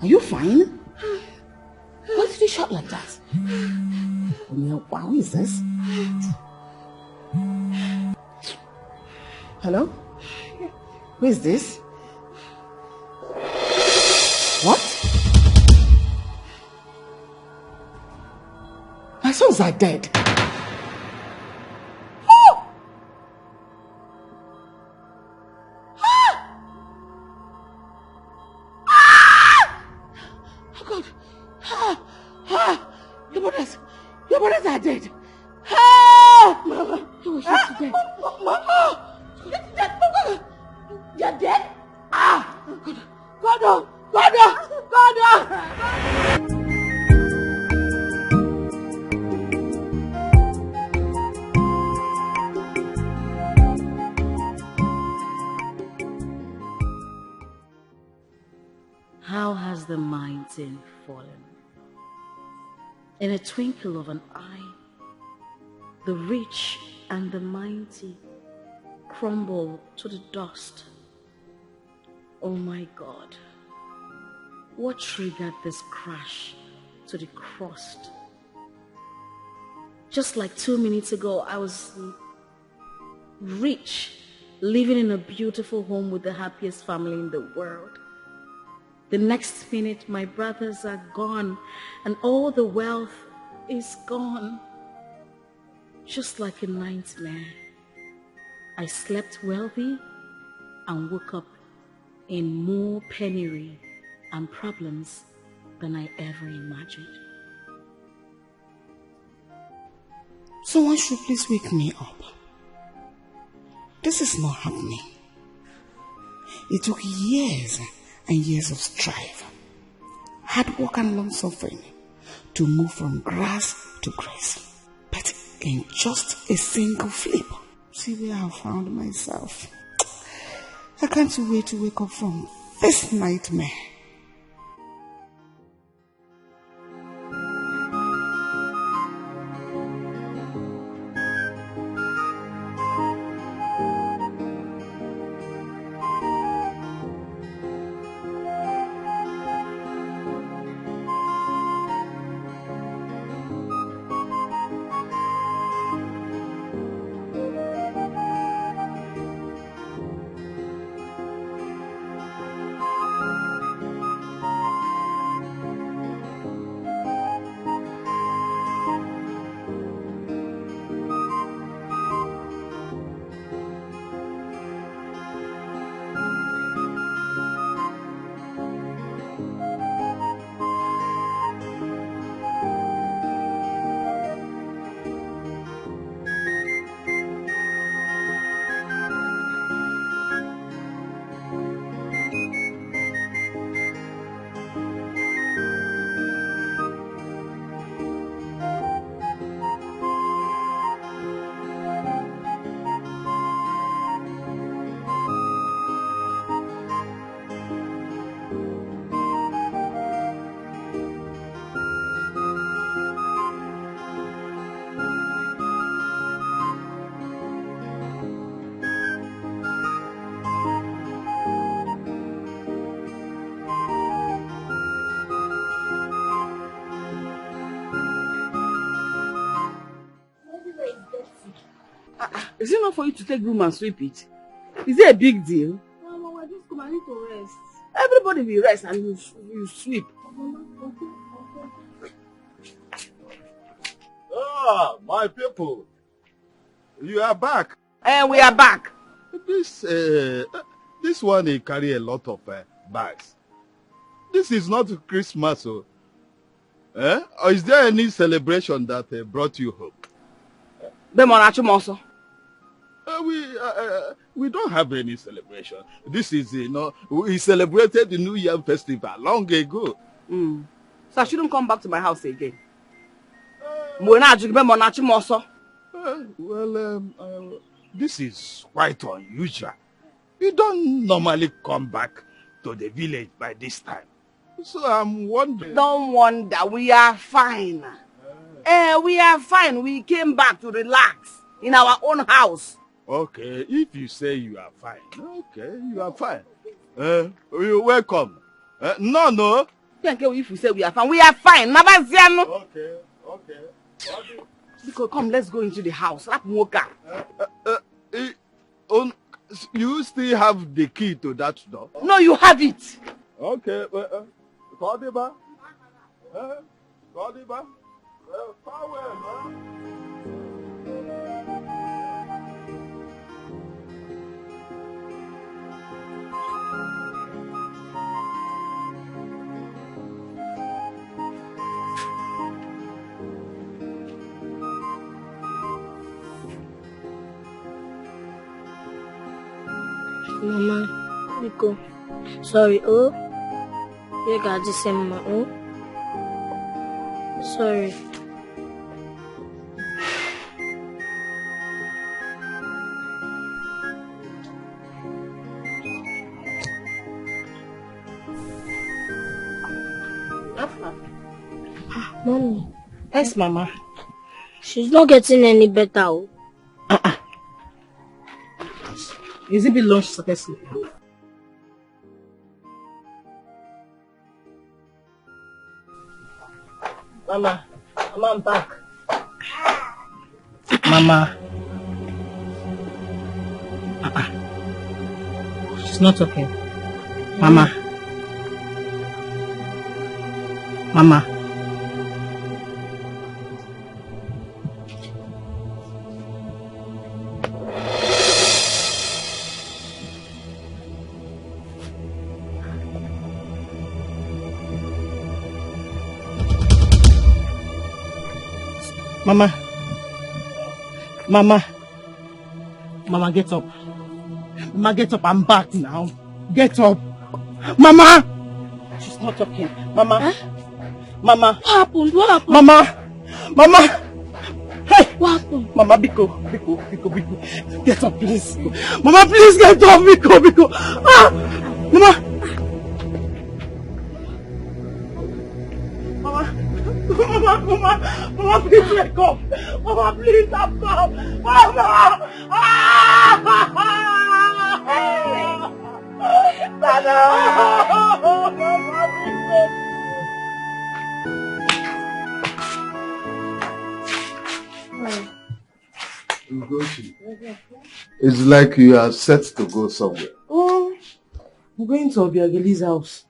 Are you fine? Why did you shout like that? Wow, who is this? Hello? Who is this? What? My sons are dead. Your brothers are dead. Mama, you are dead. Mama, you're dead. God. How has the mountain fallen? In a twinkle of an eye, the rich and the mighty crumble to the dust. Oh my God, what triggered this crash to the crust? Just like 2 minutes ago, I was rich, living in a beautiful home with the happiest family in the world. The next minute, my brothers are gone and all the wealth is gone. Just like a nightmare. I slept wealthy and woke up in more penury and problems than I ever imagined. Someone should please wake me up. This is not happening. It took years and years of strife, hard work and long suffering to move from grass to grace. But in just a single flip, see where I found myself. I can't wait to wake up from this nightmare. Is it not for you to take room and sweep it? Is it a big deal? No, Mama, just come. I need to rest. Everybody will rest and you sweep. Ah, my people. You are back. And we are back. This one, they carry a lot of bags. This is not Christmas, oh. Or is there any celebration that brought you home? We don't have any celebration. This is, we celebrated the New Year festival long ago. So I shouldn't come back to my house again. This is quite unusual. You don't normally come back to the village by this time. So I'm wondering. Don't wonder, we are fine. We are fine. We came back to relax in our own house. Okay, if you say you are fine, okay, you are fine. You're welcome. No. If we say we are fine. Okay. Because come, let's go into the house. You still have the key to that door? No, you have it. Okay. Kodiba. Power, Mama, Nico. Sorry, oh. You got the same, Mama, oh. Sorry. Mommy. Yes, Mama. She's not getting any better, oh. Is it been lunch successfully? Mama, I'm back. Mama. She's not okay. Mama. Mama. Mama, get up. Mama, get up. I'm back now. Get up. Mama! She's not talking. Mama. Huh? Mama. What happened? Mama. Hey! What happened? Mama, Biko. Get up, please. Mama, please get up, Biko. Ah! Mama, please wake up. Mama, please, I'm up. Mama! Dada! It's like you are set to go somewhere. Oh, I'm going to Obiageli's house.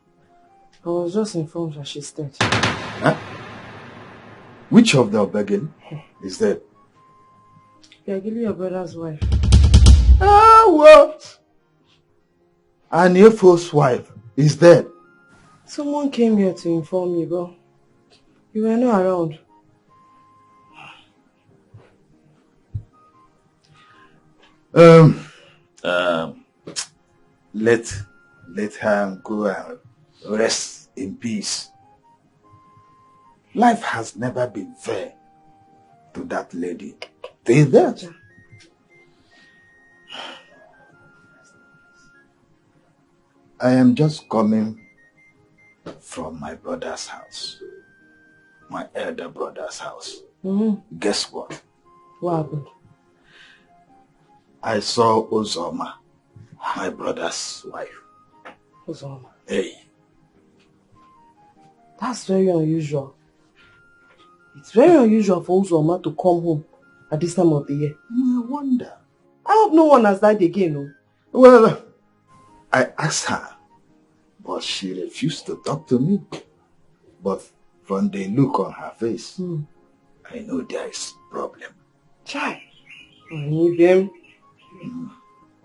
I was just informed that she's dead. Huh? Which of the Obiageli is dead? Obiageli, your brother's wife. Ah, what? And your first wife is dead? Someone came here to inform me, but you were not around. Let her go and rest in peace. Life has never been fair to that lady. Say that. I am just coming from my brother's house. My elder brother's house. Mm-hmm. Guess what? What happened? I saw Uzoma, my brother's wife. Uzoma? Hey. That's very unusual. It's very unusual for Uzoma to come home at this time of the year. I wonder. I hope no one has died again, no? Well, I asked her, but she refused to talk to me. But from the look on her face, I know there is problem. Chai. That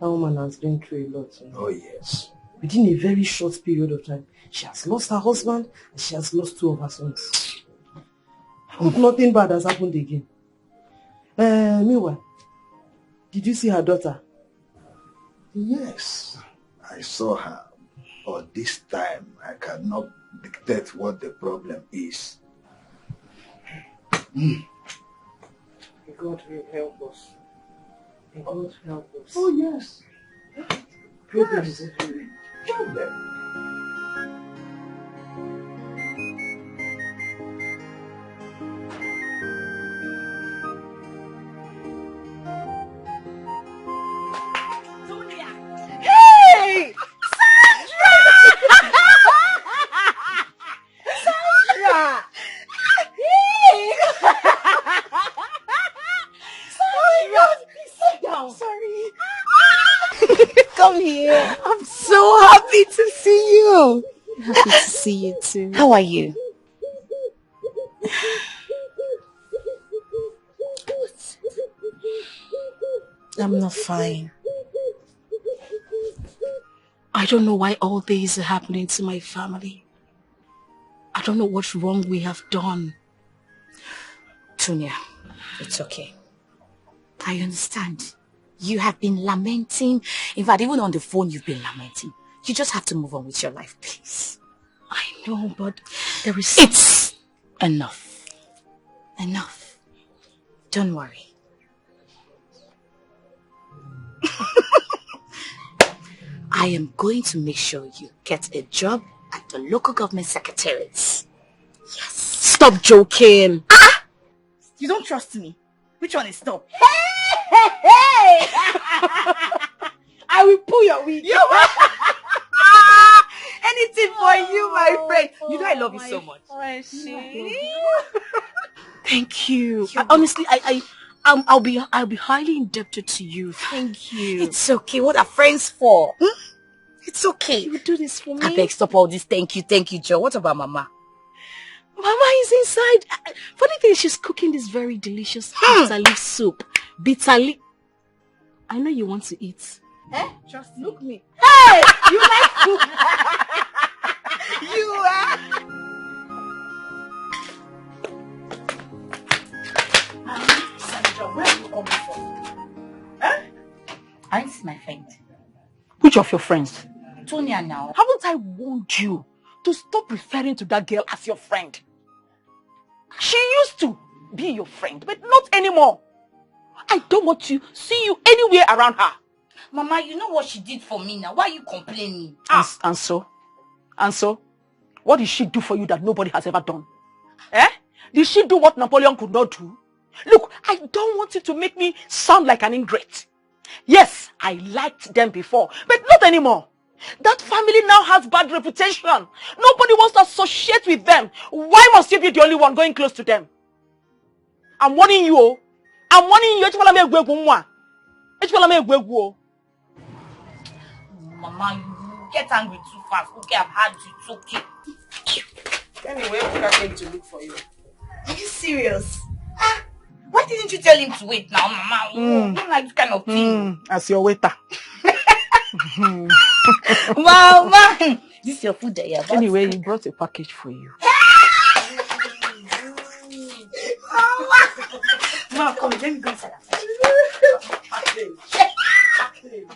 woman has been through a lot. Oh, yes. Within a very short period of time, she has lost her husband and she has lost 2 of her sons. I hope nothing bad has happened again. Meanwhile, did you see her daughter? Yes, I saw her. But this time, I cannot dictate what the problem is. May God will help us. May God help us. Oh, yes. Problem is everywhere. Problem. Hey! Sandra! Sit down. Sorry. Come here. I'm so happy to see you. Happy to see you too. How are you? I'm not fine. I don't know why all this is happening to my family. I don't know what's wrong we have done. Tunia, it's okay. I understand. You have been lamenting. In fact, even on the phone, you've been lamenting. You just have to move on with your life, please. I know, but there is... It's enough. Enough. Don't worry. I am going to make sure you get a job at the local government secretariats. Yes. Stop joking. You don't trust me? Which one is stop? Hey! I will pull your wig. Anything for you, my friend. You know I love you so much. Thank you. Honestly, I'll be highly indebted to you. Thank you. It's okay. What are friends for? It's okay. You would do this for me. I beg, stop all this. Thank you, Joe. What about Mama? Mama is inside. Funny thing is, she's cooking this very delicious bitter leaf soup. Bitter leaf. I know you want to eat. Just look me. Hey, you like soup? You are. Sandra, where are you coming from? Aren't my friend? Which of your friends? Tonya now. Haven't I warned you to stop referring to that girl as your friend? She used to be your friend, but not anymore. I don't want to see you anywhere around her. Mama, you know what she did for me now. Why are you complaining? And so? What did she do for you that nobody has ever done? Did she do what Napoleon could not do? Look, I don't want you to make me sound like an ingrate. Yes, I liked them before, but not anymore. That family now has bad reputation. Nobody wants to associate with them. Why must you be the only one going close to them? I'm warning you. I'm warning you. Mama, you get angry too fast. Okay, I've had you. It's okay. Anyway, I came to look for you. Are you serious? Why didn't you tell him to wait now, Mama? You don't like this kind of thing. As your waiter. Mama, this is your food that you're about. Anyway, he brought a package for you. Mama, come, let me go inside. I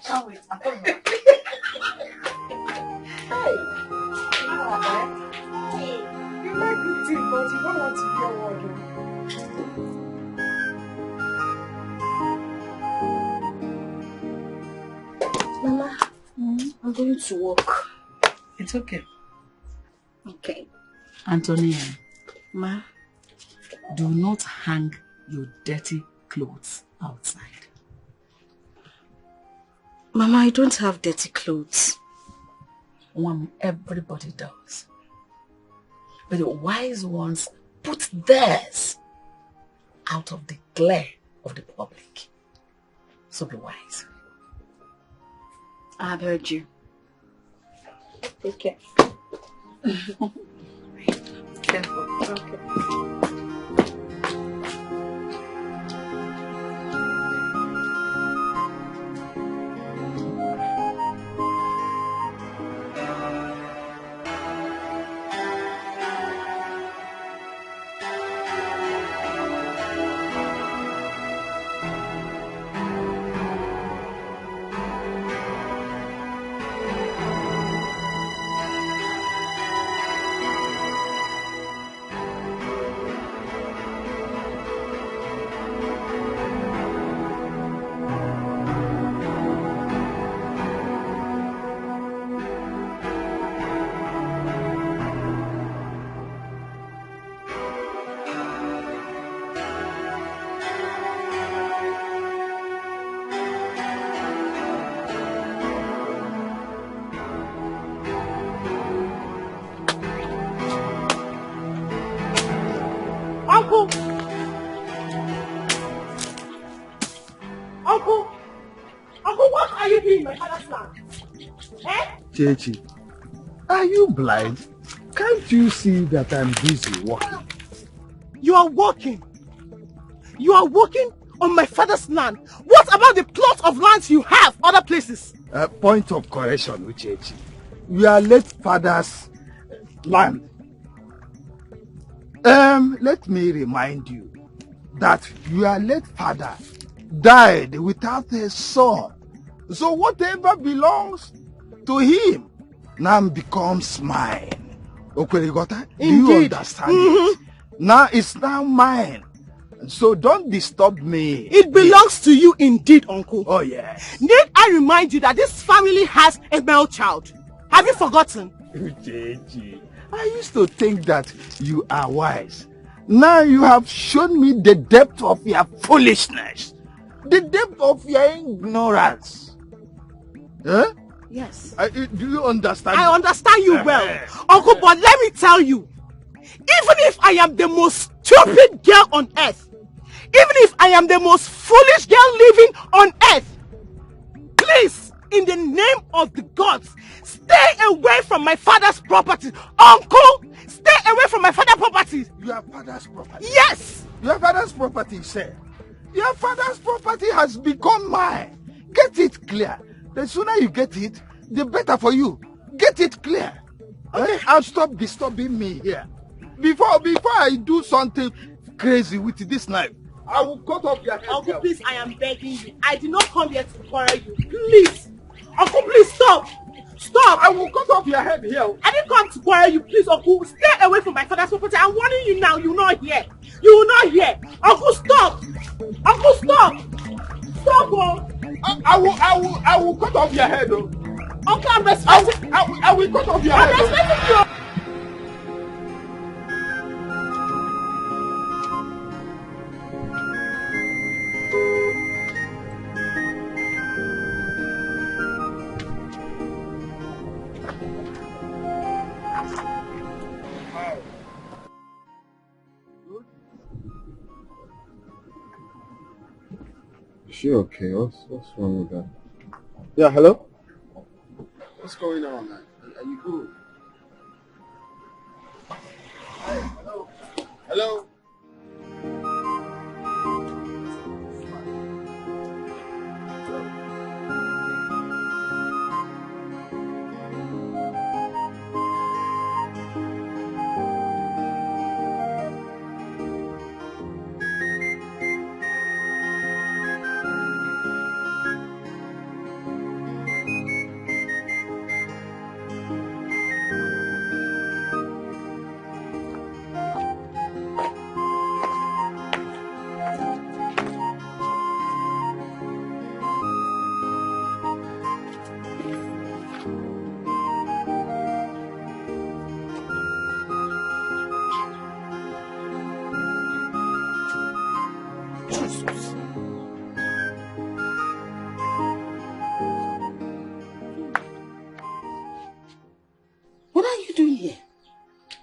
can't wait. I'm coming back. Hey, you like good thing, but you don't want to be a word. Mama, I'm going to work. It's okay. Okay. Antonia, Ma? do not hang your dirty clothes outside. Mama, I don't have dirty clothes. Everybody does. But the wise ones put theirs out of the glare of the public. So be wise. I have heard you. Take care. Careful. Okay. Uncle! Uncle! Uncle, what are you doing in my father's land? Eh? Chechi, are you blind? Can't you see that I'm busy working? You are working. You are working on my father's land. What about the plot of lands you have other places? Point of correction, Uchechi. We are late father's land. Let me remind you that your late father died without a son. So whatever belongs to him now becomes mine. Okweligota, do you understand it? Now it's now mine. So don't disturb me. It belongs to you indeed, Uncle. Oh, yes. Need I remind you that this family has a male child? Have you forgotten? Uchechi, I used to think that you are wise. Now you have shown me the depth of your foolishness. The depth of your ignorance. Huh? Yes. Do you understand? I understand you well. Uncle, but let me tell you, even if I am the most stupid girl on earth, even if I am the most foolish girl living on earth, please, in the name of the gods, stay away from my father's property. Uncle, stay away from my father's property. Your father's property? Yes. Your father's property, sir. Your father's property has become mine. Get it clear. The sooner you get it, the better for you. Get it clear. Okay. And stop disturbing me here. Before I do something crazy with this knife, I will cut off your head. Uncle, please, I am begging you. I did not come here to quarrel you. Please. Uncle, please, stop. Stop. I will cut off your head here. I didn't come to quarrel you. Please, Uncle, stay away from my father's property. I'm warning you now. You will not hear. You will not hear. Uncle, stop. Uncle, stop. Stop, oh. I will cut off your head, oh. Uncle, I'm respecting. I will cut off your head. I'm respecting you. Is she okay? What's wrong with her? Yeah, hello? What's going on, man? Are you good? Hey, hello? Hello? What are you doing here?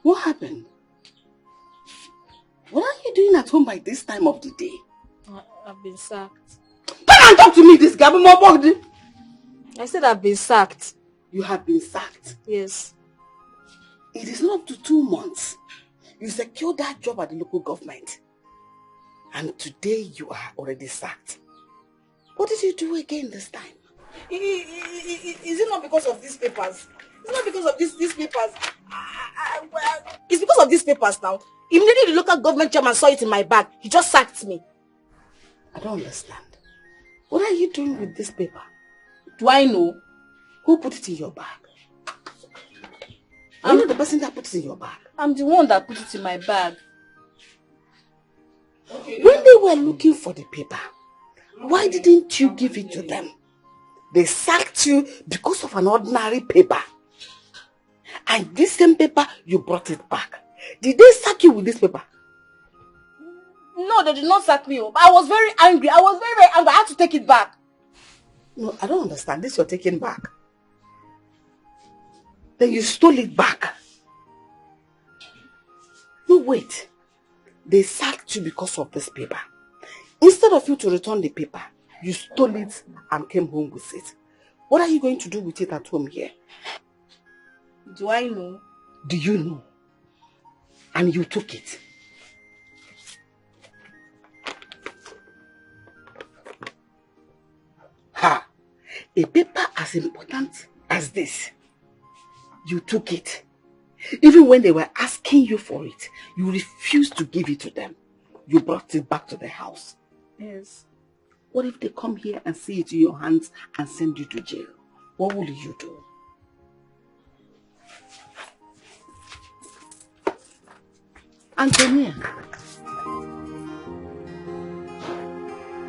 What happened? What are you doing at home by this time of the day? I've been sacked. Come and talk to me, this Gabi Mobogdi. I said I've been sacked. You have been sacked? Yes. It is not up to 2 months. You secured that job at the local government. And today you are already sacked. What did you do again this time? Is it not because of these papers? It's not because of these papers. It's because of these papers now. Immediately the local government chairman saw it in my bag. He just sacked me. I don't understand. What are you doing with this paper? Do I know? Who put it in your bag? I'm not the person that put it in your bag. I'm the one that put it in my bag. When they were looking for the paper, why didn't you give it to them? They sacked you because of an ordinary paper. And this same paper, you brought it back. Did they sack you with this paper? No, they did not sack me. I was very angry. I was very, very angry. I had to take it back. No, I don't understand. This you're taking back. Then you stole it back. No, wait. They sacked you because of this paper. Instead of you to return the paper, you stole it and came home with it. What are you going to do with it at home here? Do I know? Do you know? And you took it. Ha! A paper as important as this. You took it. Even when they were asking you for it, you refused to give it to them. You brought it back to the house. Yes. What if they come here and see it in your hands and send you to jail? What will you do? Antonia.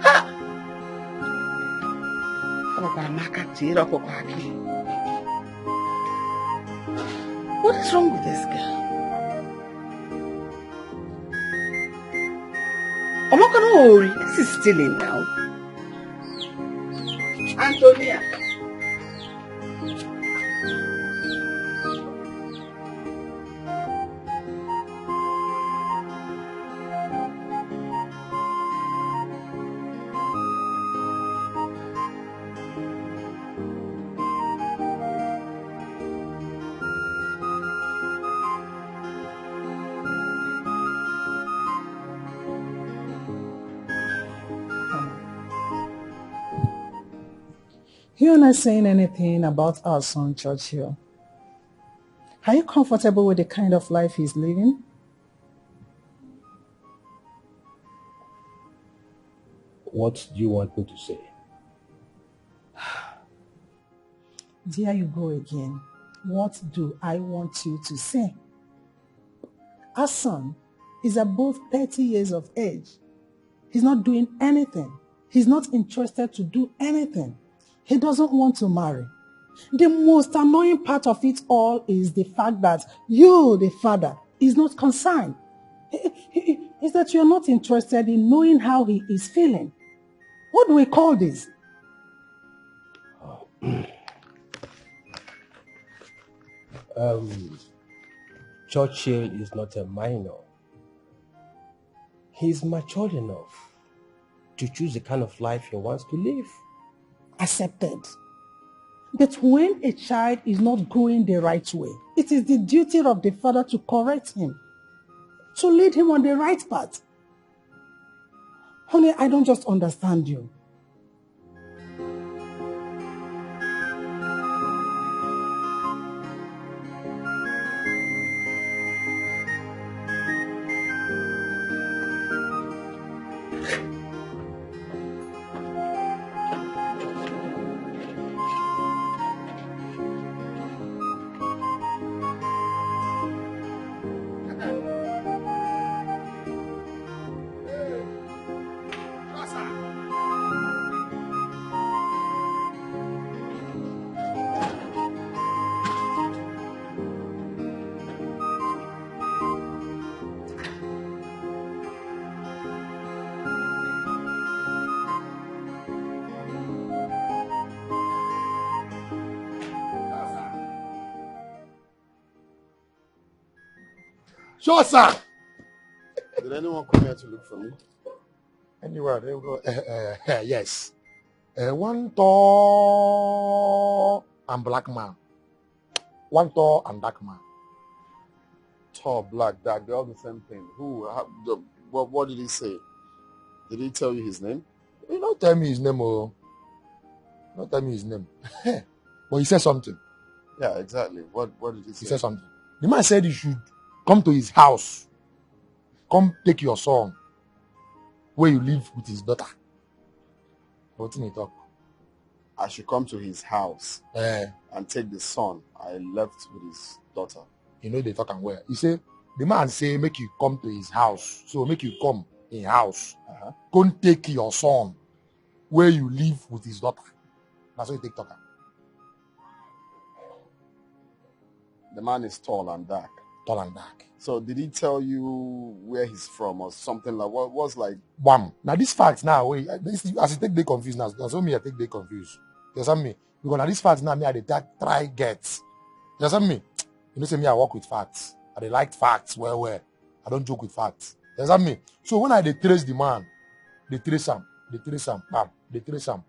Ha! What is wrong with this girl? I'm not gonna worry. This is stealing now. Antonia. You're not saying anything about our son, Churchill. Are you comfortable with the kind of life he's living? What do you want me to say? There you go again. What do I want you to say? Our son is above 30 years of age. He's not doing anything. He's not interested to do anything. He doesn't want to marry. The most annoying part of it all is the fact that you, the father, is not concerned. Is that you're not interested in knowing how he is feeling. What do we call this? Churchill is not a minor. He's mature enough to choose the kind of life he wants to live. Accepted. But when a child is not going the right way, it is the duty of the father to correct him, to lead him on the right path. Honey, I don't just understand you. Sure, sir. Did anyone come here to look for me? Anywhere, they go. Yes. One tall and black man. One tall and dark man. Tall, black, dark, they're all the same thing. Who? What did he say? Did he tell you his name? He don't tell me his name, oh. Don't tell me his name. But he said something. Yeah, exactly. What did he say? He said something. The man said you should come to his house. Come take your son where you live with his daughter. What did he talk? I should come to his house and take the son I left with his daughter. You know they talk and where. He say, the man say make you come to his house. So make you come in house. Come take your son where you live with his daughter. That's what you take talker. The man is tall and dark. Tall and dark. So did he tell you where he's from or something like what was like? Bam. Now this fact now, as you take they confused now, that's what me I take they confused. You understand me? Because now this fact now me I try get. You understand me? You know say me I work with facts. I like facts where I don't joke with facts. Does that mean? So when I dey trace the man, they trace him, bam, they trace him.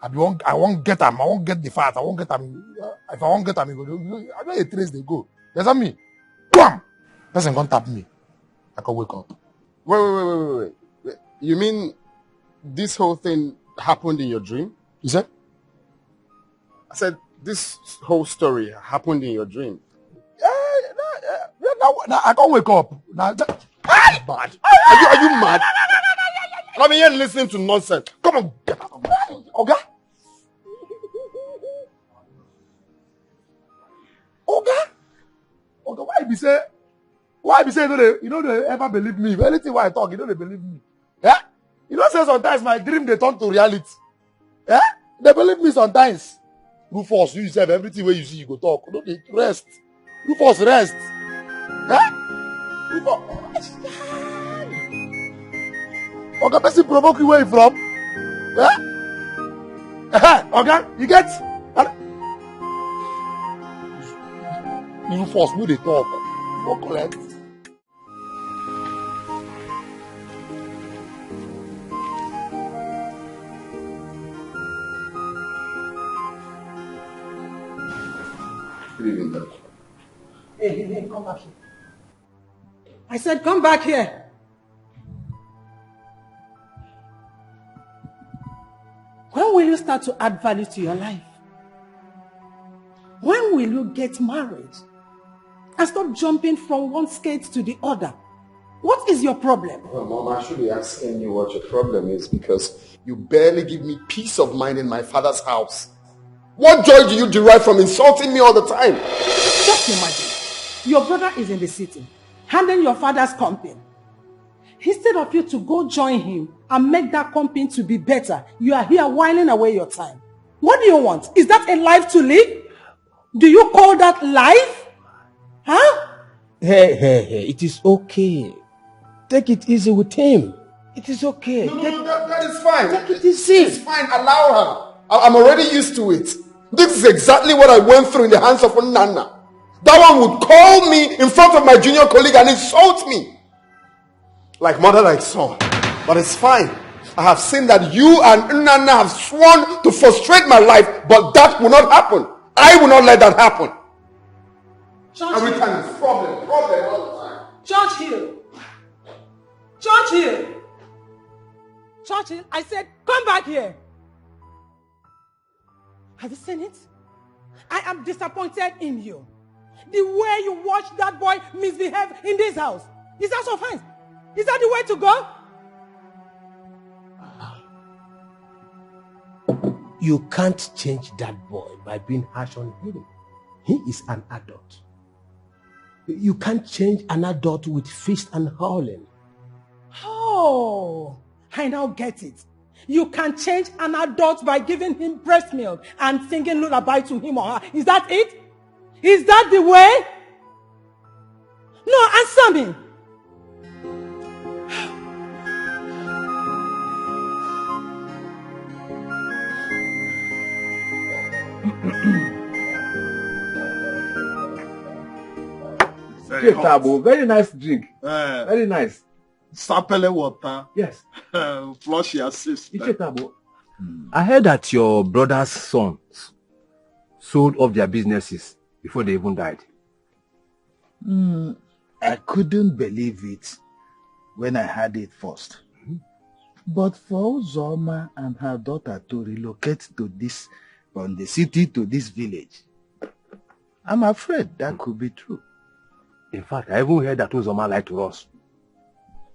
I won't get him. I won't get the fat. I won't get him. If I won't get him, I know a trace they go. Does that mean? Bam! Person can't tap me. I can wake up. Wait. You mean this whole thing happened in your dream? You said? I said this whole story happened in your dream. Now I can't wake up. Now that Bad. Are you mad? I'm here listening to nonsense. Come on, get out of my house. Oga? Oga, why be say you know they ever believe me? If anything why I talk, you know they believe me. Yeah? You know say sometimes my dream they turn to reality. Yeah? They believe me sometimes. Rufus, you yourself, everything where you see you go talk. No, they rest. Rufus, rest. Yeah? Rufus. Oga, person provoke you where you from? Yeah? Oga, you get? Rufus, no they talk. No collect. Hey, come back here. I said, come back here. When will you start to add value to your life? When will you get married? And stop jumping from one skate to the other. What is your problem? Well, Mom, I should be asking you what your problem is because you barely give me peace of mind in my father's house. What joy do you derive from insulting me all the time? Just imagine, your brother is in the city, handling your father's company. Instead of you to go join him and make that company to be better, you are here whiling away your time. What do you want? Is that a life to live? Do you call that life? Huh? Hey, it is okay. Take it easy with him. It is okay. No, that is fine. Take it easy. It's fine. Allow her. I'm already used to it. This is exactly what I went through in the hands of Nana. That one would call me in front of my junior colleague and insult me. Like mother, like son. But it's fine. I have seen that you and Nana have sworn to frustrate my life, but that will not happen. I will not let that happen. Every time it's problem all the time. Churchill, I said, come back here. Have you seen it? I am disappointed in you. The way you watch that boy misbehave in this house. Is that so fine? Is that the way to go? You can't change that boy by being harsh on him. He is an adult. You can't change an adult with fist and howling. Oh, I now get it. You can change an adult by giving him breast milk and singing lullaby to him or her. Is that it? Is that the way? No, answer me. Very nice drink. Very nice. Sapele water. Yes. Flush your system. I heard that your brother's sons sold off their businesses before they even died. I couldn't believe it when I heard it first. But for Uzoma and her daughter to relocate to this, from the city to this village, I'm afraid that could be true. In fact, I even heard that Uzoma lied to us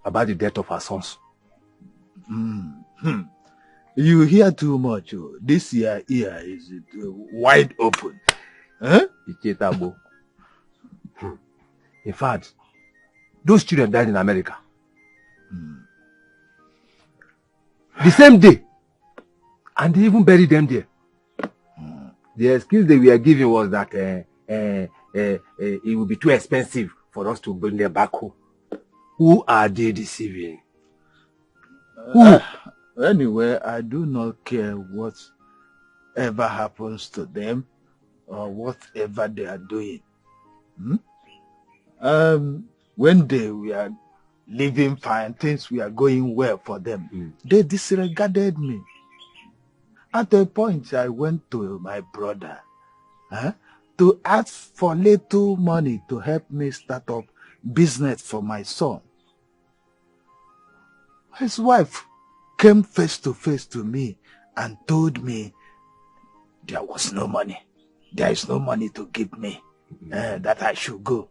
about the death of her sons. You hear too much. This ear is wide open. Huh? In fact, those children died in America. The same day. And they even buried them there. The excuse they were giving was that it would be too expensive for us to bring them back home. Who are they deceiving? Anyway, I do not care whatever happens to them or whatever they are doing. When they were living fine, things were going well for them. They disregarded me. At a point, I went to my brother to ask for little money to help me start up business for my son. His wife came face to face to me and told me there was no money. There is no money to give me, that I should go.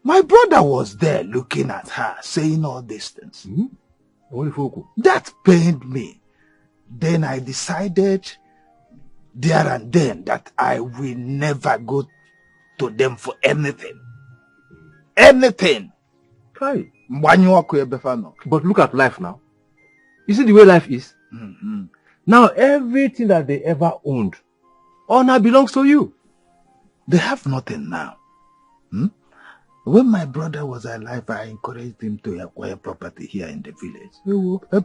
My brother was there looking at her, saying all these things. That pained me. Then I decided there and then that I will never go to them for anything. Anything. Right. But look at life now. You see the way life is? Now everything that they ever owned, all now belongs to you. They have nothing now. When my brother was alive, I encouraged him to acquire property here in the village.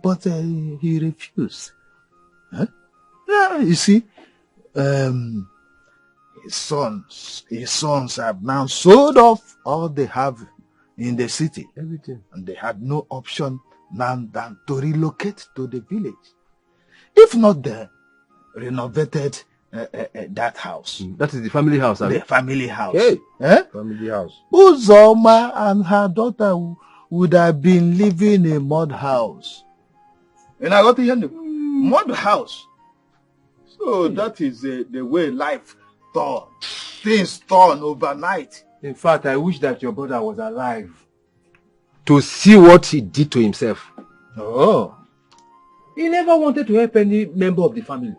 But he refused. Yeah, you see, his sons have now sold off all they have in the city. Everything. And they had no option now than to relocate to the village. If not, they renovated that house. That is the family house. The family house. Hey, family house. Uzoma and her daughter would have been living in a mud house. And I got to hear mud house. So that is the way life turned. Things turn overnight. In fact, I wish that your brother was alive to see what he did to himself. Oh. He never wanted to help any member of the family.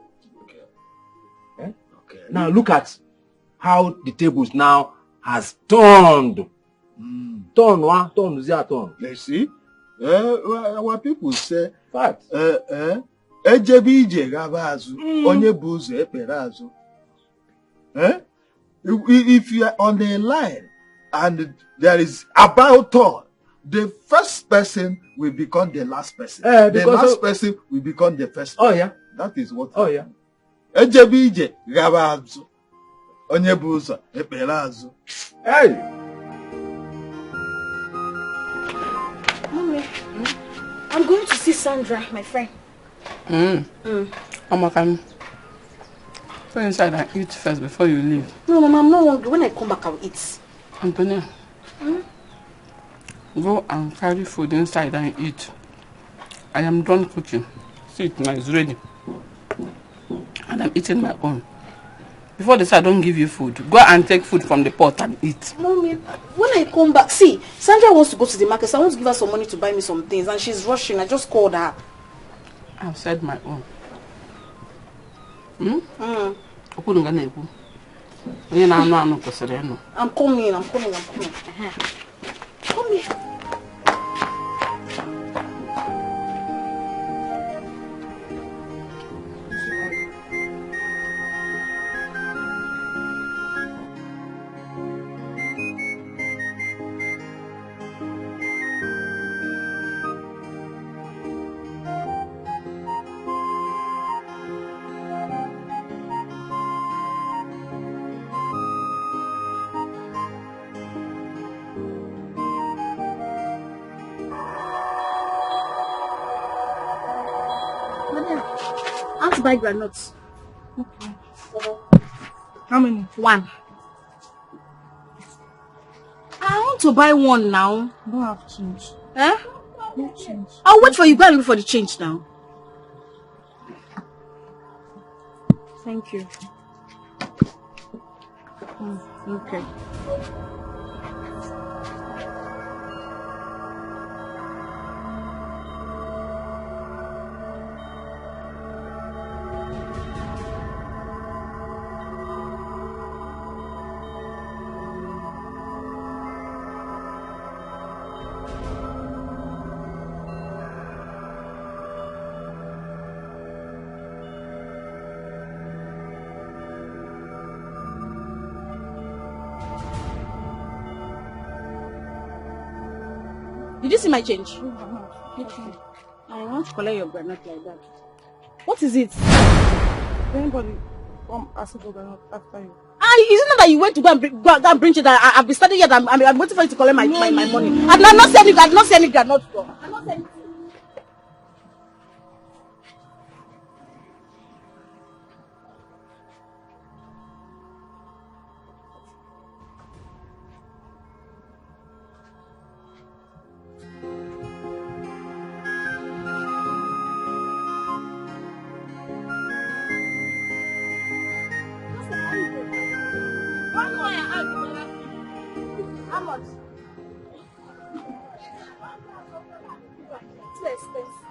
Okay. Now look at how the tables now has turned. Turn. You see? Our people say, fact. If you are on the line and there is about turn, the first person will become the last person. The last person will become the first person. Oh yeah. That is what. Oh yeah. Hey. Mommy, I'm going to see Sandra, my friend. Can go inside and eat first before you leave. No, Mama, I'm not hungry. When I come back, I'll eat. Antonia, go and carry food inside and eat. I am done cooking. See it now, it's ready. And I'm eating my own. Before they say I don't give you food, go and take food from the pot and eat. Mommy, when I come back, see, Sandra wants to go to the market, so I want to give her some money to buy me some things, and she's rushing. I just called her. I've said my own. I'm coming. Come here. I want to buy granuts. Okay. How many? One. I want to buy one now. I don't have change. Eh? No change. I'll wait for you. Go and look for the change now. Thank you. Okay. Did you see my change? Okay. I want to collect your granite like that. What is it? Anybody come ask for granite after you? Is it not that you went to go and bring it? I've been studying here. I'm waiting for you to collect my money. I'm not saying it. I'm not saying it. I'm not saying it. How much? Too expensive.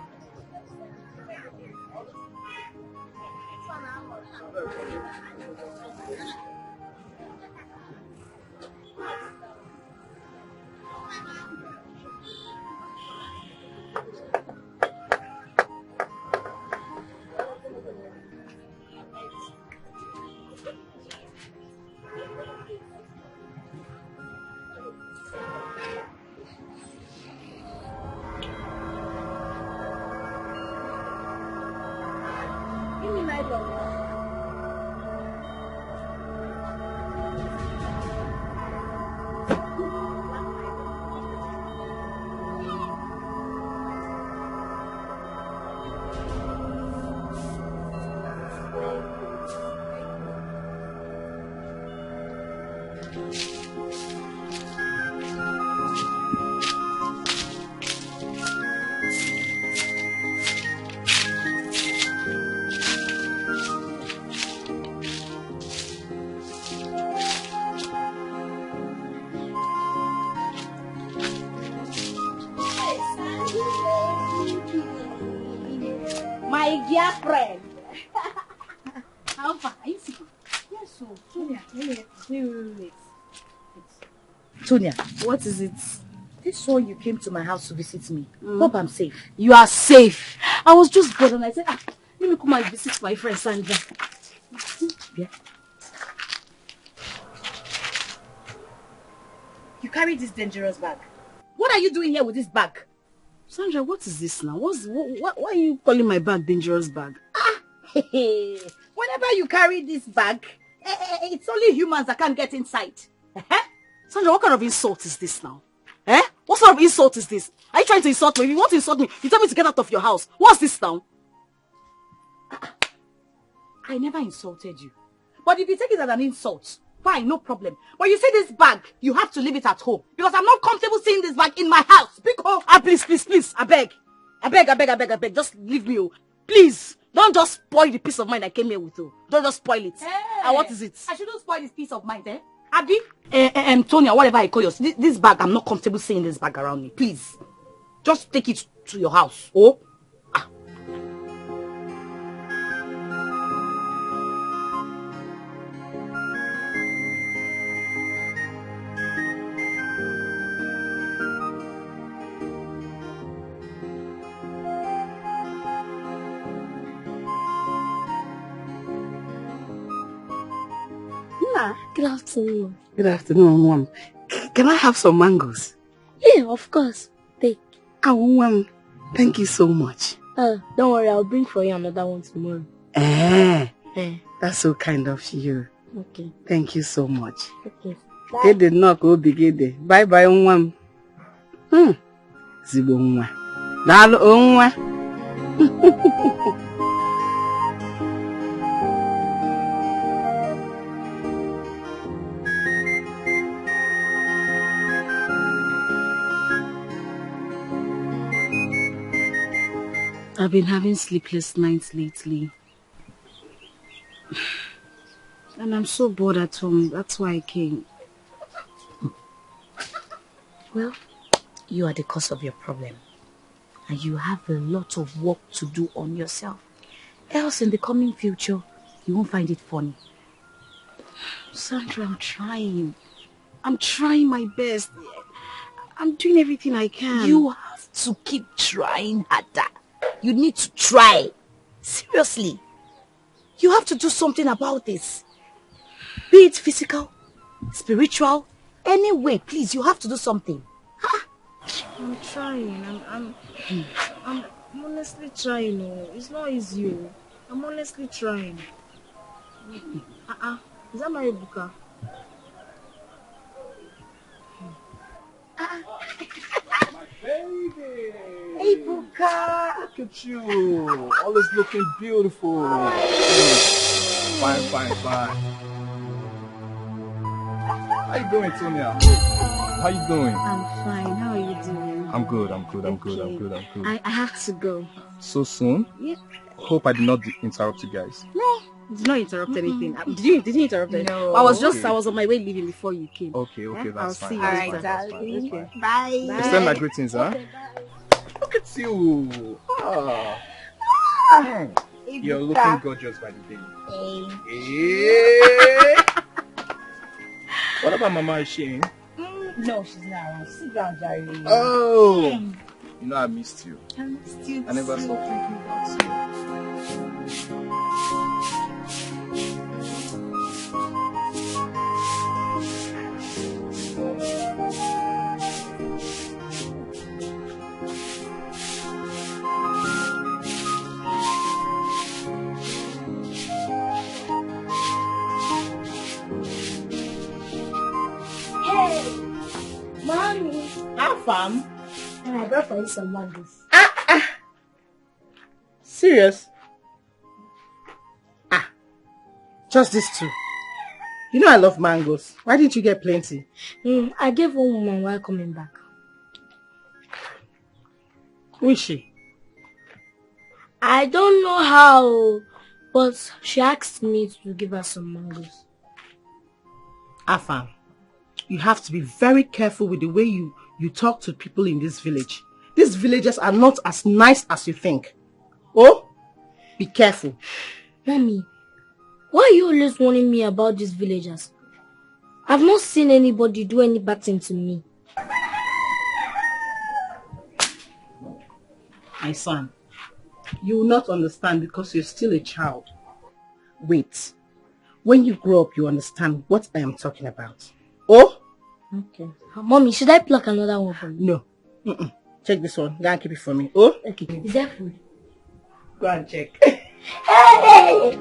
Give me nylon. My dear friend. How far? Are you sick? Yes, so. Tonya, wait. Tonya, what is it? This one you came to my house to visit me. Hope I'm safe. You are safe. I was just bored and I said, let me come and visit my friend Sandra. Yeah. You carry this dangerous bag. What are you doing here with this bag? Sandra, what is this now? Why are you calling my bag dangerous bag? Whenever you carry this bag, it's only humans that can't get inside. Sandra, what kind of insult is this now? What sort of insult is this? Are you trying to insult me? If you want to insult me, you tell me to get out of your house. What's this now? I never insulted you. But if you take it as an insult, fine, no problem. But you see this bag, you have to leave it at home. Because I'm not comfortable seeing this bag in my house. Because, please, I beg. Just leave me, oh. Please, don't just spoil the peace of mind I came here with, oh. Don't just spoil it. Hey, what is it? I shouldn't spoil this peace of mind, Abby? Tonya, whatever I call yours. This bag, I'm not comfortable seeing this bag around me. Please, just take it to your house, oh. Good afternoon. Good afternoon, Mom. Can I have some mangoes? Yeah, of course. Take. Mom, thank you so much. Don't worry, I'll bring for you another one tomorrow. That's so kind of you. Okay. Thank you so much. Okay. Get the knock, bye bye, Mom. Zibo nwa. Dalo nwa. I've been having sleepless nights lately. And I'm so bored at home. That's why I came. Well, you are the cause of your problem. And you have a lot of work to do on yourself. Else in the coming future, you won't find it funny. Sandra, I'm trying. I'm trying my best. I'm doing everything I can. You have to keep trying harder. You need to try. Seriously. You have to do something about this. Be it physical, spiritual, any way, please, you have to do something. Huh? I'm trying. I'm honestly trying. It's not easy. I'm honestly trying. Is that my Ebuka? Baby! Hey, Buka! Look at you! Always looking beautiful. Fine. How you doing, Tonya? How you doing? I'm fine. How are you doing? I'm good. I have to go. So soon? Yeah. Hope I did not interrupt you guys. No, did not interrupt anything. Did you interrupt anything? No. I was on my way leaving before you came. Okay, Yeah? that's I'll fine. see you Alright, later. darling. Okay. Bye. Extend my greetings, huh? Look at you. You're looking gorgeous by the day. Hey. What about Mama? Is she in? No, she's not around. Sit down, Jerry. Oh. You know I missed you. I missed you. I never stopped thinking about you. Hey, mommy. How fam? And I brought for you some mangoes. Serious? Just these two. You know I love mangoes. Why didn't you get plenty? I gave one woman while coming back. Who is she? I don't know how, but she asked me to give her some mangoes. Afam, you have to be very careful with the way you talk to people in this village. These villagers are not as nice as you think. Oh, be careful. Mommy, why are you always warning me about these villagers? I've not seen anybody do any bad thing to me. My son, you will not understand because you're still a child. Wait. When you grow up, you understand what I am talking about. Oh? Okay. Mommy, should I pluck another one for you? No. Check this one. Go and keep it for me. Oh? Okay. Is that food? Go and check. Hey!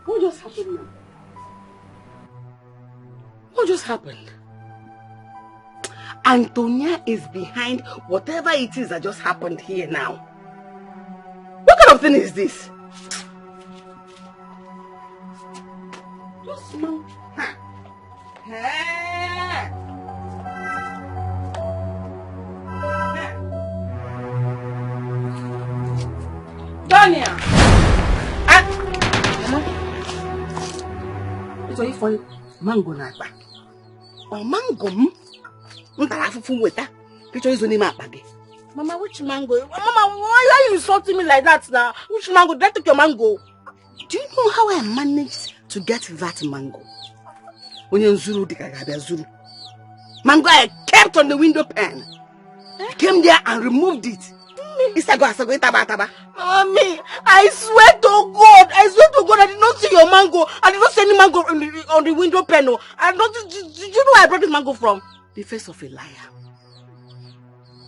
What just happened now? What just happened? Antonia is behind whatever it is that just happened here now. What kind of thing is this? Just small. Daniel! Ito ifo mango na akpa. O mango m ntara afufu weta. Picho izo n'ime akpa gị. Mama, which mango? Mama, why are you insulting me like that now? Which mango? Did I take your mango? Do you know how I managed to get that mango? When you Zuru, mango I kept on the window pane. I came there and removed it. Mommy, I swear to God, I did not see your mango. I did not see any mango on the window panel. Did you know where I brought this mango from? The face of a liar.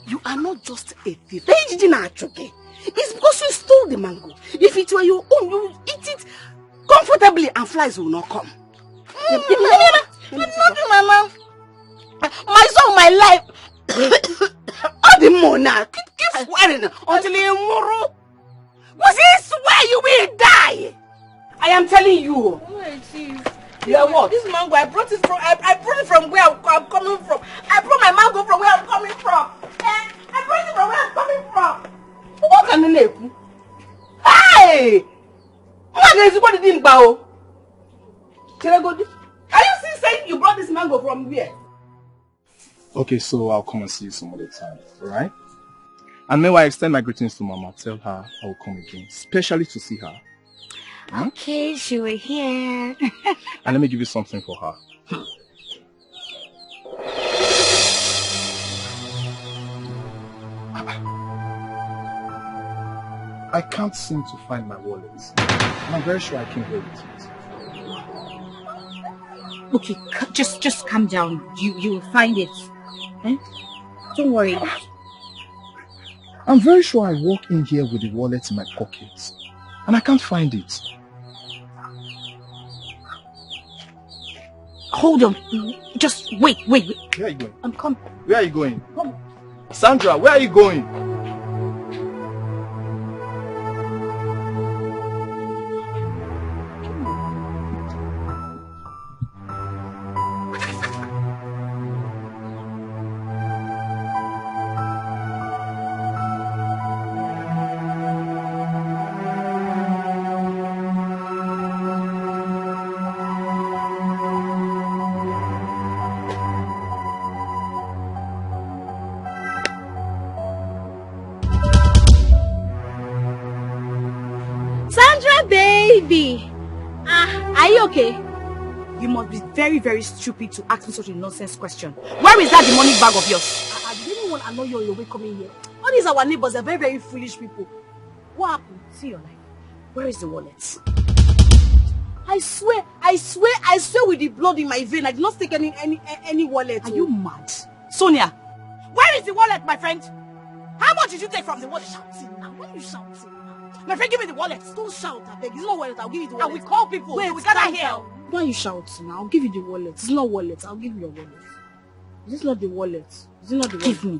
You are not just a thief. It's because you stole the mango. If it were your own, you would eat it comfortably and flies will not come. Mama. My son, my life. All the more now. Keep swearing until you murder. Was he swear you will die? I am telling you. Yeah, what? This mango, I brought it from where I'm coming from. I brought my mango from where I'm coming from. I brought it from where I'm coming from. What can you name? Hey! What is what didn't bow? Are you still saying you brought this mango from where? Okay, so I'll come and see you some other time, alright? And meanwhile, I extend my greetings to Mama. Tell her I will come again, especially to see her. Okay, she will hear. And let me give you something for her. I can't seem to find my wallet. And I'm very sure I can't get it. Okay, just calm down. You will find it. Eh? Don't worry. I'm very sure I walk in here with the wallet in my pocket. And I can't find it. Hold on. Just wait. Where are you going? I'm coming. Where are you going? Come. Sandra, where are you going? Baby, are you okay? You must be very, very stupid to ask me such a nonsense question. Where is that the money bag of yours? I didn't want to annoy you on your way coming here. All these our neighbors are very, very foolish people. What happened? See your life. Where is the wallet? I swear with the blood in my vein, I did not take any wallet. Are you mad? Sonia, where is the wallet, my friend? How much did you take from the wallet? Shouting now. Why are you shouting? My friend, give me the wallet. Don't shout, I beg. It's not wallet. I'll give you the wallet. And we call people. Wait, we gather here. Why are you shouting now? I'll give you the wallet. It's not wallet. I'll give you your wallet. Is this not the wallet? Is it not the wallet? Give me.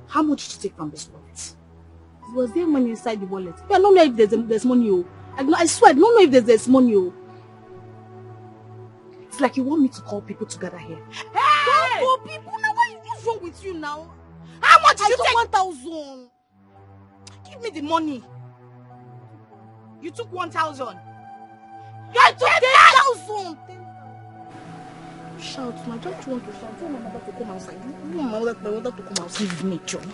How much did you take from this wallet? Was there money inside the wallet? I don't know if there's money. Oh. I swear, I don't know if there's money. Oh. It's like you want me to call people together here. Hey! Don't call people now. What's wrong with you now? How much did you take? 1,000. Give me the money. You took 1,000. You took 10,000. Shout, man. Don't you want to shout? Tell my mother to come outside. My mother to come outside. Give me, John.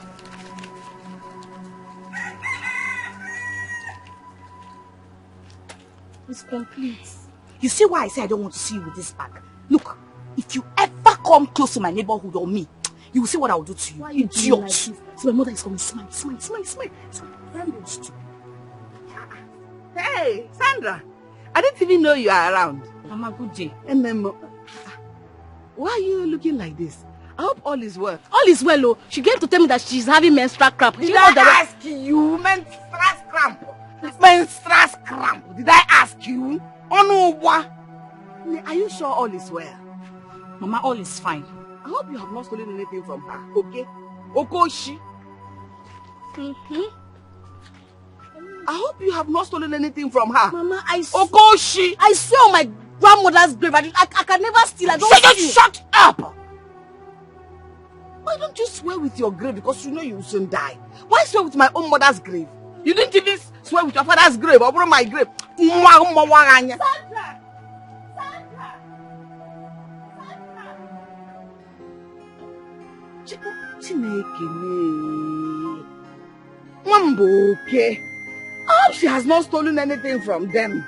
It's complete. You see why I say I don't want to see you with this bag? Look, if you ever come close to my neighborhood or me, you will see what I will do to you. Why are you idiot? Like so my mother is coming. Smile. Very stupid. Hey, Sandra. I didn't even know you are around. Mama, good day. And then, why are you looking like this? I hope all is well. All is well, oh. She came to tell me that she's having menstrual cramp. Did I ask you menstrual cramp? Menstrual cramp. Did I ask you? Oh no, what? Are you sure all is well? Mama, all is fine. I hope you have not stolen anything from her, okay? Okoshi. I hope you have not stolen anything from her. Mama, Okoshi. I swear on my grandmother's grave, I can never steal. I don't steal. Shut up! Why don't you swear with your grave because you know you will soon die? Why swear with my own mother's grave? You didn't even swear with your father's grave or my grave. Sandra! Mamboke. She has not stolen anything from them.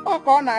Mama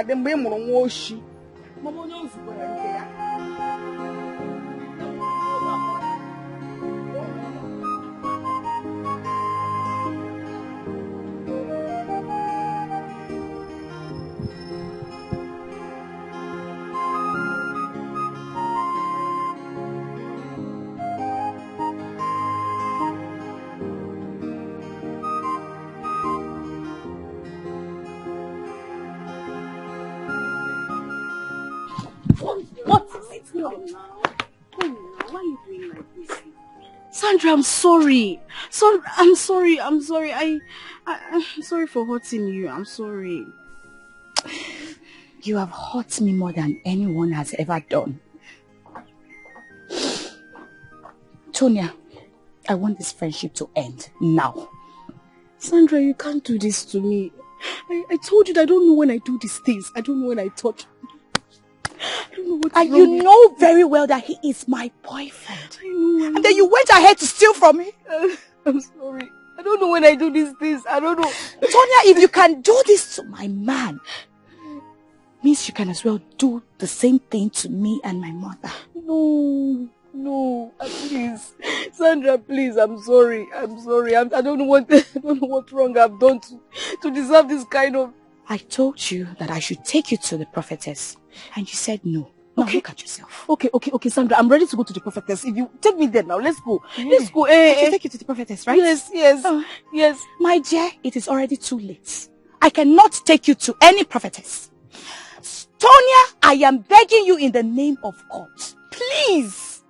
What is it now? Why are you doing like this? Sandra, I'm sorry. I'm sorry. I'm sorry for hurting you. I'm sorry. You have hurt me more than anyone has ever done. Tonya, I want this friendship to end now. Sandra, you can't do this to me. I told you that I don't know when I do these things. I don't know when I touch. I don't know what's wrong. You know very well that he is my boyfriend. I know. And then you went ahead to steal from me. I'm sorry. I don't know when I do these things. I don't know. Tonya, if you can do this to my man, means you can as well do the same thing to me and my mother. No, please, Sandra, please. I'm sorry. I don't know what wrong I've done to deserve this kind of. I told you that I should take you to the prophetess, and you said no. Now Okay. Look at yourself. Okay, Sandra, I'm ready to go to the prophetess. If you take me there now, let's go. Let's go. I should take you to the prophetess, right? Yes. My dear, it is already too late. I cannot take you to any prophetess. Tonya, I am begging you in the name of God. Please,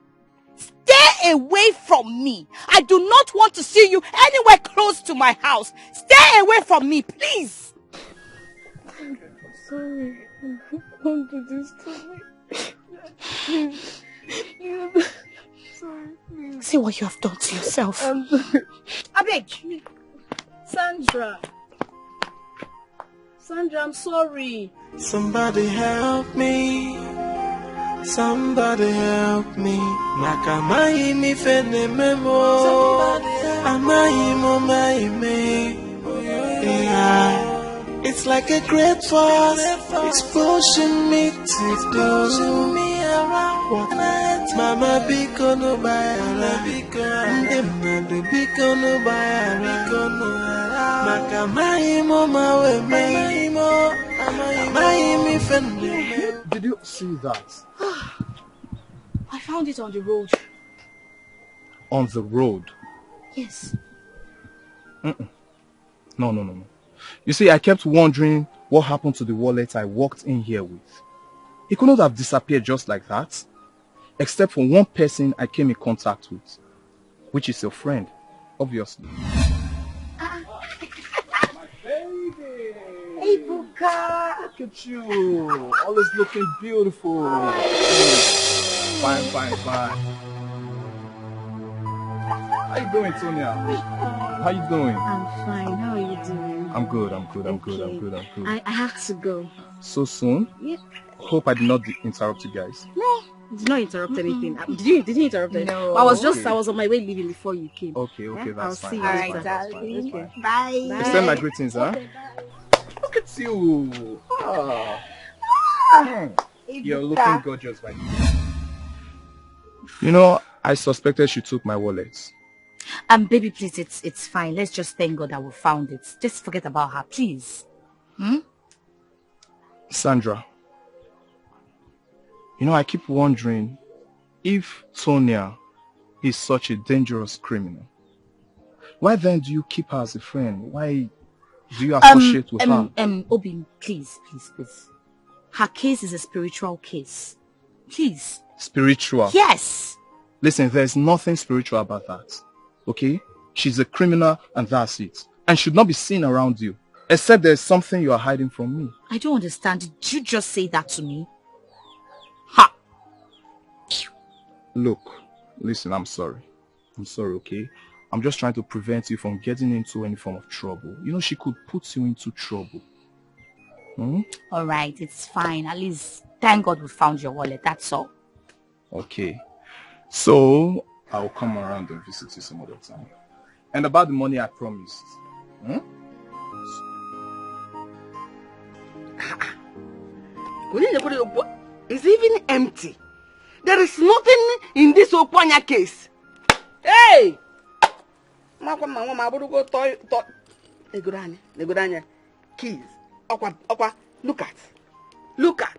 stay away from me. I do not want to see you anywhere close to my house. Stay away from me, please. Sorry. Don't do this to me. Please. Sorry, please. See what you have done to yourself. I beg. Sandra, I'm sorry. Somebody help me. Somebody help me. Nakamai mi fene memo. Amai mo. Yeah. It's like a great force. It's pushing me to do what Mama Biko no bayara. Ndemna Biko no bayara. Makamai mo mawe me. Amai mi fene. Did you see that? I found it on the road. On the road? Yes. No. You see, I kept wondering what happened to the wallet I walked in here with. It could not have disappeared just like that. Except for one person I came in contact with. Which is your friend, obviously. My baby! Hey, Buka! Look at you! Always looking beautiful. Fine. How you doing, Tonya? How you doing? I'm fine. How are you doing? I'm good. I have to go. So soon? Yeah. Hope I did not interrupt you guys. No, did not interrupt anything. Did you interrupt anything? No. I was on my way leaving before you came. Okay, Yeah? that's I'll fine. see you Alright, later. darling. Okay. Bye. Extend my greetings, huh? Look at you. You're looking gorgeous right now. You know, I suspected she took my wallet. Baby, please, it's fine. Let's just thank God that we found it. Just forget about her, please. Sandra, you know, I keep wondering if Tonya is such a dangerous criminal. Why then do you keep her as a friend? Why do you associate with her? Obi, please. Her case is a spiritual case. Please. Spiritual? Yes. Listen, there's nothing spiritual about that. Okay? She's a criminal and that's it. And should not be seen around you. Except there's something you are hiding from me. I don't understand. Did you just say that to me? Ha! Look, listen, I'm sorry. Okay? I'm just trying to prevent you from getting into any form of trouble. You know, she could put you into trouble. Alright, it's fine. At least, thank God we found your wallet. That's all. Okay. So, I'll come around and visit you some other time. And about the money I promised. It's even empty. There is nothing in this Okwanya case. Hey! Neguranya. Keys. Okwa. Look at.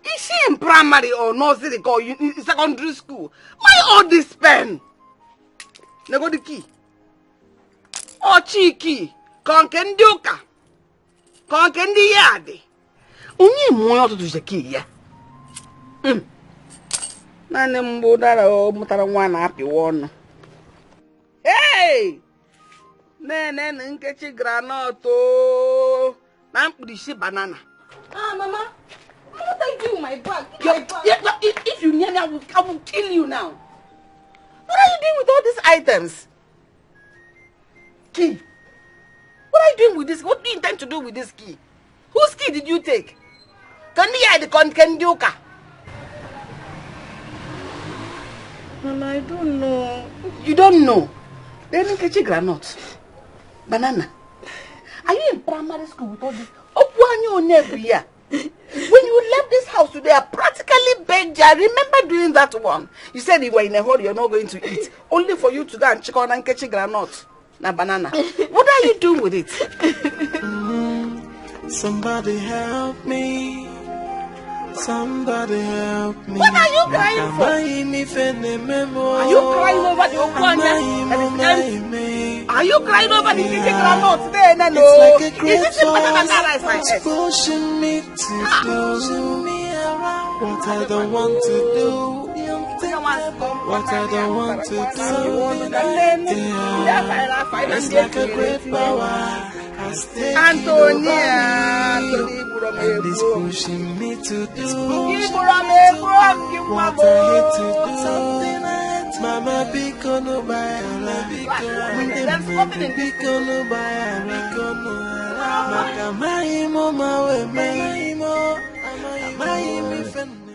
Is she in primary or nursery or secondary school? Why all this pen? Nego the key. Oh, cheeky. Konkenduka. Konkendi yadi. Unyi moyo to the key, yeah. Nane mbodara o mutara wana happy one. Hey! Nene nkechi granoto. Nampudi banana. Ah, Mama. What are you doing with my bag? If you near me, I will kill you now. What are you doing with all these items? Key. What are you doing with this? What do you intend to do with this key? Whose key did you take? Kenduka. Mama, I don't know. You don't know? Then Nkechi granite. Banana. Are you in primary school with all this? When you left this house today, I practically begged you. I remember doing that one. You said you were in a hurry, you're not going to eat. Only for you to go and check on Nkechi granite. Na banana. What are you doing with it? Somebody help me. Somebody help me. What are you crying for? Are you crying over the Okwanya? Are you crying over the Nkechi granite today? No. Is it better than that rice I ate? Pushing me to do what I don't want to do. What I don't want to do. Yeah. It's like a great power. Antonia, and it's pushing me to do what I hate to do. Mama, bikono bayala, bikono bayala, makamaimo mawe maimo,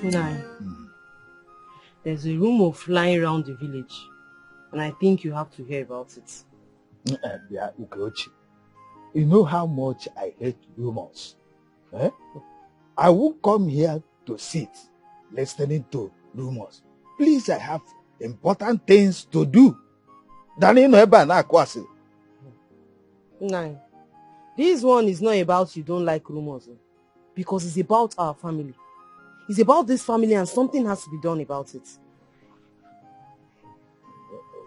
Nine. There's a rumor flying around the village, and I think you have to hear about it. Yeah, Ugochi. You know how much I hate rumors. I won't come here to sit listening to rumors. Please, I have important things to do. Nine. This one is not about you don't like rumors, because it's about our family. It's about this family and something has to be done about it.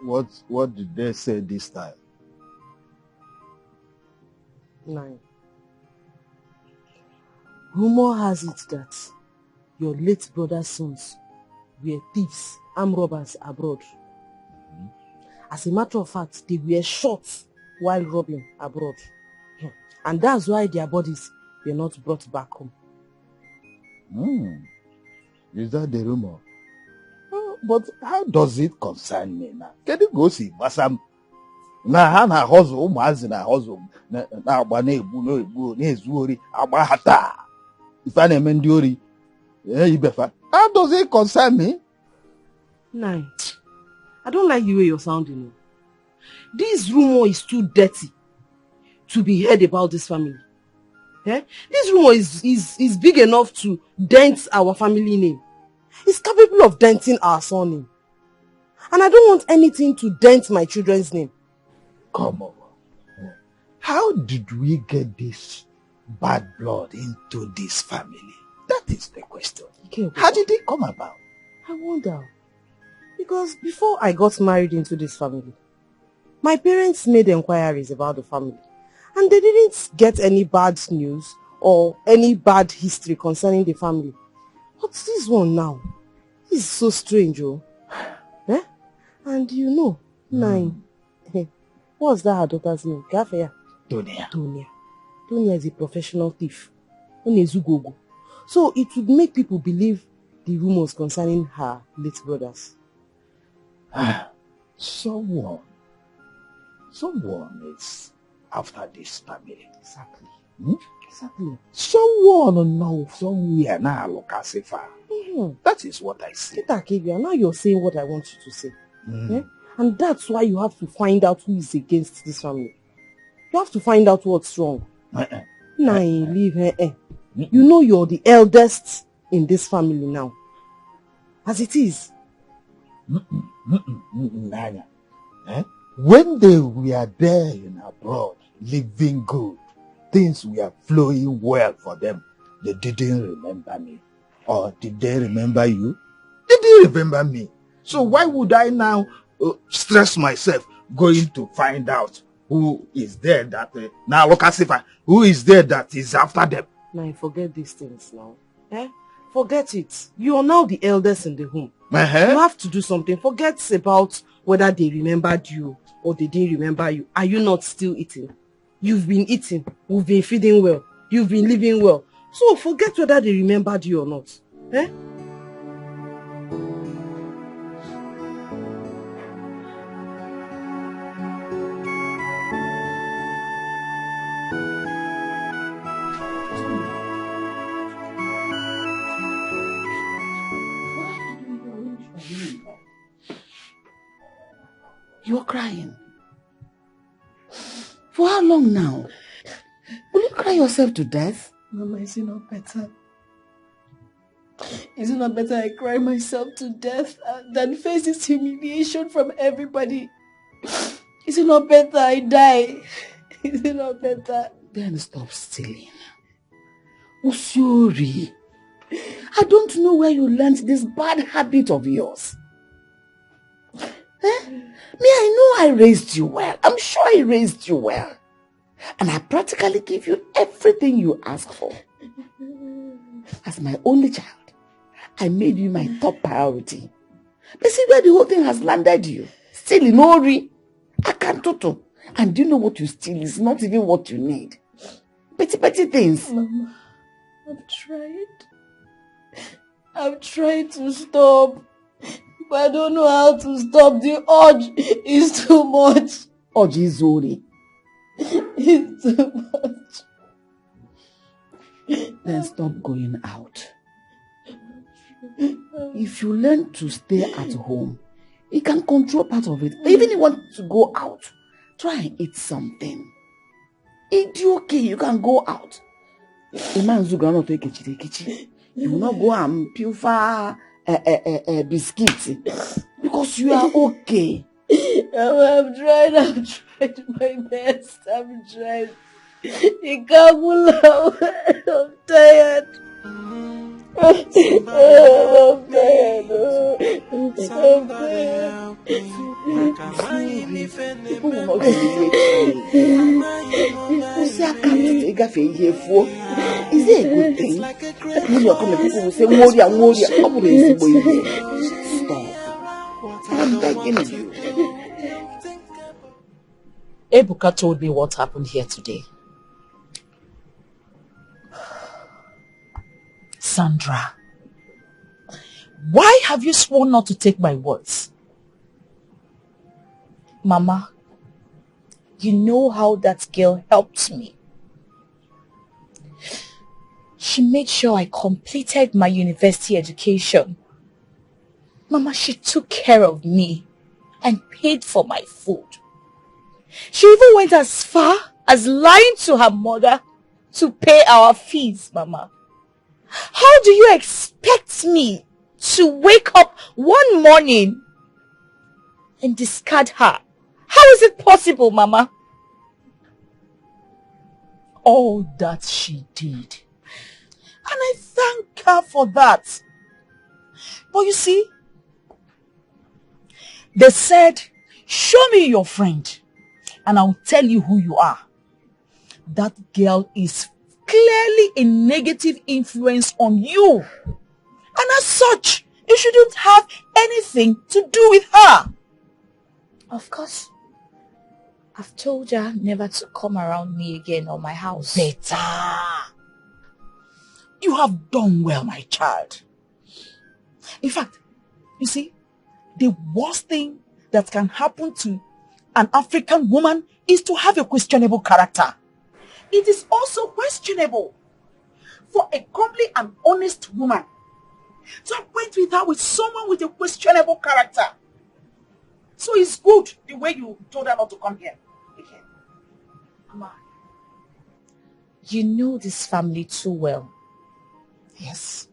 What did they say this time? 9. Rumor has it that your late brother's sons were thieves, armed robbers abroad. As a matter of fact, they were shot while robbing abroad. And that's why their bodies were not brought back home. Is that the rumor? But how does it concern me now? Can you go see Basam? Na hustle, na hustle, na egbu na-ezuori agbahata ife a na-eme ndị ori ibefa. How does it concern me? 9. I don't like the way you're sounding. This rumor is too dirty to be heard about this family. This rumor is big enough to dent our family name. It's capable of denting our surname. And I don't want anything to dent my children's name. Come on. How did we get this bad blood into this family? That is the question. How did it come about? I wonder. Because before I got married into this family, my parents made inquiries about the family. And they didn't get any bad news or any bad history concerning the family. What's this one now? This is so strange, oh. And you know, 9. What's that her daughter's name? Tonia. Tonia is a professional thief. So it would make people believe the rumors concerning her late brothers. Someone is after this family. Exactly. Exactly. Someone know somewhere now look as if that is what I see. Now you're saying what I want you to say. Eh? And that's why you have to find out who is against this family. You have to find out what's wrong. Leave her. You know you're the eldest in this family now. As it is. When they were there in abroad, living good, things were flowing well for them, they didn't remember me. Or did they remember you? They didn't remember me. So why would I now stress myself going to find out who is there that now look as if who is there that is after them? Now forget these things now. Forget it. You are now the eldest in the home. You have to do something. Forget about whether they remembered you or they didn't remember you. Are you not still eating? You've been eating. We've been feeding well. You've been living well. So forget whether they remembered you or not. You're crying. For how long now? Will you cry yourself to death? Mama, is it not better? Is it not better I cry myself to death than face this humiliation from everybody? Is it not better I die? Is it not better? Then stop stealing. Usuri, I don't know where you learned this bad habit of yours. Me, I know I raised you well. I'm sure I raised you well. And I practically give you everything you ask for. As my only child, I made you my top priority. But see where the whole thing has landed you. Still in Ori. I can't toto. And do you know what you steal is not even what you need. Petty things. Mama, I've tried to stop. But I don't know how to stop. The urge is too much. Urge is Ori. It's too much. Then stop going out. If you learn to stay at home, you can control part of it. Even if you want to go out, try and eat something. It's okay, you can go out. A man's going to take a you will not go and pilfer biscuits because you are okay. I've tried my best. I've tried. You can't pull out. I'm tired. I'm tired. People will not humiliate you. You say I can't take a fee here for. Is it a good thing? When you are coming, people will say, Moria. Stop. I'm begging you. Ebuka told me what happened here today. Sandra, why have you sworn not to take my words? Mama, you know how that girl helped me. She made sure I completed my university education. Mama, she took care of me and paid for my food. She even went as far as lying to her mother to pay our fees, Mama. How do you expect me to wake up one morning and discard her? How is it possible, Mama? All that she did. And I thank her for that. But you see, they said, show me your friend and I'll tell you who you are. That girl is clearly a negative influence on you. And as such, you shouldn't have anything to do with her. Of course, I've told her never to come around me again or my house. Better. You have done well, my child. In fact, you see, the worst thing that can happen to an African woman is to have a questionable character. it is also questionable for a comely and honest woman to acquaint with her with someone with a questionable character. So it's good the way you told her not to come here again. Come on. You know this family too well. Yes.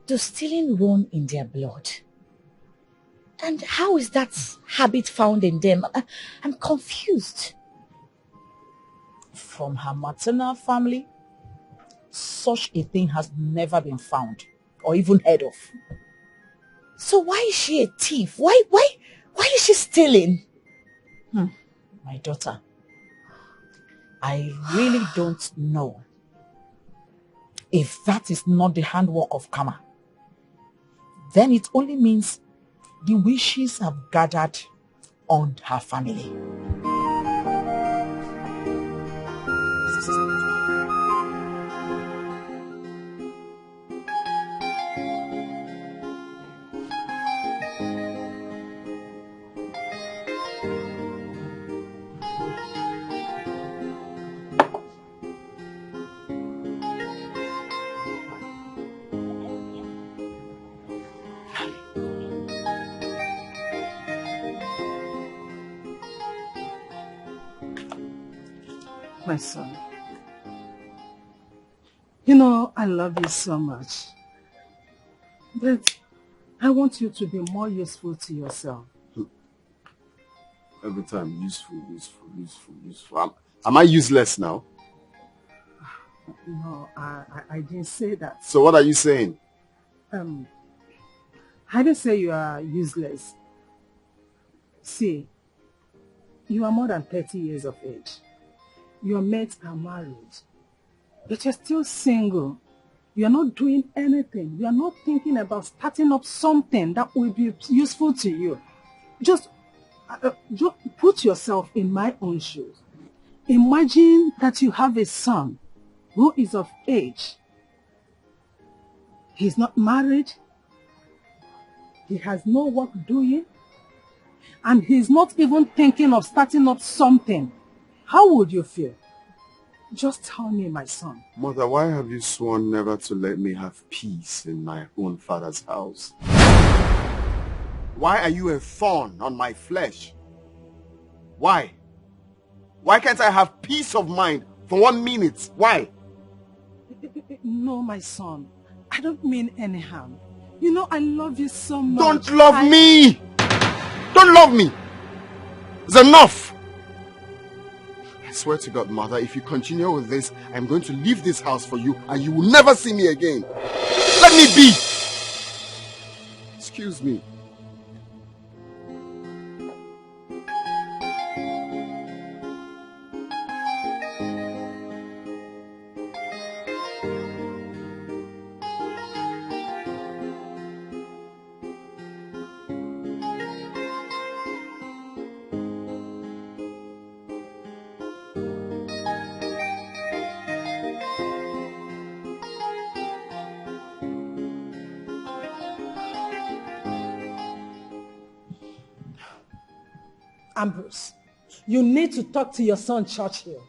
Does stealing run in their blood? And how is that habit found in them? I'm confused. From her maternal family, such a thing has never been found or even heard of. So why is she a thief? Why is she stealing? My daughter, I really don't know if that is not the handwork of karma. Then it only means the wishes have gathered on her family. My son, you know I love you so much, but I want you to be more useful to yourself. Every time, useful. Am I useless now? No, I didn't say that. So what are you saying? I didn't say you are useless. See, you are more than 30 years of age. Your mates are married, but you're still single. You are not doing anything. You are not thinking about starting up something that will be useful to you. Just put yourself in my own shoes. Imagine that you have a son who is of age. He's not married. He has no work doing. And he's not even thinking of starting up something. How would you feel? Just tell me, my son. Mother, why have you sworn never to let me have peace in my own father's house? Why are you a thorn on my flesh? Why? Why can't I have peace of mind for 1 minute? Why? No, my son. I don't mean any harm. You know I love you so much. Don't love me! Don't love me! It's enough! I swear to God, Mother, if you continue with this, I'm going to leave this house for you and you will never see me again. Let me be! Excuse me. Ambrose, you need to talk to your son Churchill.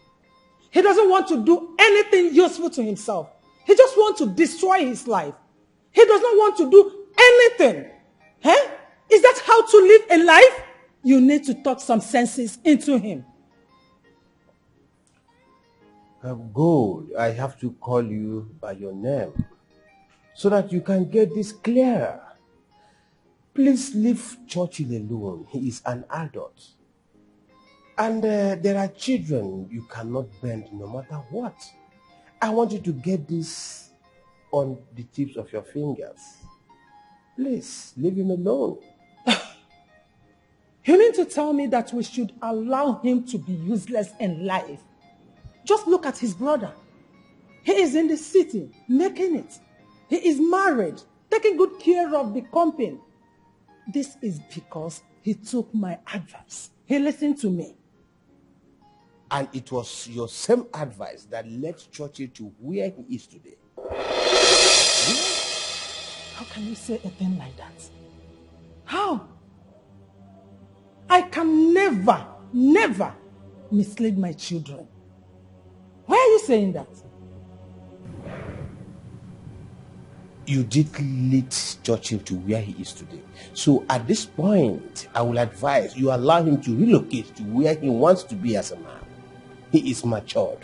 He doesn't want to do anything useful to himself. He just wants to destroy his life. He does not want to do anything. Huh? Is that how to live a life? You need to talk some senses into him. Gold, I have to call you by your name so that you can get this clear. Please leave Churchill alone. He is an adult. And there are children you cannot bend no matter what. I want you to get this on the tips of your fingers. Please, leave him alone. You mean to tell me that we should allow him to be useless in life? Just look at his brother. He is in the city, making it. He is married, taking good care of the company. This is because he took my advice. He listened to me. And it was your same advice that led Churchill to where he is today. How can you say a thing like that? How? I can never mislead my children. Why are you saying that? You did lead Churchill to where he is today. So at this point, I will advise you allow him to relocate to where he wants to be as a man. He is matured.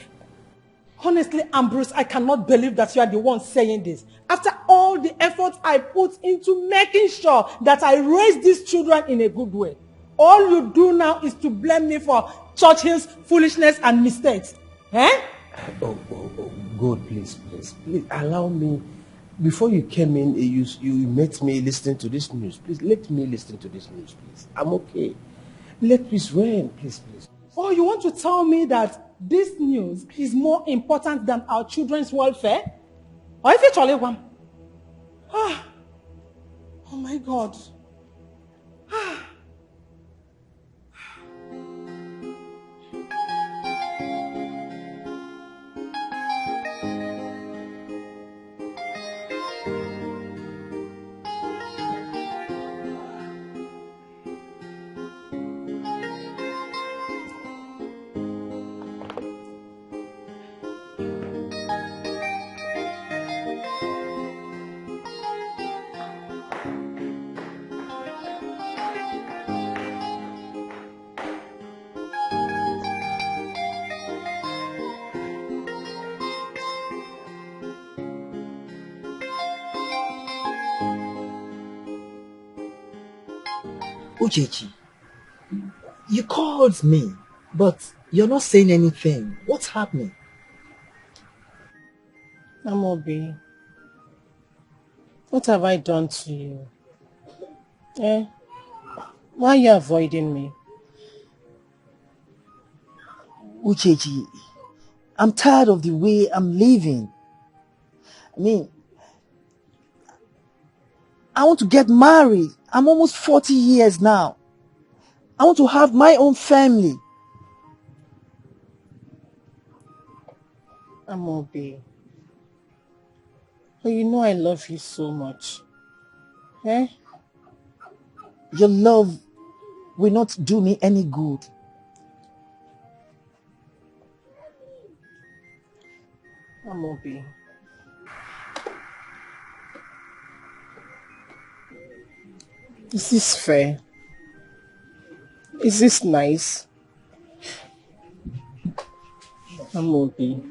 Honestly, Ambrose, I cannot believe that you are the one saying this. After all the effort I put into making sure that I raise these children in a good way, all you do now is to blame me for Churchill's foolishness and mistakes. Eh? Oh, God, please, allow me. Before you came in, you met me listening to this news. Please, let me listen to this news, please. I'm okay. Let peace reign, please. Oh, you want to tell me that this news is more important than our children's welfare? Or if it's only one? Oh my God. Uchechi, you called me, but you're not saying anything. What's happening? Amobi, what have I done to you? Eh? Why are you avoiding me? Uchechi, I'm tired of the way I'm living. I mean, I want to get married. I'm almost 40 years now. I want to have my own family. Amobi, but you know I love you so much. Eh? Your love will not do me any good. Amobi. Is this fair? Is this nice? Amobi.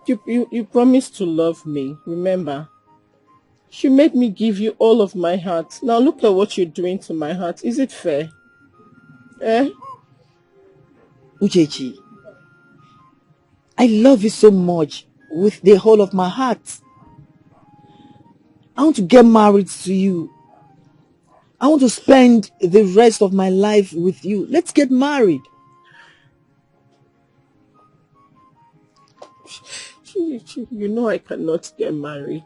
You promised to love me, remember? You made me give you all of my heart. Now look at what you're doing to my heart. Is it fair? Eh? Uchechi, I love you so much with the whole of my heart. I want to get married to you. I want to spend the rest of my life with you. Let's get married. You know I cannot get married.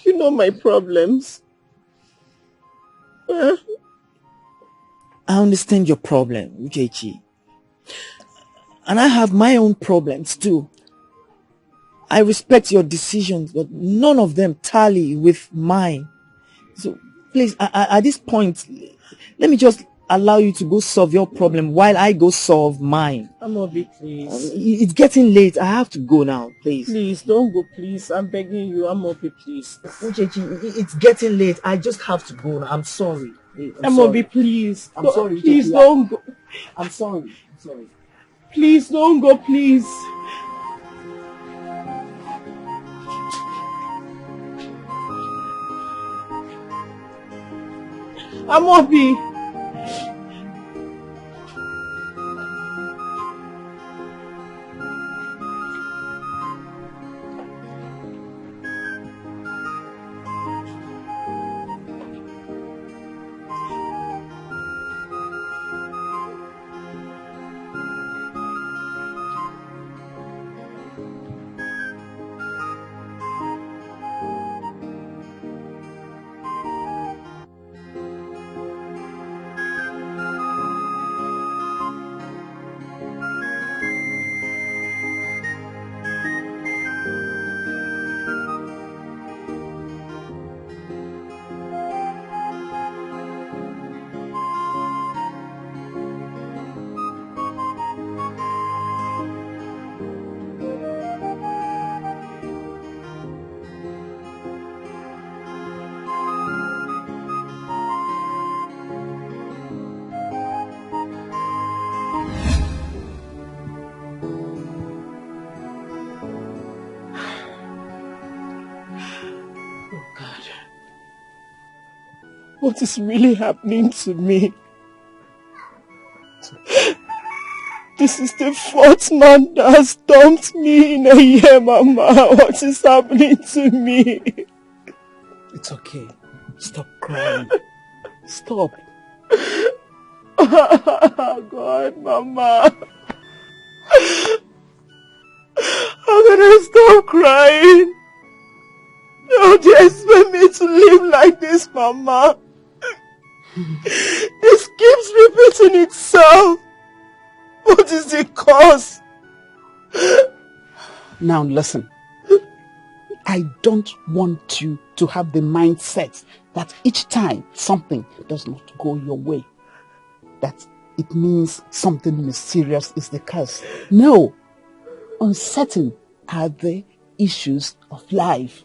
You know my problems. I understand your problem, Uchechi. And I have my own problems too. I respect your decisions, but none of them tally with mine. So please, at this point, let me just allow you to go solve your problem while I go solve mine. Amobi, please. It's getting late. I have to go now, please. Please, don't go, please. I'm begging you. Amobi, please. Uchechi, it's getting late. I just have to go now. I'm sorry. Amobi, please. I'm sorry. Please Uchechi. don't go. I'm sorry. Please don't go, please. Amobi. what is really happening to me. This is the fourth man that has dumped me in a year, Mama. What is happening to me? It's okay. Stop crying. Stop. God, Mama. How can I stop crying? How do you expect me to live like this, Mama? This keeps repeating itself. What is the cause? Now listen. I don't want you to have the mindset that each time something does not go your way, that it means something mysterious is the cause. No. Uncertain are the issues of life.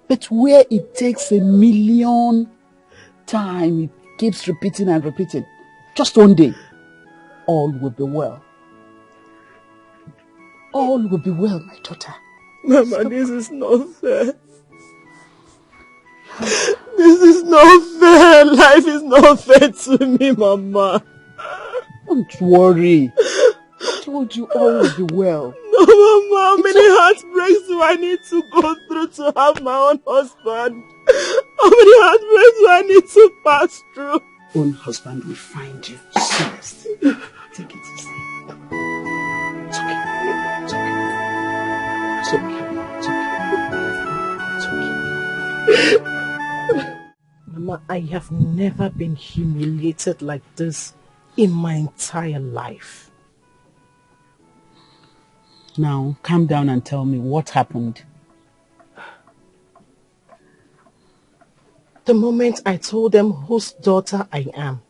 But where it takes a million times, it keeps repeating and repeating, just one day, all will be well. All will be well, my daughter. Mama, this is not fair. This is not fair. Life is not fair to me, Mama. Don't worry. I told you all will be well. No, Mama, how many heartbreaks do I need to go through to have my own husband? How many heartbreaks do I need to pass through? Own husband will find you soonest. Take it easy. It's okay. It's okay. It's okay. It's okay. It's okay. Mama, I have never been humiliated like this in my entire life. Now, calm down and tell me what happened. The moment I told them whose daughter I am,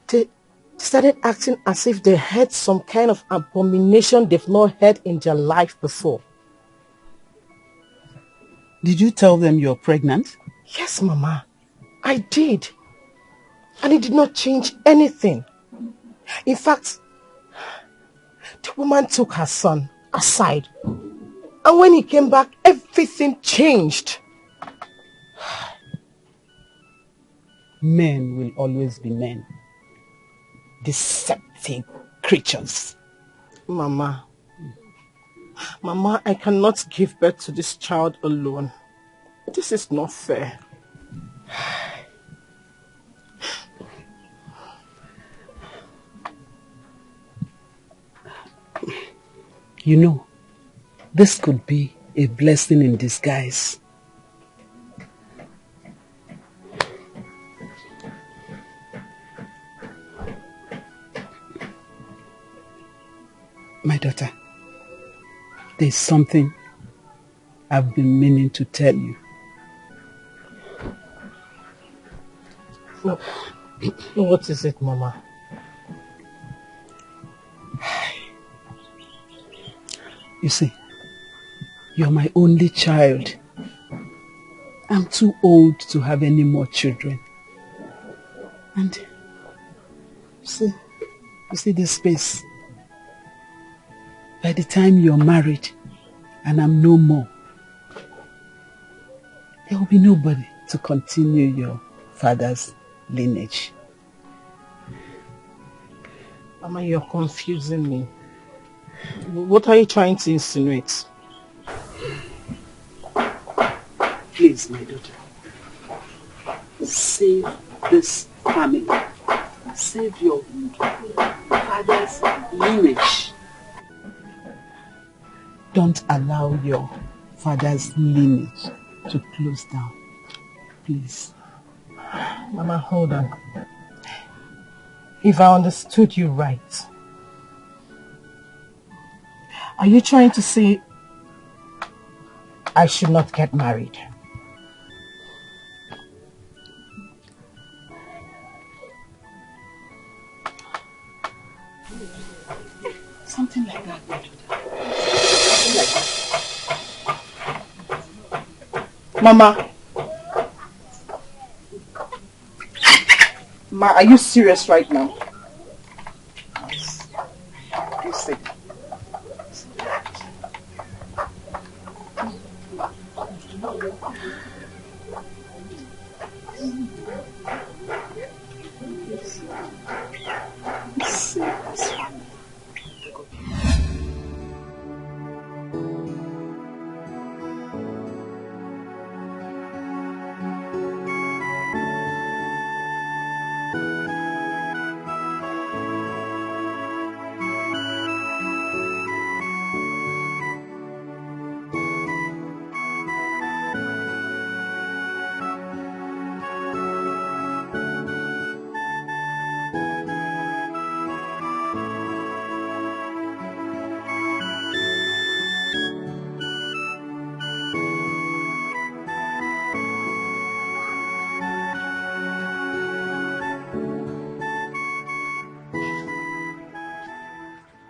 they started acting as if they had some kind of abomination they've not had in their life before. Did you tell them you're pregnant? Yes, Mama, I did. And it did not change anything. In fact, the woman took her son aside. And when he came back, everything changed. Men will always be men. Deceptive creatures. Mama, I cannot give birth to this child alone. This is not fair. You know, this could be a blessing in disguise. My daughter, there's something I've been meaning to tell you. What is it, Mama? You see, you're my only child. I'm too old to have any more children. And you see this space. By the time you're married and I'm no more, there will be nobody to continue your father's lineage. Mama, you're confusing me. What are you trying to insinuate? Please, my daughter, save this family. Save your father's lineage. Don't allow your father's lineage to close down. Please. Mama, hold on. If I understood you right, are you trying to say I should not get married? Something like that, my daughter. Mama. Ma, are you serious right now? Please sit. as family.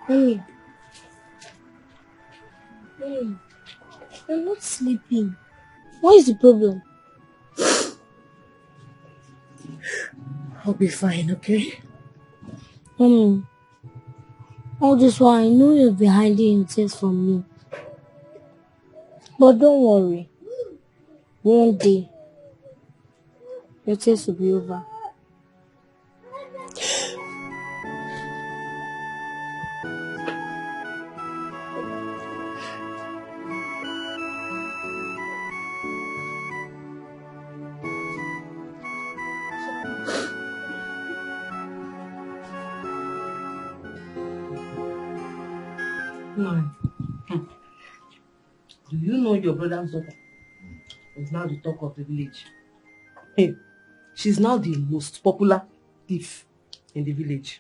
Mommy. Mommy, I'm not sleeping. What is the problem? I'll be fine, okay? Mommy, all this while I know you've been hiding your tears from me. But don't worry. One day, your tears will be over. No. Do you know your brother's daughter is now the talk of the village? Hey, she's now the most popular thief in the village.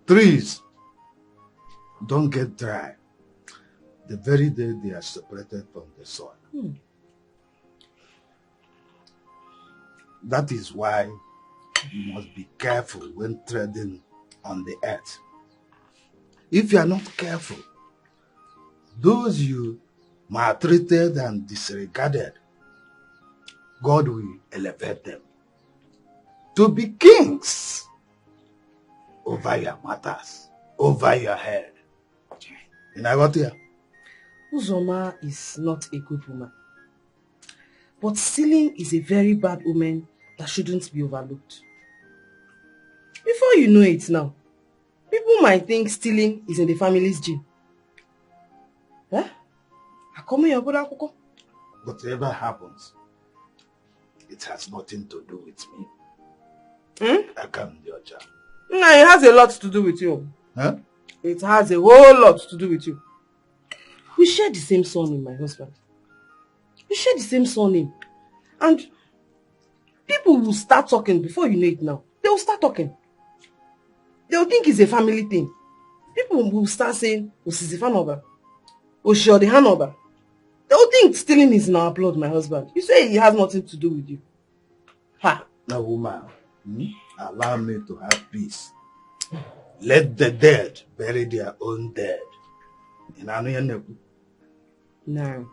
Trees don't get dry the very day they are separated from the soil. That is why you must be careful when treading on the earth. If you are not careful, those you maltreated and disregarded, God will elevate them to be kings over your matters, over your head. And I got here. Uzoma is not a good woman. But stealing is a very bad omen that shouldn't be overlooked. Before you know it now, people might think stealing is in the family's gene. Huh? Whatever happens, it has nothing to do with me. I can't do your job. No, it has a lot to do with you. Huh? It has a whole lot to do with you. We share the same surname, my husband. We share the same surname. And people will start talking before you know it now. They will start talking. They will think it's a family thing. People will start saying, Osizifanoba, Oshiodihanoba. They will think stealing is in our blood, my husband. You say it has nothing to do with you. Ha! Now, woman, allow me to have peace. Let the dead bury their own dead. No.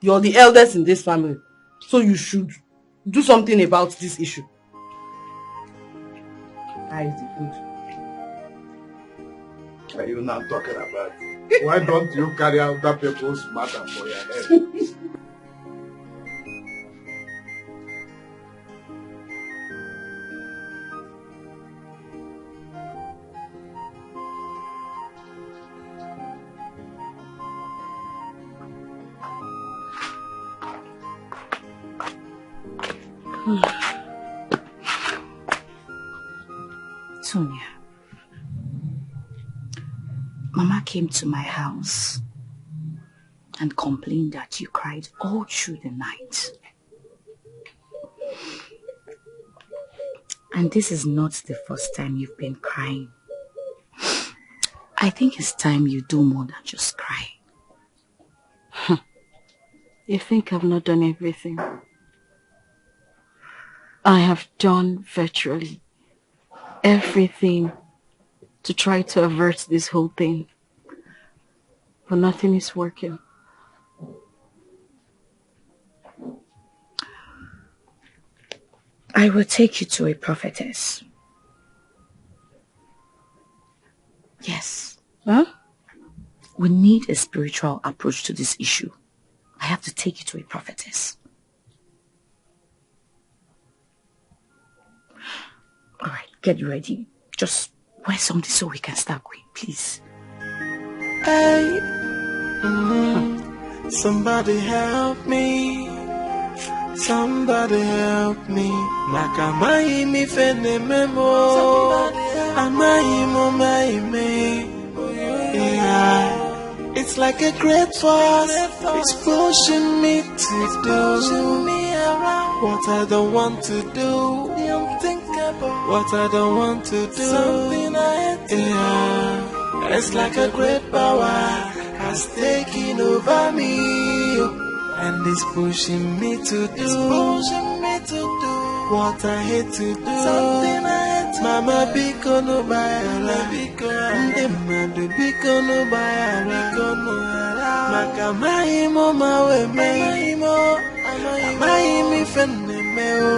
You're the eldest in this family. So you should do something about this issue. How is the food? What are you not talking about? Why don't you carry out that people's matter for your head? Tonya, Mama came to my house and complained that you cried all through the night. And this is not the first time you've been crying. I think it's time you do more than just cry. You think I've not done everything? I have done virtually everything to try to avert this whole thing. But nothing is working. I will take you to a prophetess. Yes. Huh? We need a spiritual approach to this issue. I have to take you to a prophetess. Alright, get ready. Just wear something so we can start going, please. Hey, somebody help me. Somebody help me. Nakamai mi fene memo. Amai mo mai me. Yeah. It's like a great force. It's pushing me to do what I don't want to do. What I don't want to do. Something yeah. It's like a great power has taken over me, and it's pushing me to do. What I hate to do. Something Mama biko no bayara. Ndema do biko no bayara. Maka maimo mawe me. Maimi fenne meo.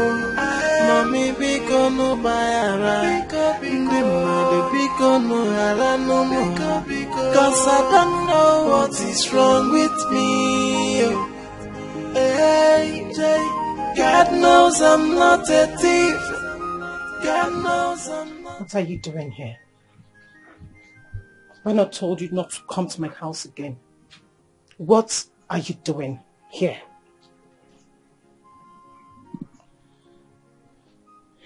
Mami biko no bayara. Ndema do biko no ala no mo. Cause I don't know what is wrong with me. Hey, God knows I'm not a thief. God knows I'm not. What are you doing here? Have I not told you not to come to my house again? What are you doing here?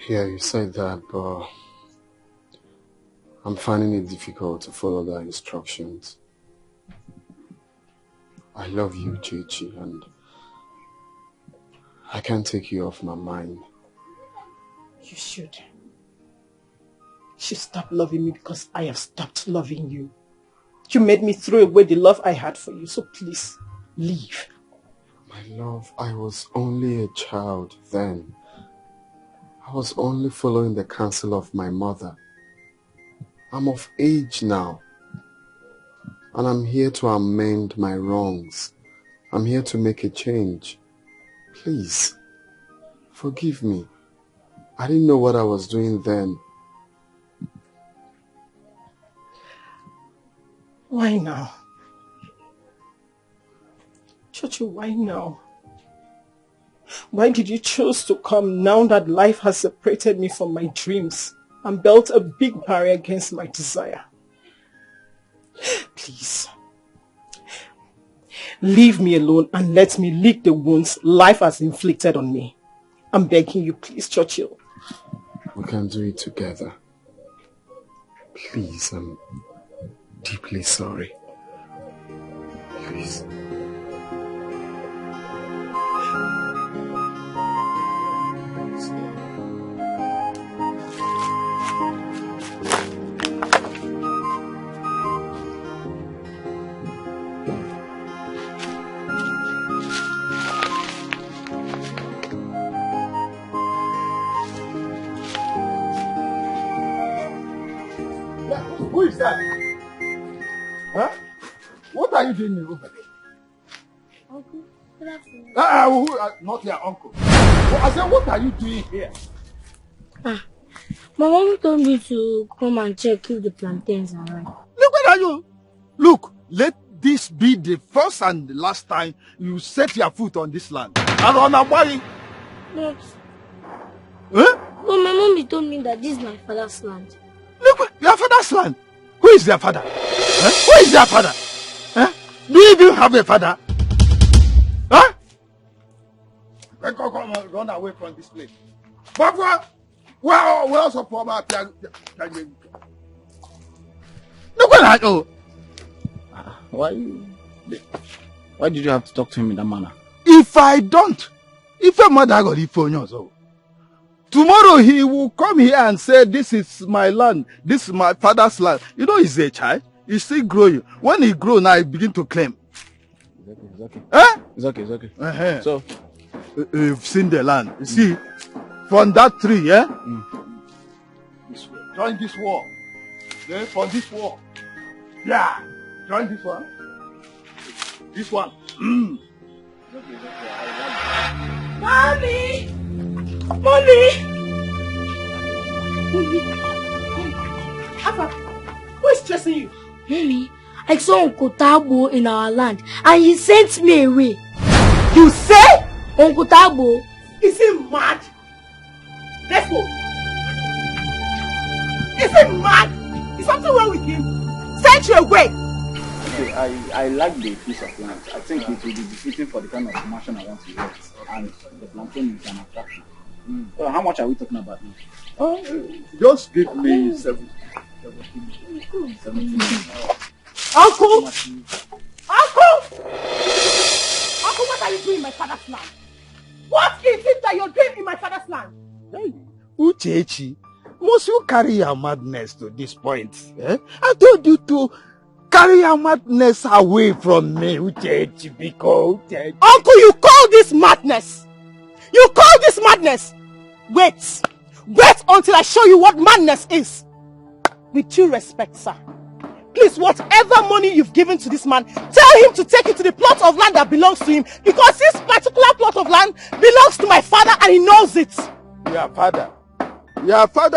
Yeah, you said that, but I'm finding it difficult to follow the instructions. I love you, Chichi, and I can't take you off my mind. You should. You should stop loving me because I have stopped loving you. You made me throw away the love I had for you, so please, leave. My love, I was only a child then. I was only following the counsel of my mother. I'm of age now. And I'm here to amend my wrongs. I'm here to make a change. Please, forgive me. I didn't know what I was doing then. Why now? Chocho, why now? Why did you choose to come now that life has separated me from my dreams and built a big barrier against my desire? Please, leave me alone and let me lick the wounds life has inflicted on me. I'm begging you, please, Churchill. We can do it together. Please, I'm deeply sorry. Please. Who is that? Huh? What are you doing over there? Uncle, good afternoon. Not your uncle. I said, what are you doing here? My mom told me to come and check if the plantains are ripe. Look at you. Look, let this be the first and the last time you set your foot on this land. And on a body. But, huh? But my mommy told me that this is my father's land. Look, your father's land. Who is their father? Huh? Who is their father? Huh? Do you even have a father? Huh? Come, run away from this place. Papa, where else of Papa? Look at that. Why did you have to talk to him in that manner? If I don't, if a mother got it for you, so tomorrow he will come here and say, this is my land, this is my father's land. You know, he's a child. He's still growing. When he grows now, he begin to claim. It's okay. Huh? It's okay. So, you've seen the land. You see, from that tree, yeah? This way. Join this wall. Then from this wall. Yeah. Join this one. This one. Mommy! Mommy! Alpha, who is chasing you? Mommy, I saw Uncle Tabo in our land and he sent me away. You say? Uncle Tabo. Is he mad? Let's go. Is he mad? Is something wrong with him? Send you away. Okay, I like the piece of land. I think it will be befitting for the kind of immersion I want to get. And the plantain is an attraction. So how much are we talking about now? Just give me 17. Uncle! Uncle! Uncle, what are you doing in my father's land? What is it that you're doing in my father's land? Hey, Uchechi, must you carry your madness to this point? Eh? I told you to carry your madness away from me, Uchechi, because Uchechi. Uncle, you call this madness? You call this madness? Wait. Wait until I show you what madness is. With due respect, sir. Please, whatever money you've given to this man, tell him to take it to the plot of land that belongs to him. Because this particular plot of land belongs to my father and he knows it. Your father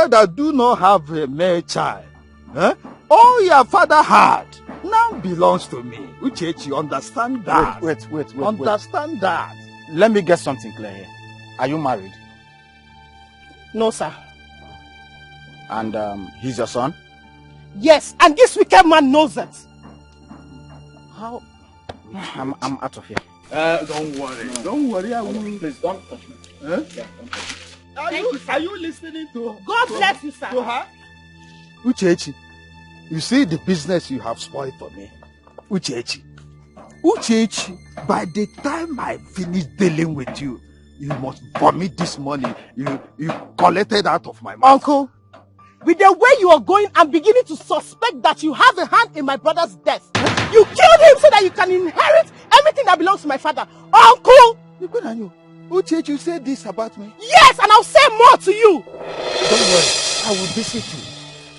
that do not have a male child. Eh? All your father had now belongs to me. Uchechi, understand that. Wait. Understand that. Let me get something clear here. Are you married? No, sir. And he's your son? Yes, and this wicked man knows it. How? I'm out of here. Don't worry. No. Don't worry. I will. Please don't touch me. Huh? Yeah, don't touch me. Are you listening to her? God bless you, sir. To her? Uchechi, you see the business you have spoiled for me. Uchechi, by the time I finish dealing with you, you must vomit this money you collected out of my mouth. Uncle, with the way you are going, I'm beginning to suspect that you have a hand in my brother's death. You killed him so that you can inherit everything that belongs to my father. Uncle! Uchechi, you said this about me? Yes, and I'll say more to you. Don't worry, I will visit you.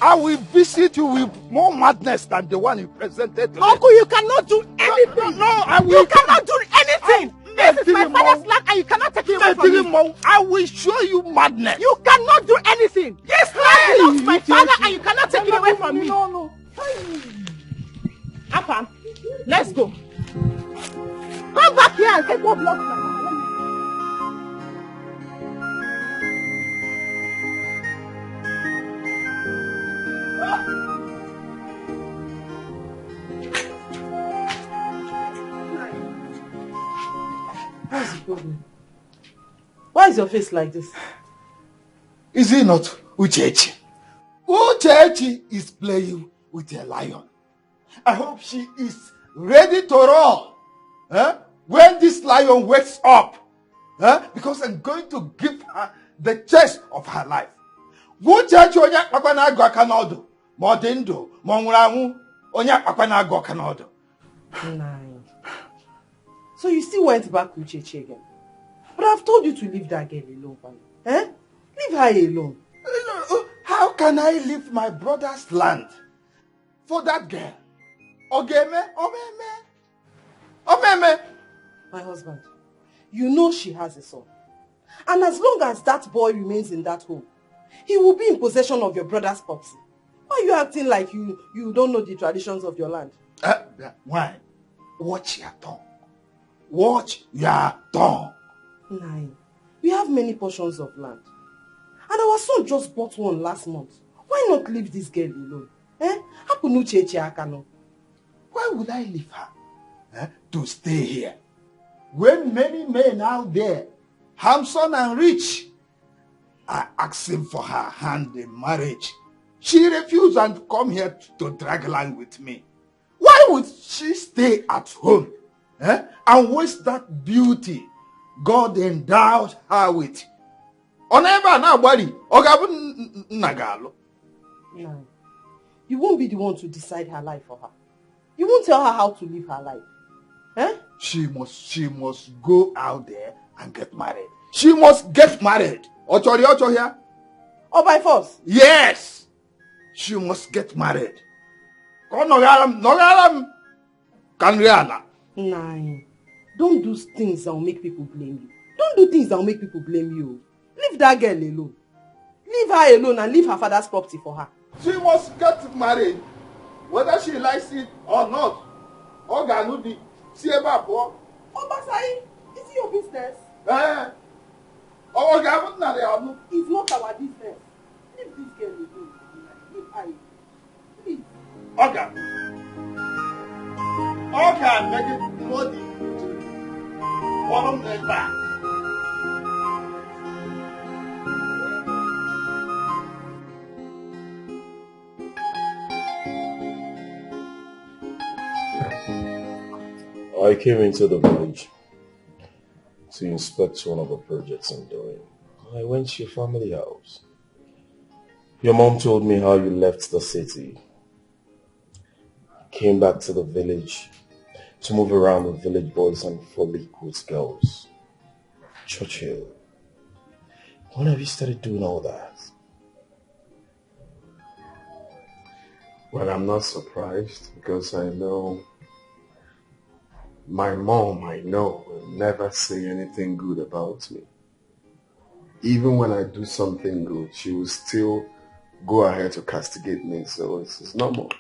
I will visit you with more madness than the one you presented to me. Uncle, you cannot do anything. No, I will. You cannot do anything. This is my father's land and you cannot take it away from me. I will show you madness. You cannot do anything. This land belongs to my father and you cannot take it away from me. No. Apam, let's go. Come back here and take what belongs to my father. What's the problem? Why is your face like this? Is it not Uchechi? Uchechi is playing with a lion. I hope she is ready to roar. When this lion wakes up. Because I'm going to give her the chase of her life. Uchechi onye akpakwa na agụ aka n'ọdụ ma ọ dị ndụ ma ọ nwụrụ anwụ onye akpakwa na agụ aka n'ọdụ. So you still went back to Uchechi again? But I've told you to leave that girl alone, eh? Leave her alone. How can I leave my brother's land for that girl? Ogeme. My husband, you know she has a son. And as long as that boy remains in that home, he will be in possession of your brother's property. Why are you acting like you don't know the traditions of your land? Why? Watch your tongue. Watch your tongue. Nine. We have many portions of land. And our son just bought one last month. Why not leave this girl alone? Why would I leave her to stay here? When many men out there, handsome and rich, are asking for her hand in marriage, she refused and come here to drag along with me. Why would she stay at home and waste that beauty God endowed her with? No. You won't be the one to decide her life for her. You won't tell her how to live her life. She must go out there and get married. She must get married. Ocho here? Or by force? Yes. She must get married. Nogaram. Nine. Don't do things that will make people blame you. Don't do things that will make people blame you. Leave that girl alone. Leave her alone and leave her father's property for her. She must get married, whether she likes it or not. Oganudi, see about Obasai, is your business. Oh, okay, I'm not there. It's not our business. Leave this girl alone. Leave I. Please. Okay. Okay, make it bloody. One of them back. I came into the village to inspect one of the projects I'm doing. I went to your family house. Your mom told me how you left the city, came back to the village to move around with village boys and frolic with girls. Churchill, when have you started doing all that? Well, I'm not surprised because I know my mom, will never say anything good about me. Even when I do something good, she will still go ahead to castigate me, so it's normal.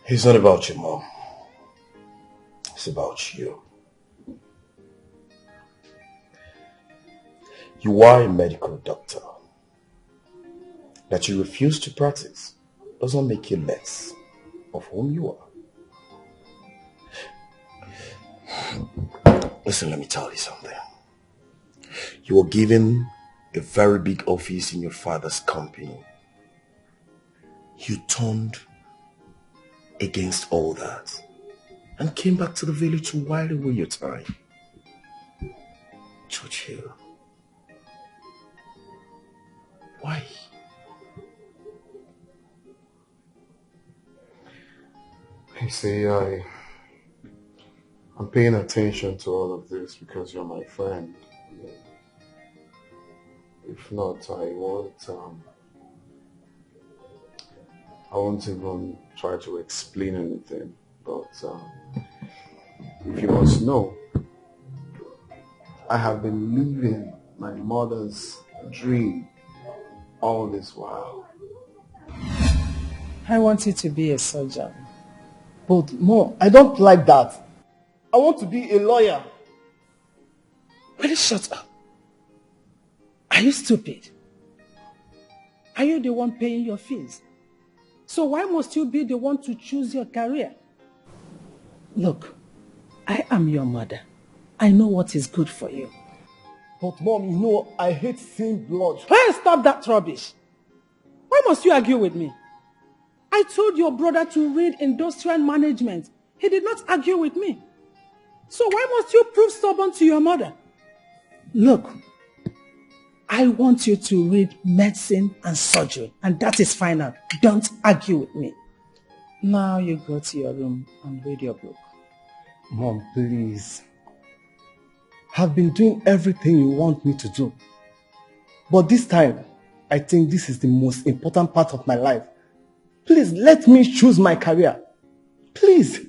It's not about your mom. It's about you. You are a medical doctor. That you refuse to practice doesn't make you less of whom you are. Listen, let me tell you something. You were given a very big office in your father's company. You turned against all that and came back to the village to while away your time. Churchill, why? You see, I'm paying attention to all of this because you're my friend. If not, I won't even try to explain anything. But if you must know, I have been living my mother's dream all this while. I want you to be a surgeon. But Mom, I don't like that. I want to be a lawyer. Will you shut up? Are you stupid? Are you the one paying your fees? So why must you be the one to choose your career? Look, I am your mother. I know what is good for you. But Mom, you know I hate seeing blood. Hey, stop that rubbish. Why must you argue with me? I told your brother to read industrial management. He did not argue with me. So why must you prove stubborn to your mother? Look, I want you to read medicine and surgery, and that is final. Don't argue with me. Now you go to your room and read your book. Mom, please. I've been doing everything you want me to do. But this time, I think this is the most important part of my life. Please, let me choose my career. Please.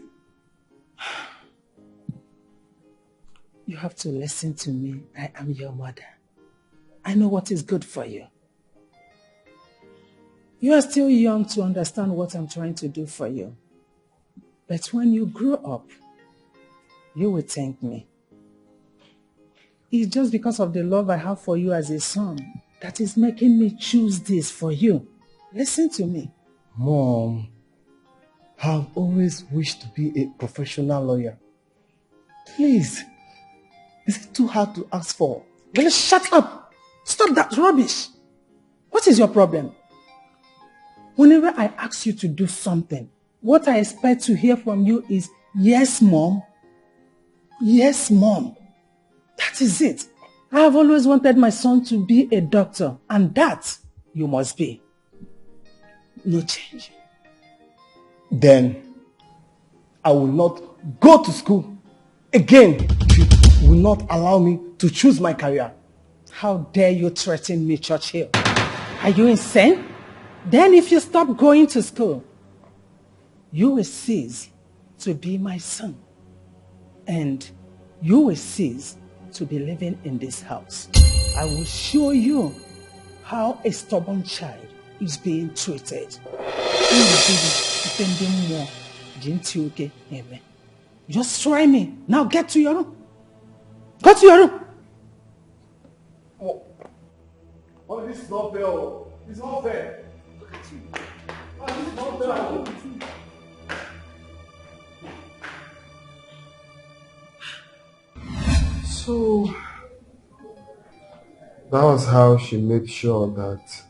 You have to listen to me. I am your mother. I know what is good for you. You are still young to understand what I'm trying to do for you. But when you grow up, you will thank me. It's just because of the love I have for you as a son that is making me choose this for you. Listen to me. Mom, I've always wished to be a professional lawyer. Please, is it too hard to ask for? Well, shut up. Stop that rubbish. What is your problem? Whenever I ask you to do something, what I expect to hear from you is, yes, Mom. Yes, Mom. That is it. I have always wanted my son to be a doctor, and that you must be. No change. Then I will not go to school again. You will not allow me to choose my career. How dare you threaten me, Churchill? Are you insane? Then if you stop going to school, you will cease to be my son. And you will cease to be living in this house. I will show you how a stubborn child is being treated. Just try me. Now get to your room. Go to your room. Oh, this is not fair. It's not fair. Look at you. Oh, this is not fair. So that was how she made sure that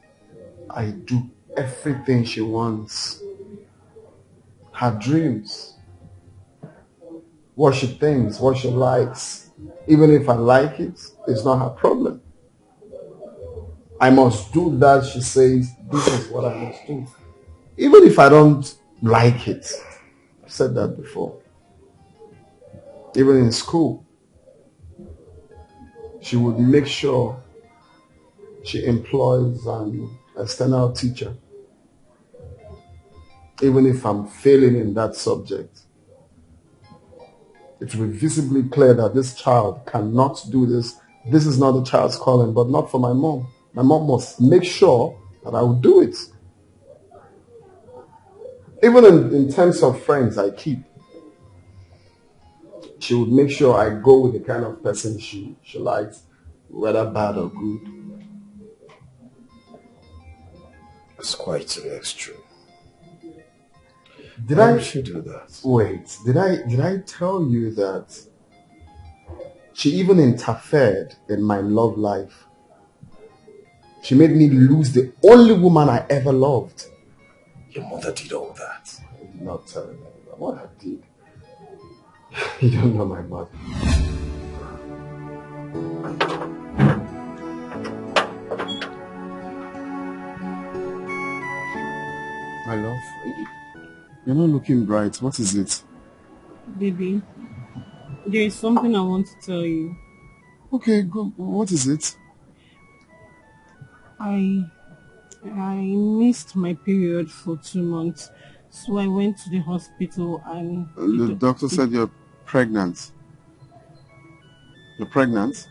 I do everything she wants. Her dreams, what she thinks, what she likes. Even if I like it, it's not her problem. I must do that. She says, this is what I must do. Even if I don't like it. I've said that before. Even in school, she would make sure she employs an external teacher. Even if I'm failing in that subject, it will be visibly clear that this child cannot do this. This is not the child's calling, but not for my mom. My mom must make sure that I will do it. Even in terms of friends I keep, she would make sure I go with the kind of person she likes, whether bad or good. It's quite the extreme. Did Why I would she do that? Wait, did I tell you that she even interfered in my love life? She made me lose the only woman I ever loved. Your mother did all that. I did not tell you what I did. You don't know my mother. My love, you're not looking bright. What is it? Baby, there is something I want to tell you. Okay, go. What is it? I missed my period for 2 months, so I went to the hospital and... The doctor said you're pregnant. You're pregnant?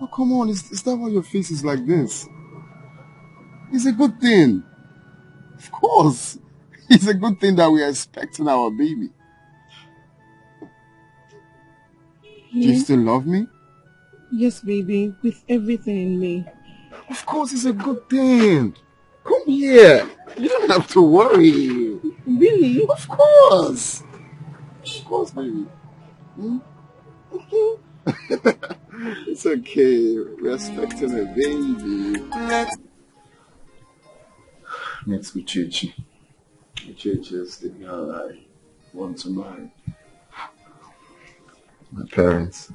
Oh, come on. Is that why your face is like this? It's a good thing. Of course. It's a good thing that we are expecting our baby. Do you still love me? Yes, baby, with everything in me. Of course, it's a good thing. Come here. You don't have to worry. Really? Of course. Of course, baby. Hmm? It's okay. We're expecting a baby. Meet Uchechi. Uchechi is the girl I want to marry. My parents.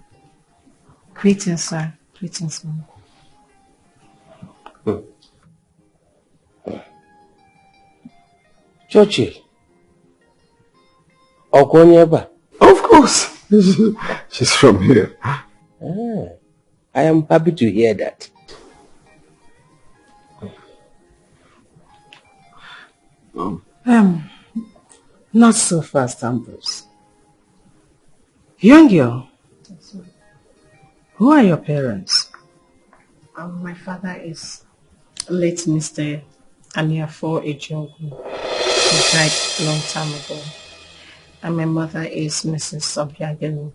Greetings, sir. Greetings, ma'am. Churchill. Okonyeba. Of course. She's from here. I am happy to hear that. Not so fast, Ambrose. Young girl, who are your parents? My father is late Mr. Aniafo Ejogu. He died a long time ago. And my mother is Mrs. Sobiagelu.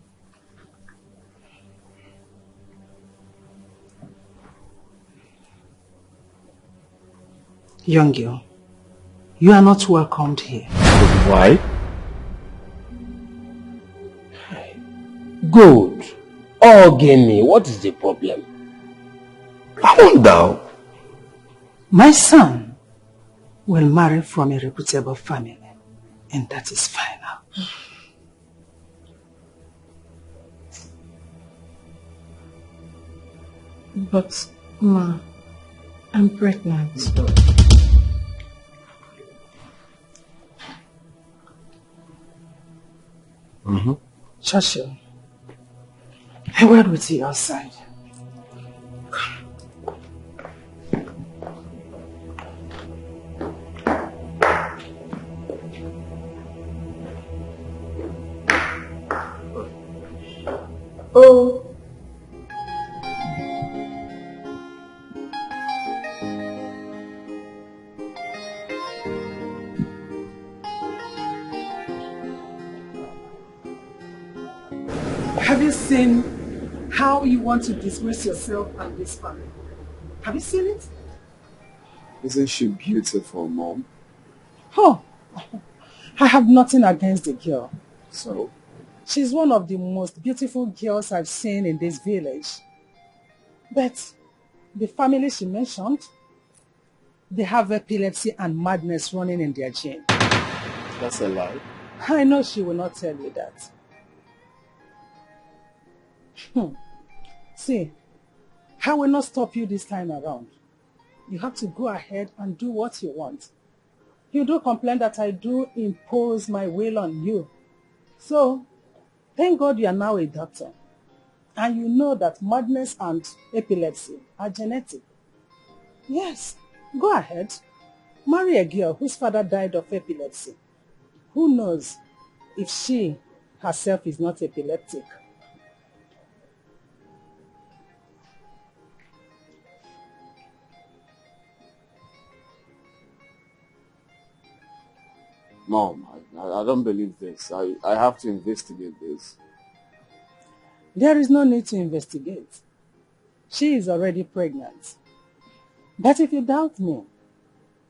Young girl, you are not welcomed here. Why? Good. Ogeni, what is the problem? I wonder. My son will marry from a reputable family, and that is final. But, Ma, I'm pregnant. Mm-hmm. Churchill, a word with you outside. Oh. Have you seen how you want to disgrace yourself and this family. Have you seen it? Isn't she beautiful, Mom? Oh, I have nothing against the girl. So? She's one of the most beautiful girls I've seen in this village. But the family she mentioned, they have epilepsy and madness running in their gene. That's a lie. I know she will not tell you that. See, I will not stop you this time around. You have to go ahead and do what you want. You do complain that I do impose my will on you. So, thank God you are now a doctor. And you know that madness and epilepsy are genetic. Yes, go ahead. Marry a girl whose father died of epilepsy. Who knows if she herself is not epileptic? Mom, I don't believe this. I have to investigate this. There is no need to investigate. She is already pregnant. But if you doubt me,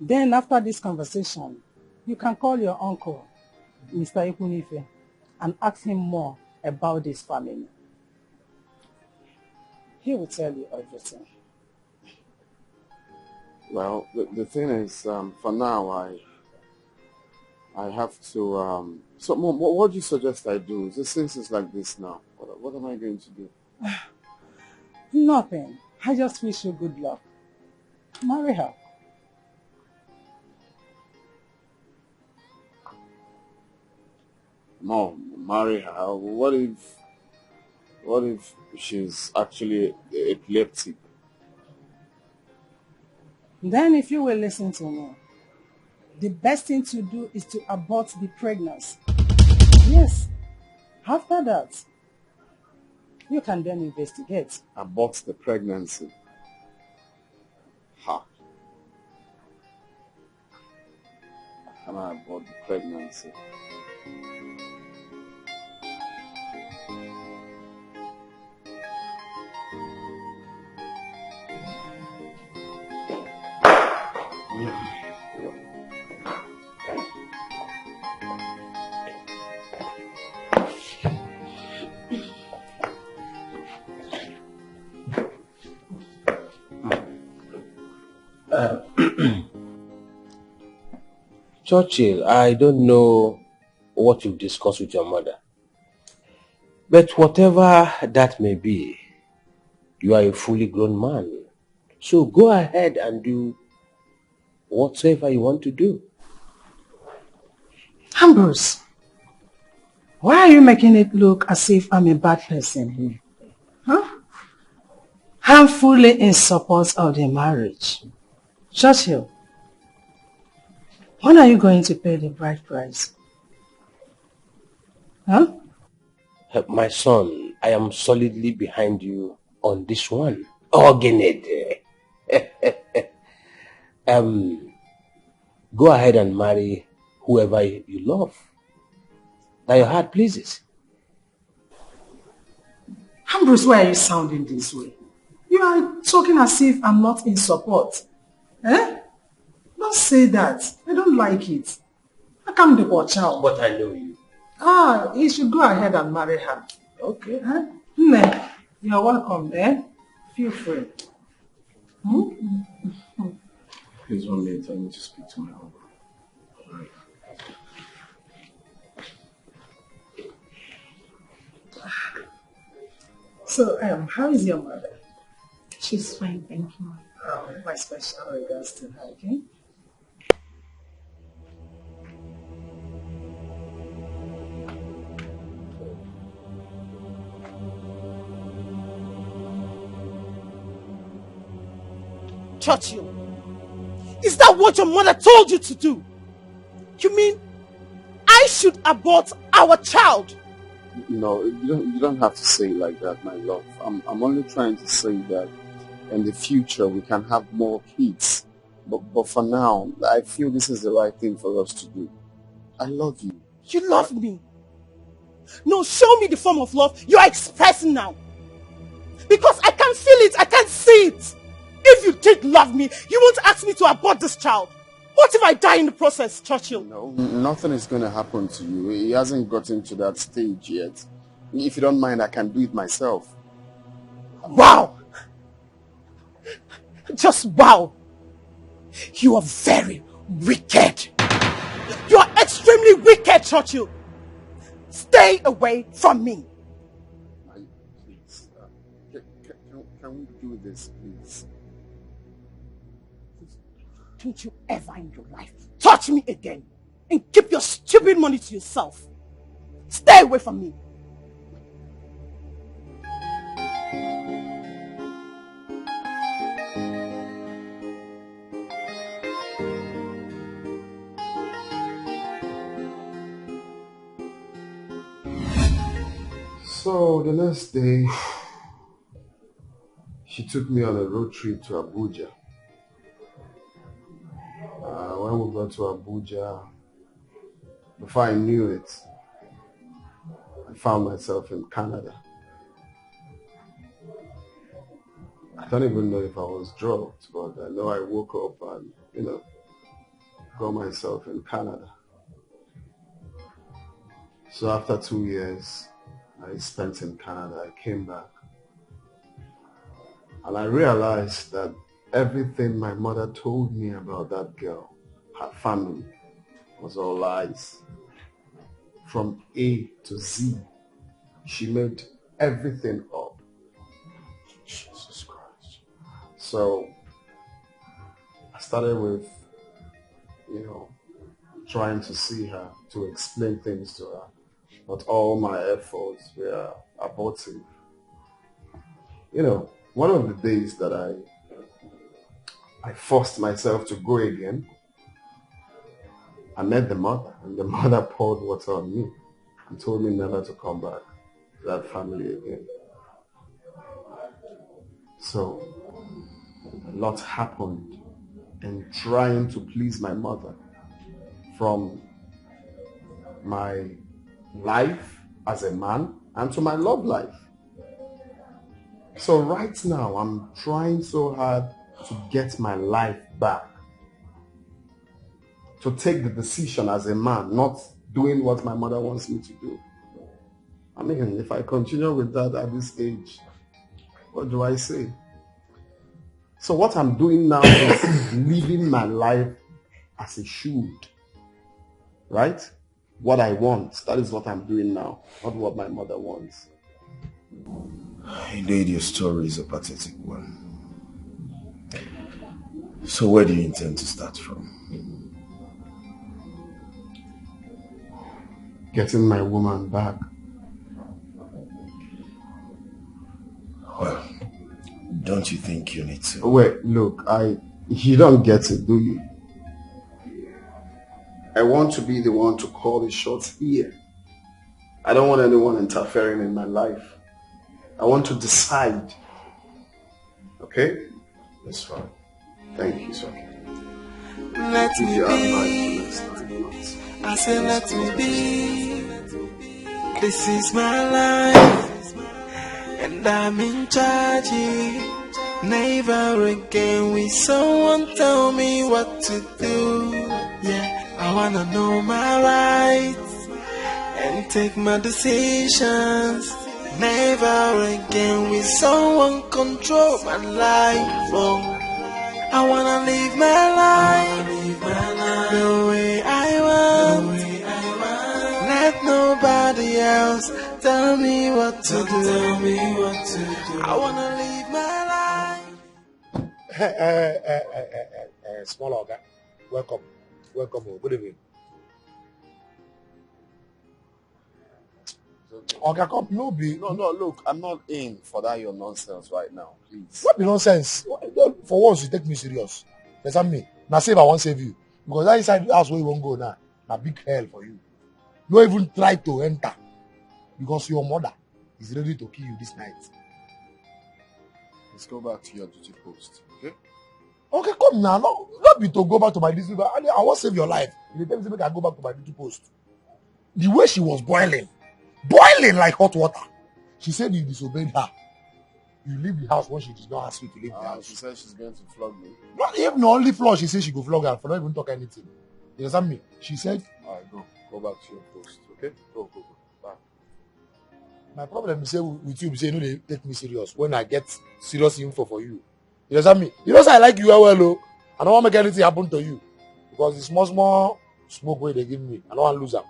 then after this conversation, you can call your uncle, Mr. Ikunife, and ask him more about this family. He will tell you everything. Well, the thing is, for now, I have to, so Mom, what do you suggest I do? Since it's like this now, what am I going to do? Nothing. I just wish you good luck. Marry her. Mom, marry her. What if she's actually epileptic? Then if you will listen to me, the best thing to do is to abort the pregnancy. Yes. After that, you can then investigate. Abort the pregnancy? Ha. Can I abort the pregnancy? Churchill, I don't know what you've discussed with your mother. But whatever that may be, you are a fully grown man. So go ahead and do whatever you want to do. Ambrose, why are you making it look as if I'm a bad person here? Huh? I'm fully in support of the marriage. Churchill, when are you going to pay the bride price? Huh? My son, I am solidly behind you on this one. Organid. Go ahead and marry whoever you love, that your heart pleases. Ambrose, why are you sounding this way? You are talking as if I'm not in support. Eh? Don't say that. I don't like it. I can't watch out. But I know you. You should go ahead and marry her. Okay. Huh? You're welcome there. Feel free. Please 1 minute, I need to speak to my uncle. Right. So, how is your mother? She's fine, thank you. My special regards to her, okay? Churchill, is that what your mother told you to do? You mean I should abort our child? No, you don't have to say it like that, my love. I'm only trying to say that in the future we can have more kids. But for now, I feel this is the right thing for us to do. I love you. You love me? No, show me the form of love you are expressing now. Because I can feel it, I can see it. If you did love me, you won't ask me to abort this child. What if I die in the process, Churchill? No, nothing is going to happen to you. He hasn't gotten to that stage yet. If you don't mind, I can do it myself. Wow! Just wow! You are very wicked. You are extremely wicked, Churchill. Stay away from me. Please, can we do this, please? Don't you ever in your life touch me again and keep your stupid money to yourself. Stay away from me. So the next day, she took me on a road trip to Abuja. When we got to Abuja, before I knew it, I found myself in Canada. I don't even know if I was drugged, but I know I woke up and, got myself in Canada. So after 2 years I spent in Canada, I came back. And I realized that everything my mother told me about that girl, her family, was all lies. From A to Z, she made everything up. Jesus Christ. So I started with, trying to see her, to explain things to her. But all my efforts were abortive. One of the days that I forced myself to go again, I met the mother, and the mother poured water on me and told me never to come back to that family again. So a lot happened in trying to please my mother, from my life as a man and to my love life. So right now I'm trying so hard to get my life back, to take the decision as a man, not doing what my mother wants me to do. I mean, if I continue with that at this age, what do I say? So what I'm doing now is living my life as it should, right? What I want, that is what I'm doing now, not what my mother wants. Indeed, your story is a pathetic one. So where do you intend to start from? Getting my woman back. Well, don't you think you need to? Wait, look, you don't get it, do you? I want to be the one to call the shots here. I don't want anyone interfering in my life. I want to decide. Okay? That's fine. Thank you, sir. Let me be. I say let me be. This is my life, and I'm in charge. Never again will someone tell me what to do. Yeah, I wanna know my rights and take my decisions. Never again will someone control my life. Oh, I wanna live my life the way I want. Let nobody else tell me what to do. I wanna live my life. Small Oga, welcome. Good evening. Oga, come, no, look, I'm not in for that your nonsense right now, please. What be nonsense? For once, you take me serious. Understand me? Now say if I want to save you. Because that inside the house where you won't go now, na big hell for you. Don't even try to enter. Because your mother is ready to kill you this night. Let's go back to your duty post, okay? Okay, come now. Not be to go back to my duty post. I want to save your life. If you tell me I go back to my duty post. The way she was boiling like hot water. She said you disobeyed her. you leave the house when she did not ask you to leave the house. She said she's going to flog me. Not even only flog, she said she go flog her for not even talk anything. You understand me? She said, alright, go back to your post, okay? Go. Bye. My problem is say with you, say, they take me serious when I get serious info for you. You understand me? You know, say I like you well, though. I don't want to make anything happen to you. Because the small smoke way they give me, I don't want to lose them.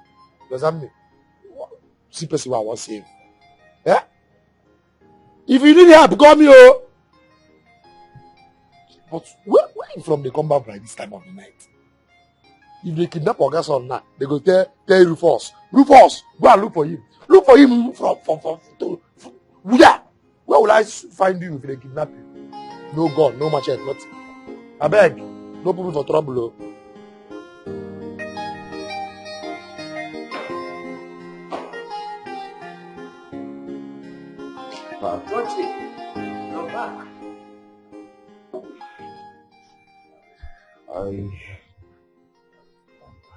You understand me? See person I want to save. Yeah? If you need help, call me, oh. But where you from they come back by this time of the night? If they kidnap or gas on now, they go tell Rufus. Rufus, go and look for him. Look for him where? Where will I find you if they kidnap you? No gun, no machete, nothing. I beg, no put me for trouble, oh. You're back.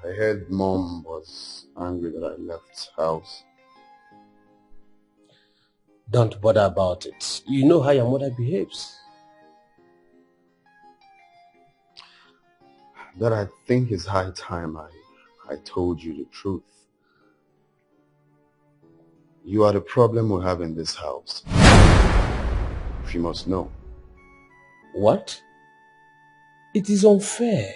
I heard Mom was angry that I left house. Don't bother about it. You know how your mother behaves. That I think it's high time I told you the truth. You are the problem we have in this house. If you must know. What? It is unfair.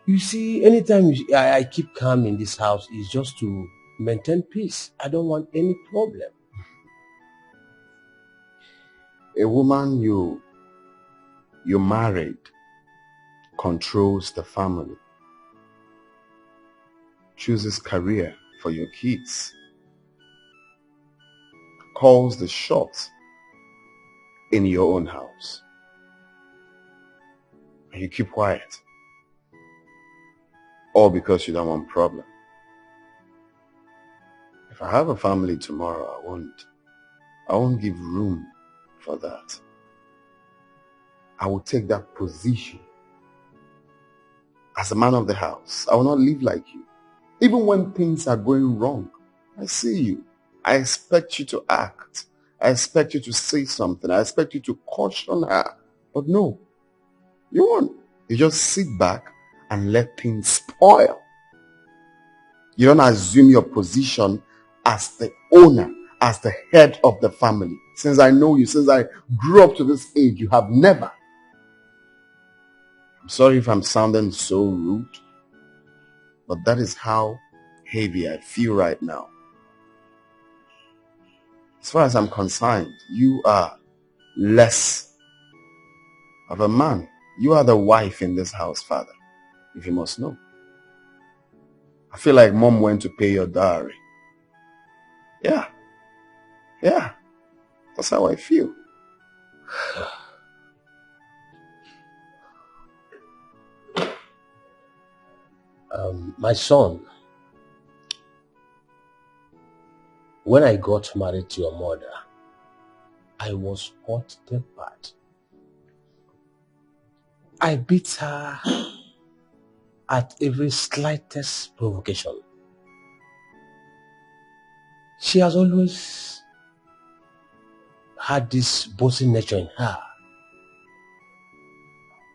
You see, anytime I keep calm in this house, it's just to maintain peace. I don't want any problem. A woman you married controls the family, chooses career for your kids, calls the shots in your own house. And you keep quiet. All because you don't want problem. If I have a family tomorrow, I won't give room for that. I will take that position. As a man of the house, I will not live like you. Even when things are going wrong, I see you. I expect you to act. I expect you to say something. I expect you to caution her. But no, you won't. You just sit back and let things spoil. You don't assume your position as the owner, as the head of the family. Since I know you, since I grew up to this age, you have never. I'm sorry if I'm sounding so rude, but that is how heavy I feel right now. As far as I'm concerned, you are less of a man. You are the wife in this house, Father, if you must know. I feel like Mom went to pay your dowry. Yeah. That's how I feel. My son, when I got married to your mother, I was hot-tempered. I beat her at every slightest provocation. She has always had this bossy nature in her.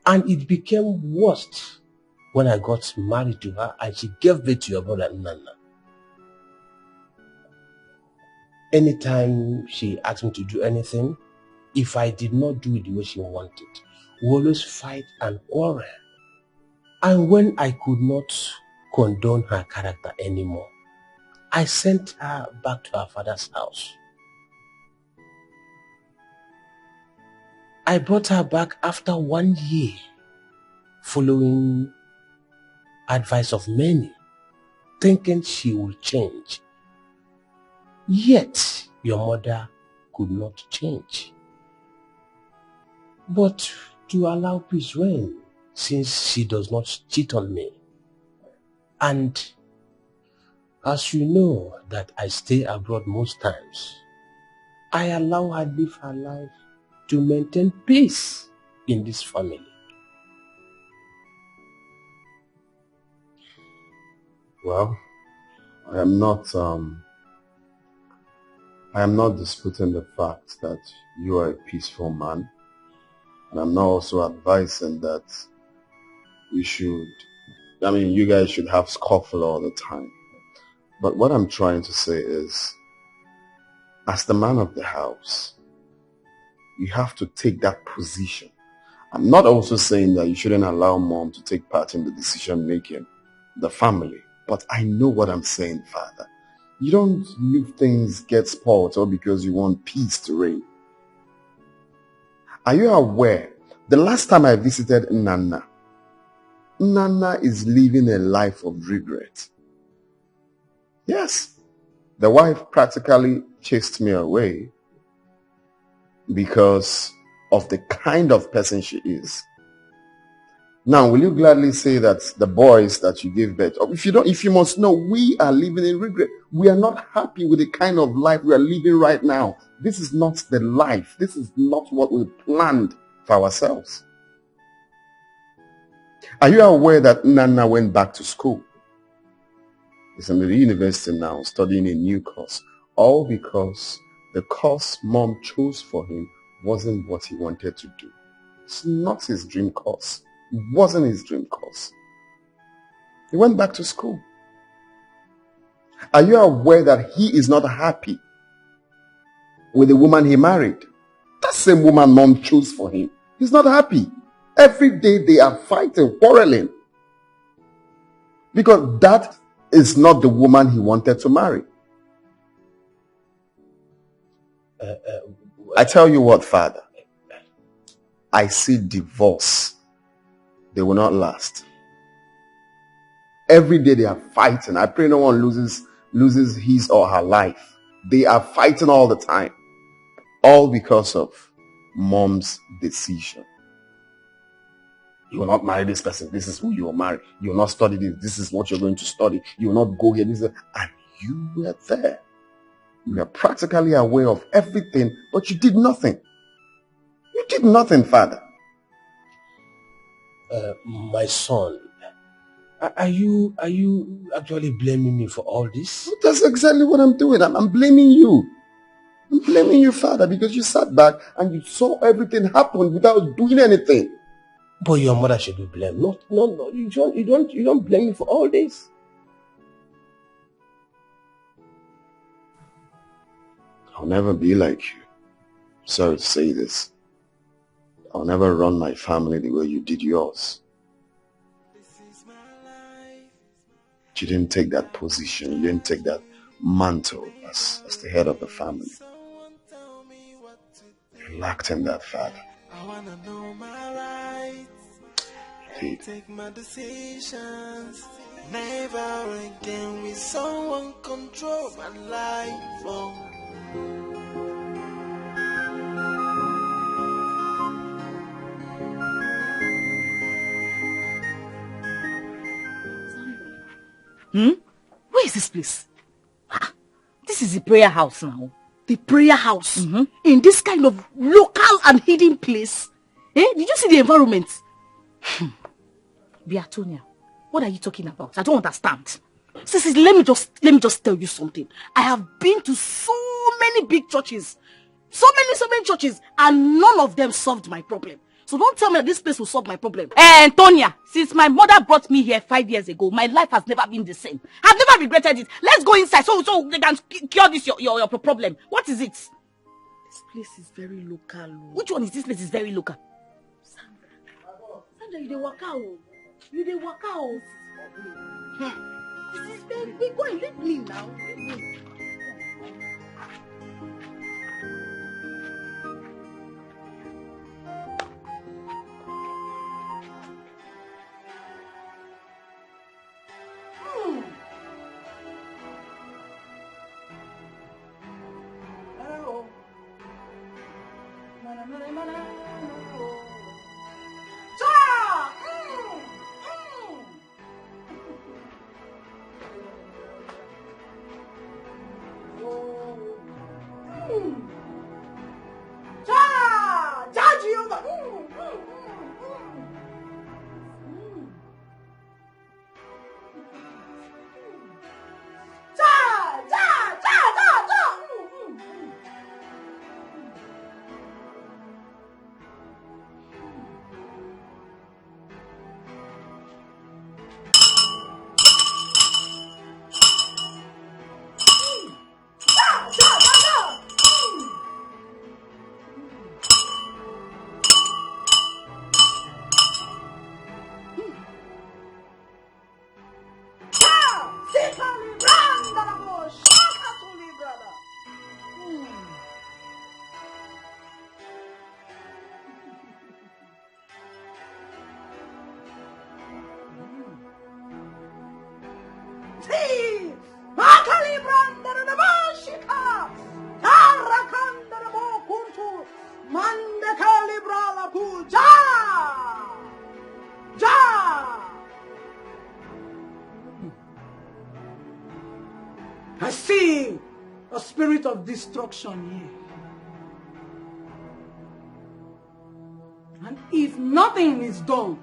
And it became worse when I got married to her and she gave birth to your brother Nana. Anytime she asked me to do anything, if I did not do it the way she wanted, we always fight and quarrel. And when I could not condone her character anymore, I sent her back to her father's house. I brought her back after 1 year, following advice of many, thinking she will change. Yet, your mother could not change. But to allow peace reign, since she does not cheat on me. And as you know that I stay abroad most times, I allow her live her life to maintain peace in this family. Well, I am not I am not disputing the fact that you are a peaceful man. And I'm not also advising that you guys should have scuffle all the time. But what I'm trying to say is, as the man of the house, you have to take that position. I'm not also saying that you shouldn't allow mom to take part in the decision making, the family. But I know what I'm saying, Father. You don't leave things get spoiled all because you want peace to reign. Are you aware? The last time I visited Nana is living a life of regret. Yes, the wife practically chased me away because of the kind of person she is. Now, will you gladly say that the boys that you gave birth, or if you must know, we are living in regret. We are not happy with the kind of life we are living right now. This is not the life. This is not what we planned for ourselves. Are you aware that Nana went back to school? He's in the university now, studying a new course. All because the course mom chose for him wasn't what he wanted to do. It's not his dream course. It wasn't his dream course. He went back to school. Are you aware that he is not happy with the woman he married? That same woman mom chose for him. He's not happy. Every day they are fighting, quarreling. Because that is not the woman he wanted to marry. I tell you what, Father. I see divorce. They will not last. Every day they are fighting. I pray no one loses his or her life. They are fighting all the time. All because of mom's decision. You will not marry this person. This is who you will marry. You will not study this. This is what you're going to study. You will not go here. And you were there. You are practically aware of everything, but you did nothing. You did nothing, Father. My son, are you actually blaming me for all this? That's exactly what I'm doing. I'm blaming you. I'm blaming you, Father, because you sat back and you saw everything happen without doing anything. But your mother should be blamed. No. You don't blame me for all this. I'll never be like you. Sorry to say this. I'll never run my family the way you did yours. You didn't take that position. You didn't take that mantle as the head of the family. You lacked in that, Father. I wanna know my rights. Indeed. Take my decisions. Never again will someone control my life. Oh. Where is this place? This is the prayer house now. The prayer house? In this kind of local and hidden place? Did you see the environment? Beatonia, what are you talking about? I don't understand. Sissy, let me just tell you something. I have been to so many big churches. So many churches, and none of them solved my problem. So don't tell me that this place will solve my problem. Antonia, since my mother brought me here 5 years ago, my life has never been the same. I've never regretted it. Let's go inside so they can cure this your problem. What is it? This place is very local. Which one is this place is very local? Sandra, you dey waka o. You dey waka o. This is very big. Go and leave me now. Leave me. See! Bakali branda na bashika! Tarakanda na bokuntu! Mande kalibra la puja! Ja! I see a spirit of destruction here. And if nothing is done,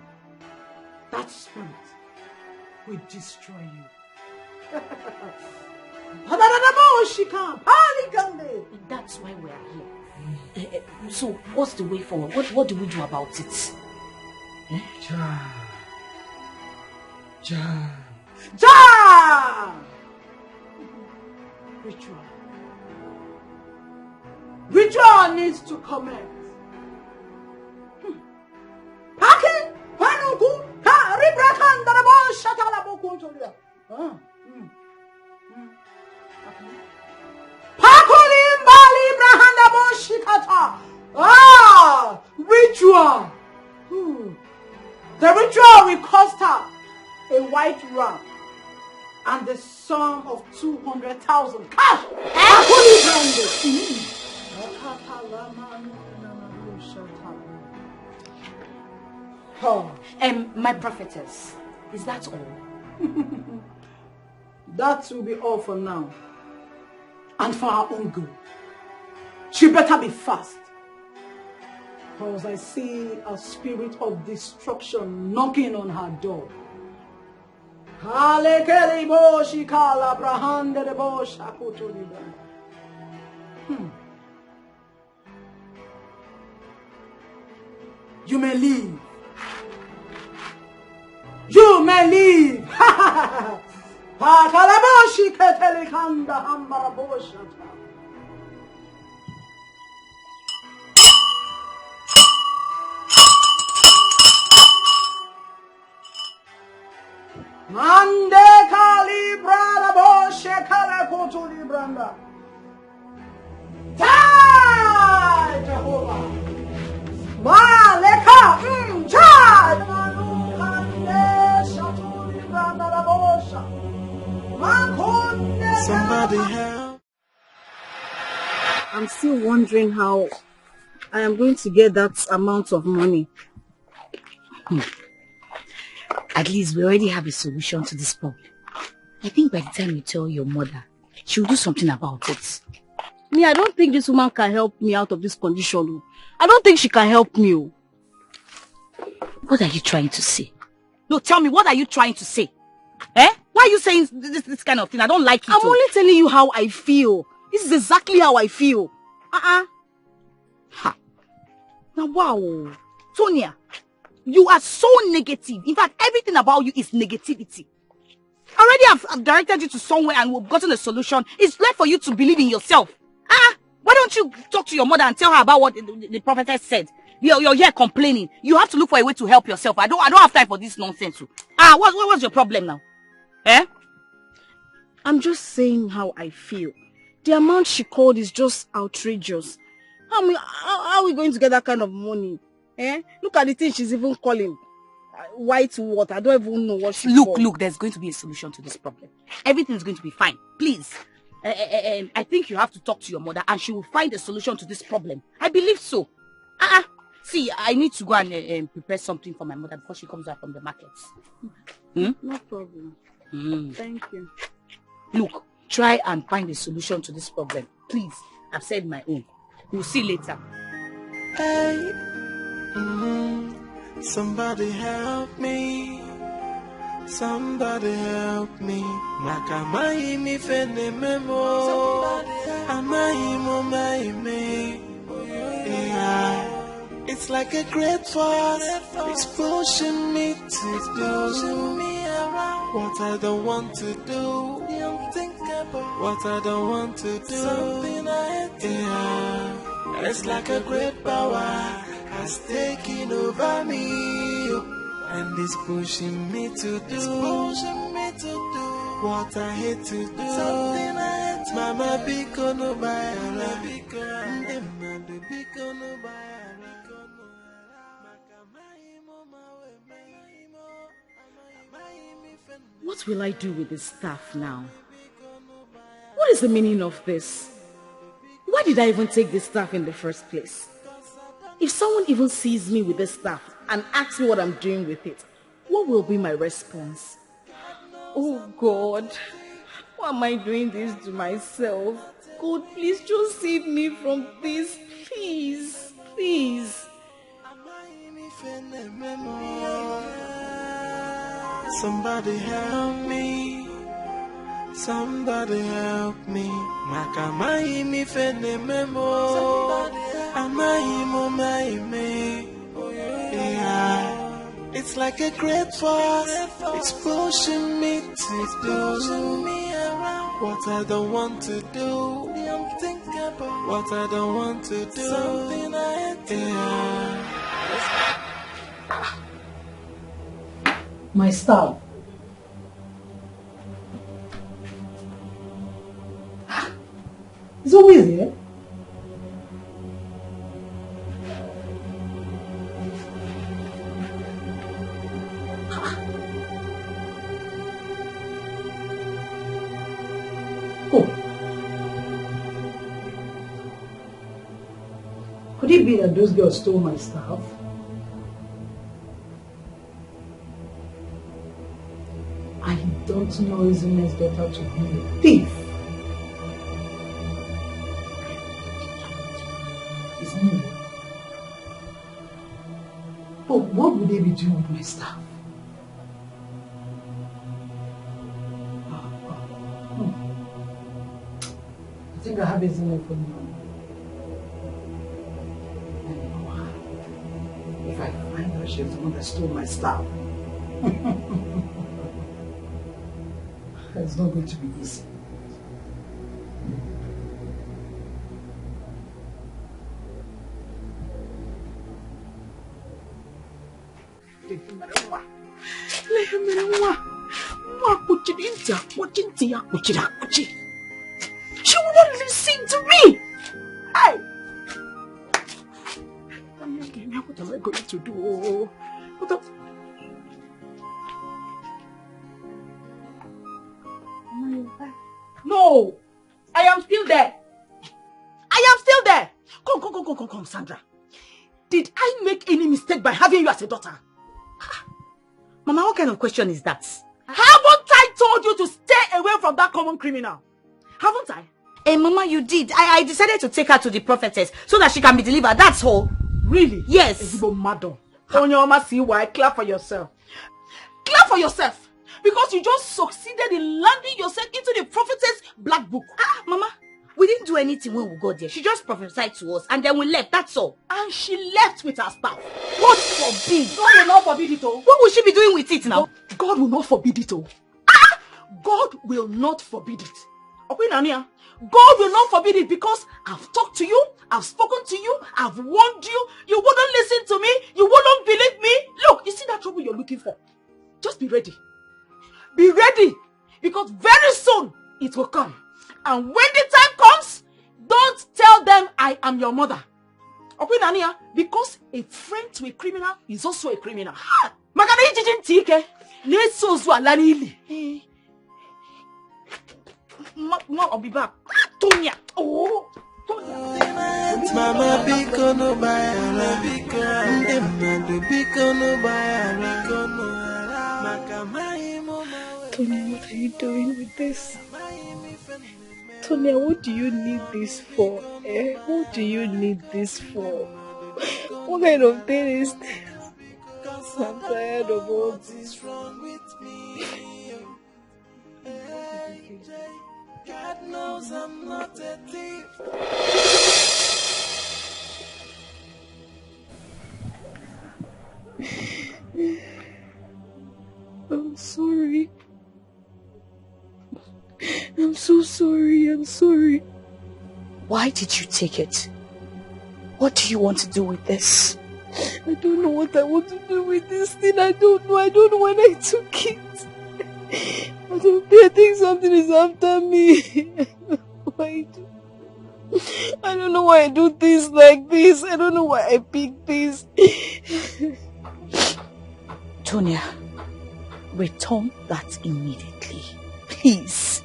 that spirit will destroy you. And that's why we are here. So, what's the way forward? What do we do about it? Ja! Ritual needs to commence. Paki, panuku, ka ribrakanda na bo shatala bo kuntolia. Pakoli mbali brahanda bo shikata. Ritual. The ritual will cost her a white ram and the sum of 200,000 cash. My prophetess, is that all? That will be all for now. And for our own good. She better be fast. Because I see a spirit of destruction knocking on her door. You may leave. You may leave. Mande calibra la bosche cala coto libranda. Die, Jehovah. Maleka, die. Manu kande shato libranda la bosha. Makonde. Somebody help. I'm still wondering how I am going to get that amount of money. At least we already have a solution to this problem. I think by the time you tell your mother, she'll do something about it. Me, I don't think this woman can help me out of this condition. I don't think she can help me. What are you trying to say? No, tell me, what are you trying to say? Eh? Why are you saying this kind of thing? I don't like it. I'm only telling you how I feel. This is exactly how I feel. Ha. Now, wow. Sonia, you are so negative. In fact, everything about you is negativity. Already I've directed you to somewhere and we've gotten a solution. It's left for you to believe in yourself. Why don't you talk to your mother and tell her about what the prophetess said? You're here complaining. You have to look for a way to help yourself. I don't have time for this nonsense. What's your problem now? Eh? I'm just saying how I feel. The amount she called is just outrageous. How are we going to get that kind of money? Eh? Look at the thing she's even calling. White water. I don't even know what she called. Look, there's going to be a solution to this problem. Everything's going to be fine. Please. I think you have to talk to your mother and she will find a solution to this problem. I believe so. See, I need to go and prepare something for my mother before she comes back from the markets. No problem. Thank you. Look, try and find a solution to this problem. Please, I've said my own. We'll see later. Hey, somebody help me. Somebody help me. Nakamai mi fene memo. Amai mo mai me. Yeah. It's like a great force. It's pushing me to do what I don't want to do. What I don't want to do. Yeah. It's like a great power has taken over me, and it's pushing me to do what I hate to do. Mama biko no bayara, biko no bayara. Makamai mo mawe me, amai mi fen. What will I do with this staff now? What is the meaning of this? Why did I even take this staff in the first place? If someone even sees me with this staff and asks me what I'm doing with it, what will be my response? Oh God, why am I doing this to myself? God, please just save me from this, please, please. Somebody help me. Somebody help me. Makamai mi fene memo. Amai mo mai me. Yeah. It's like a great force. It's pushing me to do what I don't want to do. What I don't want to do. Something I My staff. It's always here. Oh. Could it be that those girls stole my stuff? I don't know Izume's daughter to be a thief. It's me. But what would they be doing with my stuff? I think I have Izume for now. If I find her, she's the one that stole my stuff. It's not going to be easy. She will not listen to me. Hey. What am I going to do? No, I am still there. I am still there. Come, Sandra. Did I make any mistake by having you as a daughter? Mama, what kind of question is that? Haven't I told you to stay away from that common criminal? Haven't I? Hey, Mama, you did. I decided to take her to the prophetess so that she can be delivered. That's all. Really? Yes. Madam. On your mama, see why? Clap for yourself. Clap for yourself. Because you just succeeded in landing yourself into the prophetess black book. Mama, we didn't do anything when we got there. She just prophesied to us and then we left. That's all. And she left with her staff. God forbid. God will not forbid it all. What will she be doing with it now? God will not forbid it all. God will not forbid it. God will not forbid it because I've talked to you, I've spoken to you, I've warned you. You wouldn't listen to me. You wouldn't believe me. Look, you see that trouble you're looking for? Just be ready. Be ready, because very soon it will come. And when the time comes, don't tell them I am your mother. Because a friend to a criminal is also a criminal. I'll be back. Tonya. Oh, Tonya. Mama biko no bayara biko. Biko no bayara biko no. Tonya, what are you doing with this? Tonya, what do you need this for? What do you need this for? What kind of thing is this? I'm tired of all this. God knows I'm not a thief. I'm sorry. I'm so sorry. I'm sorry. Why did you take it? What do you want to do with this? I don't know what I want to do with this thing. I don't know. I don't know when I took it. I think something is after me. I don't know why I do things like this. I don't know why I pick this. Tonya, return that immediately. Please.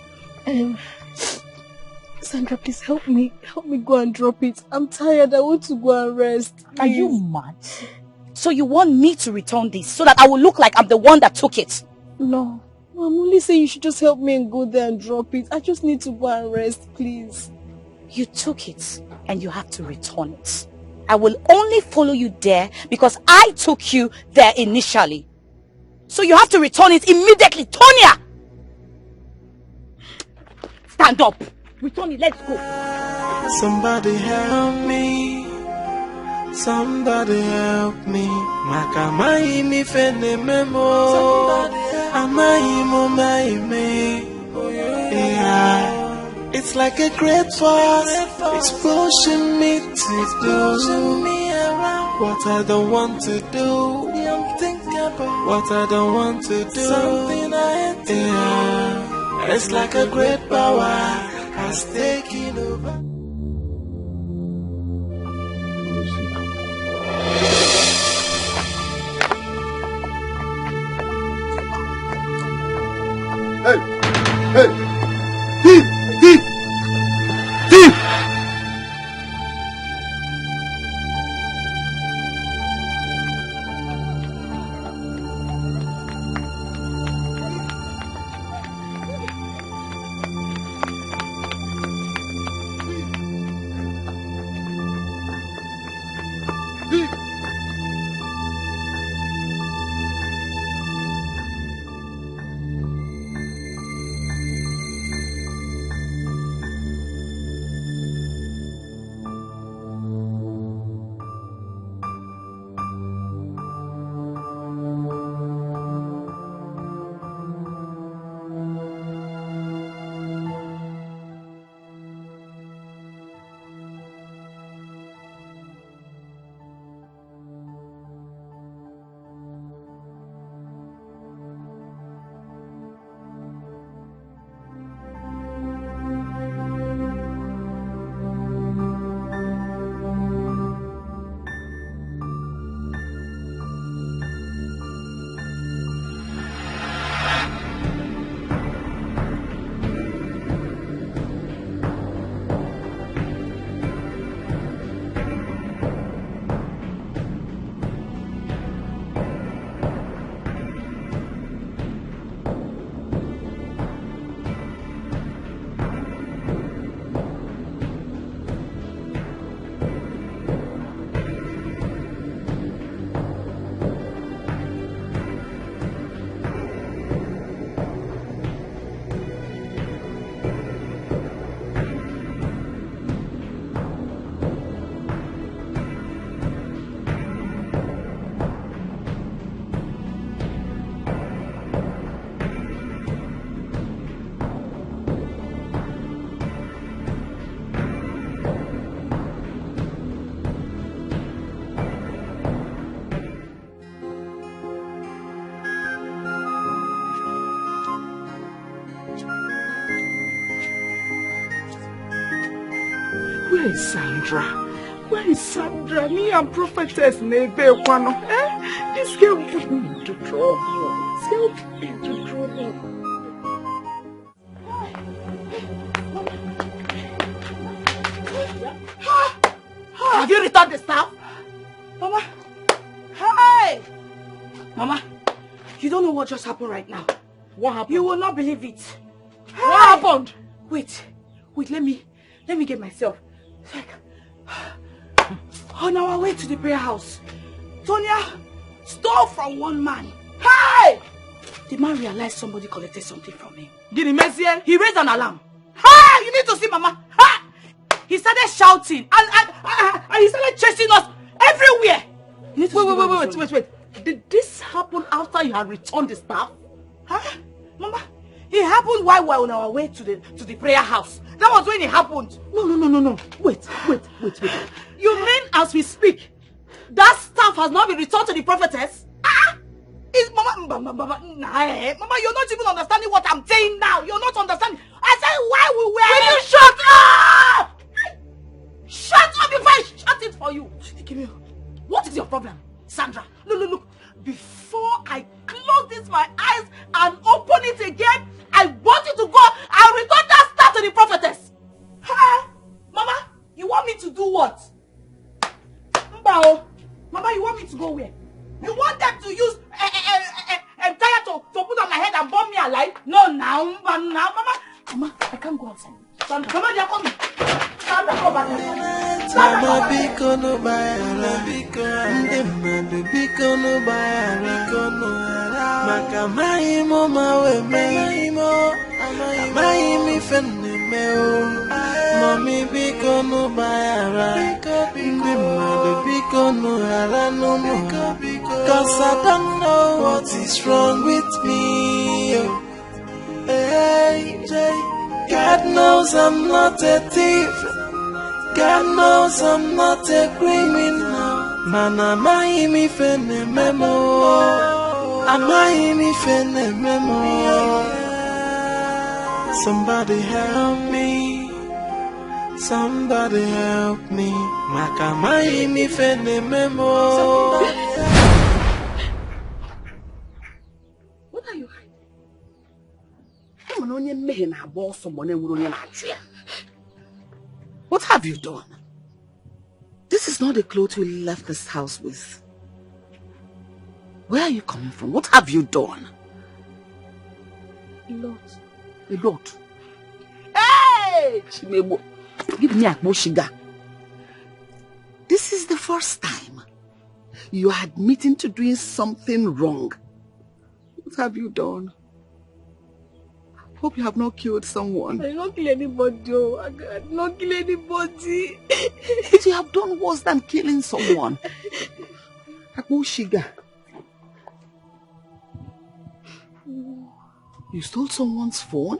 Sandra, please help me. Help me go and drop it. I'm tired. I want to go and rest. Please. Are you mad? So you want me to return this so that I will look like I'm the one that took it? No. I'm only saying you should just help me and go there and drop it. I just need to go and rest, please. You took it and you have to return it. I will only follow you there because I took you there initially. So you have to return it immediately. Tonya! Stand up. Return it. Let's go. Somebody help me. Somebody help me. Makamai mi fene memo. Amai mo mai me. Yeah. It's like a great force. It's pushing me to do what I don't want to do. What I don't want to do. Something yeah. It's like a great power has taken over. Hey! Hey! Thief! Thief! Thief! Where is Sandra? Where is Sandra? Me and prophetess Nebe Kwano. This girl put me into trouble. This girl put me into trouble. Have you returned the staff? Mama. Hey! Mama, you don't know what just happened right now. What happened? You will not believe it. Hey! What happened? Wait, let me get myself. On our way to the prayer house, Tonya stole from one man. Hey! The man realized somebody collected something from him. Did he mess here? He raised an alarm. Hey! You need to see Mama. Hey! He started shouting and he started chasing us everywhere. Wait. Did this happen after you had returned the staff? Huh? Mama, it happened while we were on our way to the prayer house. That was when it happened. No. Wait. You mean as we speak, that staff has not been returned to the prophetess? Is Mama, you're not even understanding what I'm saying now. You're not understanding. I said why we were. Will you shut up? Shut up before I shut it for you. What is your problem, Sandra? Look. Before I close notice my eyes and open it again, I want you to go and return that star to the prophetess. Hey, Mama, you want me to do what? Mbao, Mama, you want me to go where? You want them to use tire to put on my head and burn me alive? No, now, Mama, I can't go outside. Mama, they are coming. Mama bikono bayara ndemando bikono bayara maka maimo mawe maimo maimi feneme mami bikono bayara ndemando bikono arano cause I don't know what is wrong with me. Hey, God knows I'm not a thief. God knows I'm not a criminal. Man, am I me fene memo? Am I me fene memo? Somebody help me. Somebody help me. Maka mai me fene memo. What are you hiding? I'm only making a boss someone and we're What have you done? This is not the clothes we left this house with. Where are you coming from? What have you done? A lot. A lot? Hey! Chimebo, give me a boshiga. This is the first time you are admitting to doing something wrong. What have you done? Hope you have not killed someone. I did not kill anybody. Oh. I did not kill anybody. You have done worse than killing someone. Akboshiga. You stole someone's phone?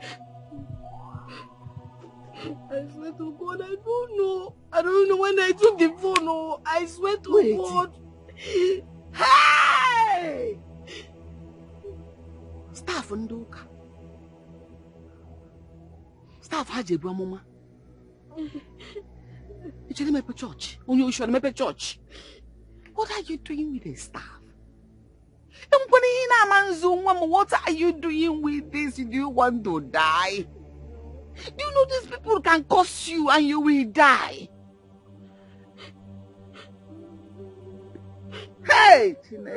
I swear to God, I don't know. I don't know when I took the phone. Oh, I swear to God. Hey! Staff Ndoka. Staff Hajebu Mama. You should make a church. You should make a church. What are you doing with the staff? What are you doing with this? Do you want to die? Do you know these people can curse you and you will die? Hey! No,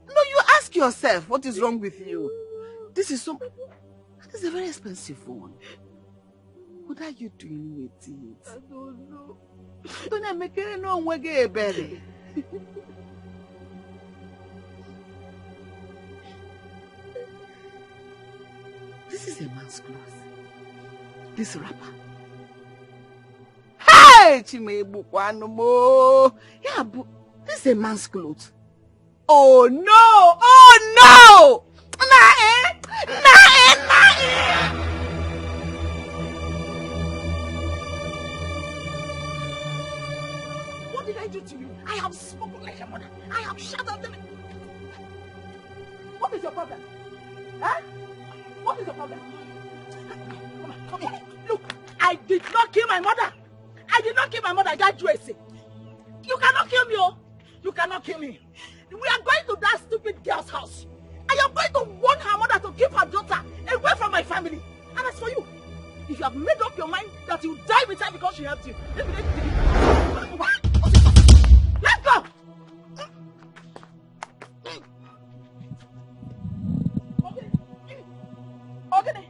you ask yourself what is wrong with you. This is a very expensive phone. What are you doing with it? I don't know. Don't make it no way, baby. This is a man's clothes. This wrapper. Hey, Chimebu Kwanomo. Yeah, but this is a man's clothes. Oh no! Oh no! What did I do to you? I have spoken like a mother. I have shouted them. What is your problem? Huh? What is your problem? Come here. Look, I did not kill my mother. I did not kill my mother. That Tracy. You cannot kill me, oh. You cannot kill me. We are going to that stupid girl's house. I am going to warn her mother to keep her daughter away from my family. And as for you, if you have made up your mind that you die with her because she helped you, let's go! Okay.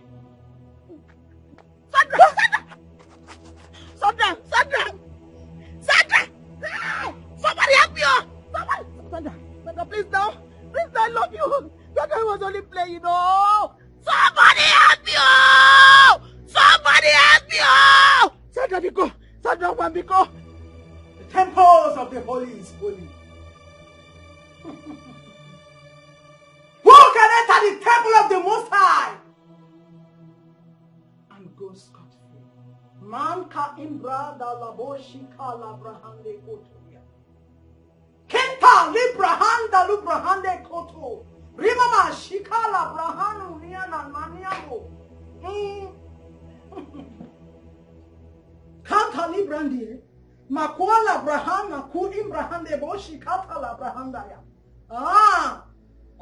Sandra! Somebody help me! Sandra, please now. Please, I love you. That guy was only playing, oh. Somebody help me! Somebody help me! Sandra, Biko. Sandra, Wambiko. The temples of the holy is holy. Who can enter the temple of the Most High and go scot-free? Man ka imbra da laboshi ka labrahande kotoria. Kenta librahanda lubrahande koto. Rimama shika labrahanu niana maniamo. Kanta librandi. Makuala brahama ku imbrahande boshi kata labrahanda ya.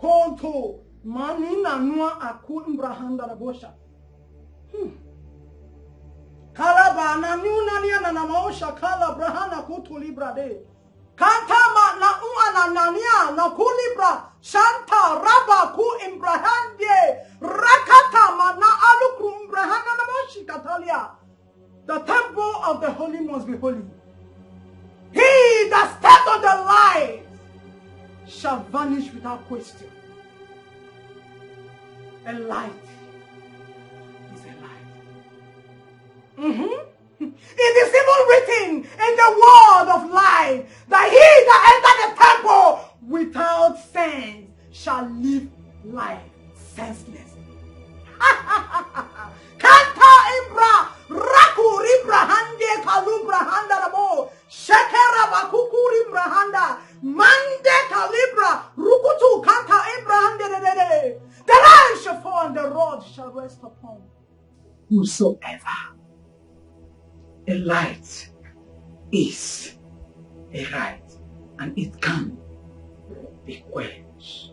Konto manina nua aku imbrahanda rabosha. Kalaba na nuna nia na namaosha kala brahana kutu libra de. Kantama na uana nania na kulibra shanta raba ku imbrahande rakatama na alukru imbrahana namoshi katalia. The temple of the holy must be holy. He that steps on the light shall vanish without question. A light is a light. It is even written in the word of life that he that enters the temple without sense shall live life senseless. Kanta Ibra Raku Ribra Hande Kalubra Handa Rabo Shekera Bakuku Ribra Handa Mande Kalibra Rukutu Kanta Ibra Hande. The land shall fall and the rod shall rest upon whosoever. A light is a light and it can be quenched.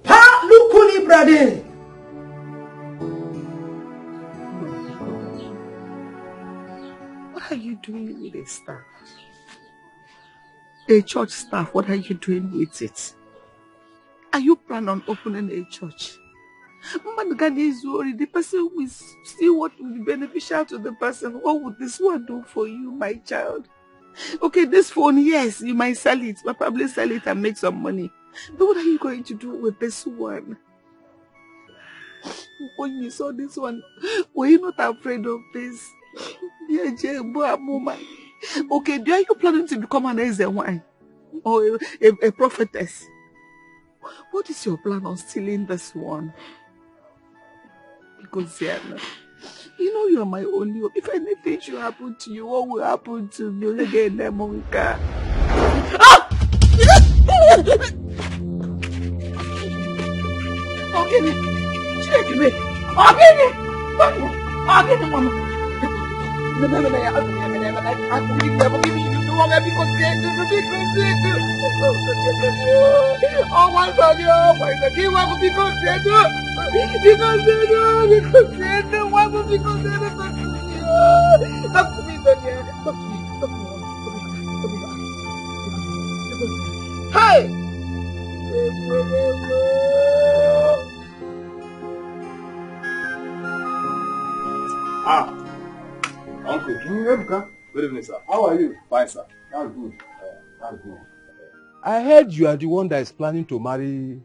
Pa Lukuli Brade. What are you doing with a staff? A church staff, what are you doing with it? Are you planning on opening a church? Man, is worried. The person will see what will be beneficial to the person. What would this one do for you, my child? Okay, this phone, yes, you might sell it. But probably sell it and make some money. But what are you going to do with this one? When you saw this one, were you not afraid of this? Okay, are you planning to become an Ezewine? Or a prophetess? What is your plan on stealing this one? Because you know you are my only hope. If anything should happen to you, what will happen to me? Again, Monka. Hey! Uncle. Good evening, sir. How are you? Fine, sir. That's good. That's good. I heard you are the one that is planning to marry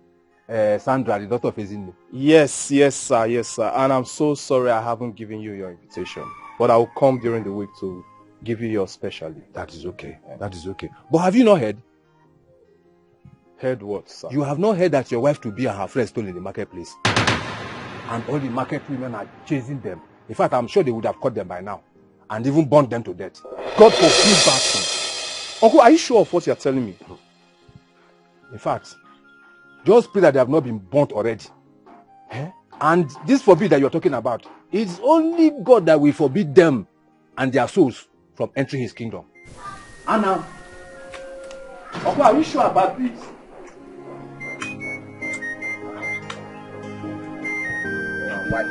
Sandra, the daughter of Ezinne. Yes, sir. And I'm so sorry I haven't given you your invitation. But I will come during the week to give you your specially. That is okay. That is okay. But have you not heard? Heard what, sir? You have not heard that your wife to be and her friend stole in the marketplace? And all the market women are chasing them. In fact, I'm sure they would have caught them by now. And even burned them to death. God forbid that thing. Uncle, are you sure of what you're telling me? In fact, just pray that they have not been burnt already. And this forbid that you're talking about, it's only God that will forbid them and their souls from entering his kingdom. Anna, Uncle, are you sure about this? What?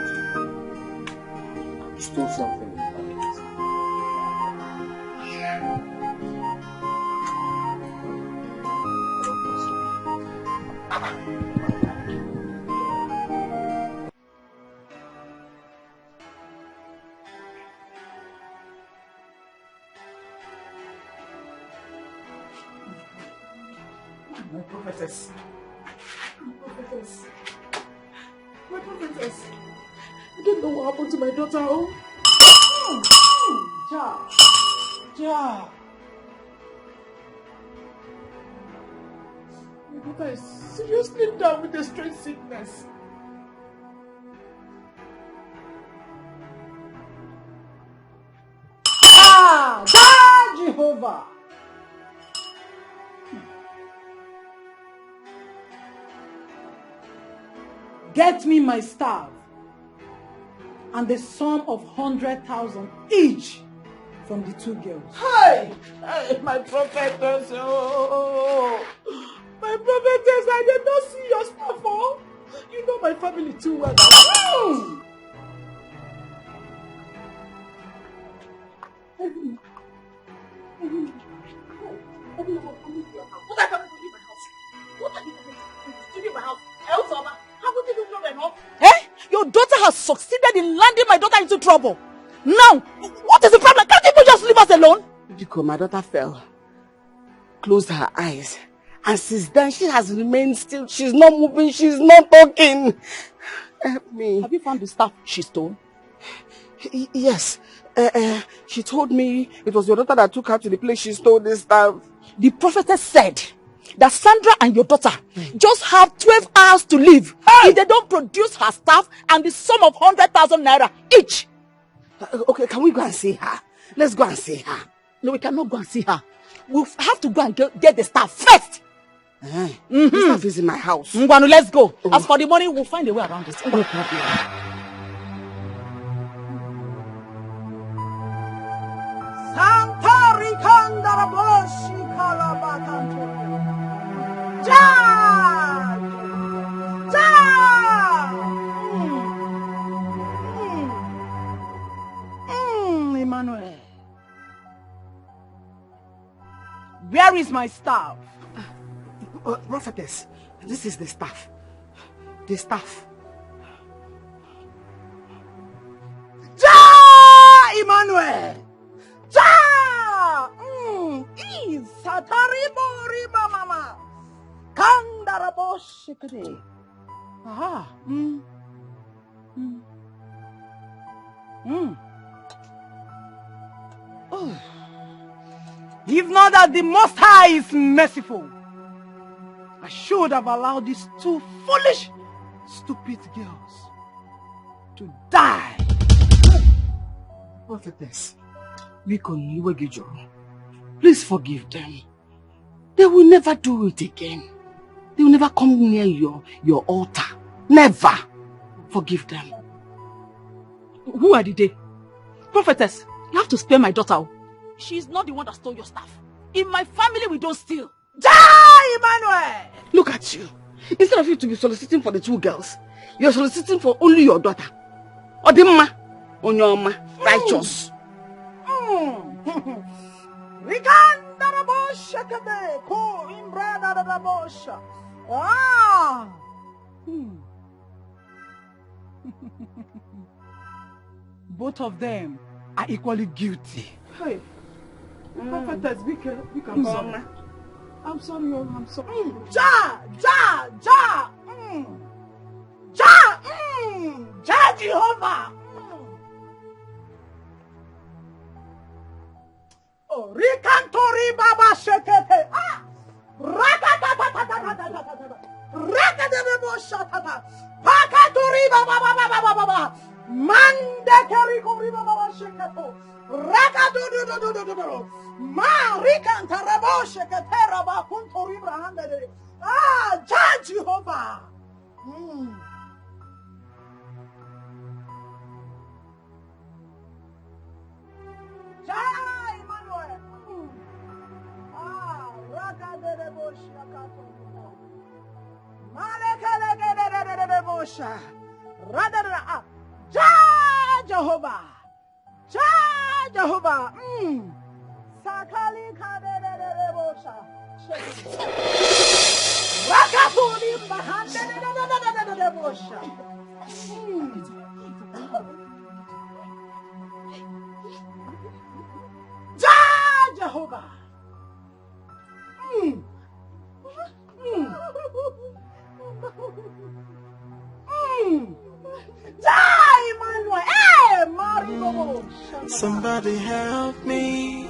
You stole something. My prophetess. My prophetess. I don't know what happened to my daughter. Ja. My daughter is seriously down with a strange sickness. Jehovah. Get me my staff and the sum of 100,000 each from the two girls. Hey, my prophetess, My prophetess, I did not see your stuff, oh. You know my family too well. Mm. What are you doing in my house? What are you doing in my house? How would you know enough? Eh? Your daughter has succeeded in landing my daughter into trouble. Now, what is the problem? Can't you just leave us alone? Because my daughter fell, closed her eyes, and since then she has remained still. She's not moving, she's not talking. Help me. Have you found the stuff she stole? Yes. She told me it was your daughter that took her to the place she stole this stuff. The prophetess said that Sandra and your daughter just have 12 hours to leave if they don't produce her stuff and the sum of 100,000 naira each. Okay, can we go and see her? Let's go and see her. No, we cannot go and see her. We have to go and get the stuff first. The stuff is in my house. Ngwanu, let's go. As for the money, we'll find a way around it. No problem. Santari Kandaraboshi Kalabatanto. Ja! Emmanuel. Where is my staff? Prophetess, this is the staff. The staff. Ja! Emmanuel! Ja! Satari Bori Mama! Kandaraboshikade. Aha. Oh. If not that the Most High is merciful, I should have allowed these two foolish, stupid girls to die. Prophetess, please forgive them. They will never do it again. They will never come near your altar. Never. Forgive them. Who are they? Prophetess, you have to spare my daughter. She's not the one that stole your stuff. In my family, we don't steal. Die, Emmanuel! Look at you. Instead of you to be soliciting for the two girls, you're soliciting for only your daughter. Odimma, Onyoma, righteous. Both of them are equally guilty. Hey, prophetess, be careful. I'm sorry, I'm sorry. Ja! Jehovah! Oh, Rikantori Baba Shekete. Ah! Rakatata. Pakatori Baba. Mande Kerikori Baba Sheketo. Rakadu. Ma Rikantarabo Sheketera Bakuntori Brahande. Ah, Jehovah. Jai Emmanuel. Ah, Rakadebo Shakato. Malekele Radara. Jai Jehovah. Jai Jehovah. Sakali Kadebo Rakatuli Bahande Bosha. Jehovah. Somebody help me,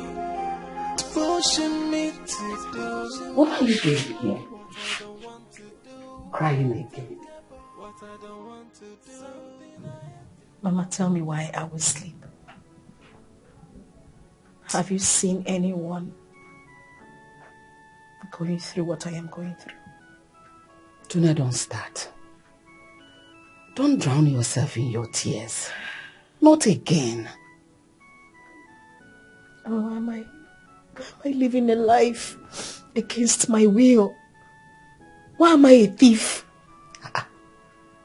pushing me to do. What are you doing here? Crying again. Mama, tell me why I will sleep. Have you seen anyone going through what I am going through? Tuna, don't start. Don't drown yourself in your tears. Not again. Oh, am I living a life against my will? Why am I a thief?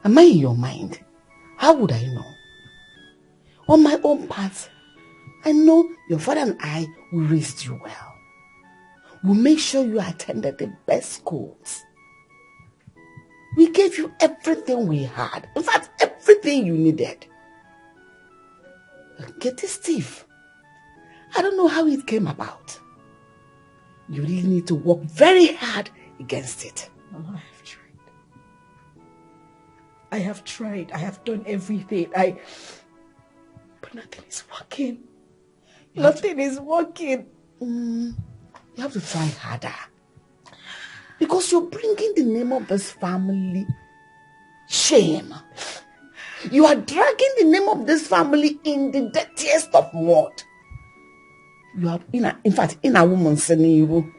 Am I in your mind? How would I know? On my own part, I know your father and I will raise you well. We'll make sure you attended the best schools. We gave you everything we had. In fact, everything you needed. Get this thief. I don't know how it came about. You really need to work very hard against it. Mama, I have tried. I have done everything. But nothing is working. Nothing is working. You have to try harder. Because you're bringing the name of this family shame. You are dragging the name of this family in the dirtiest of mud. You are, in fact, in a woman saying you,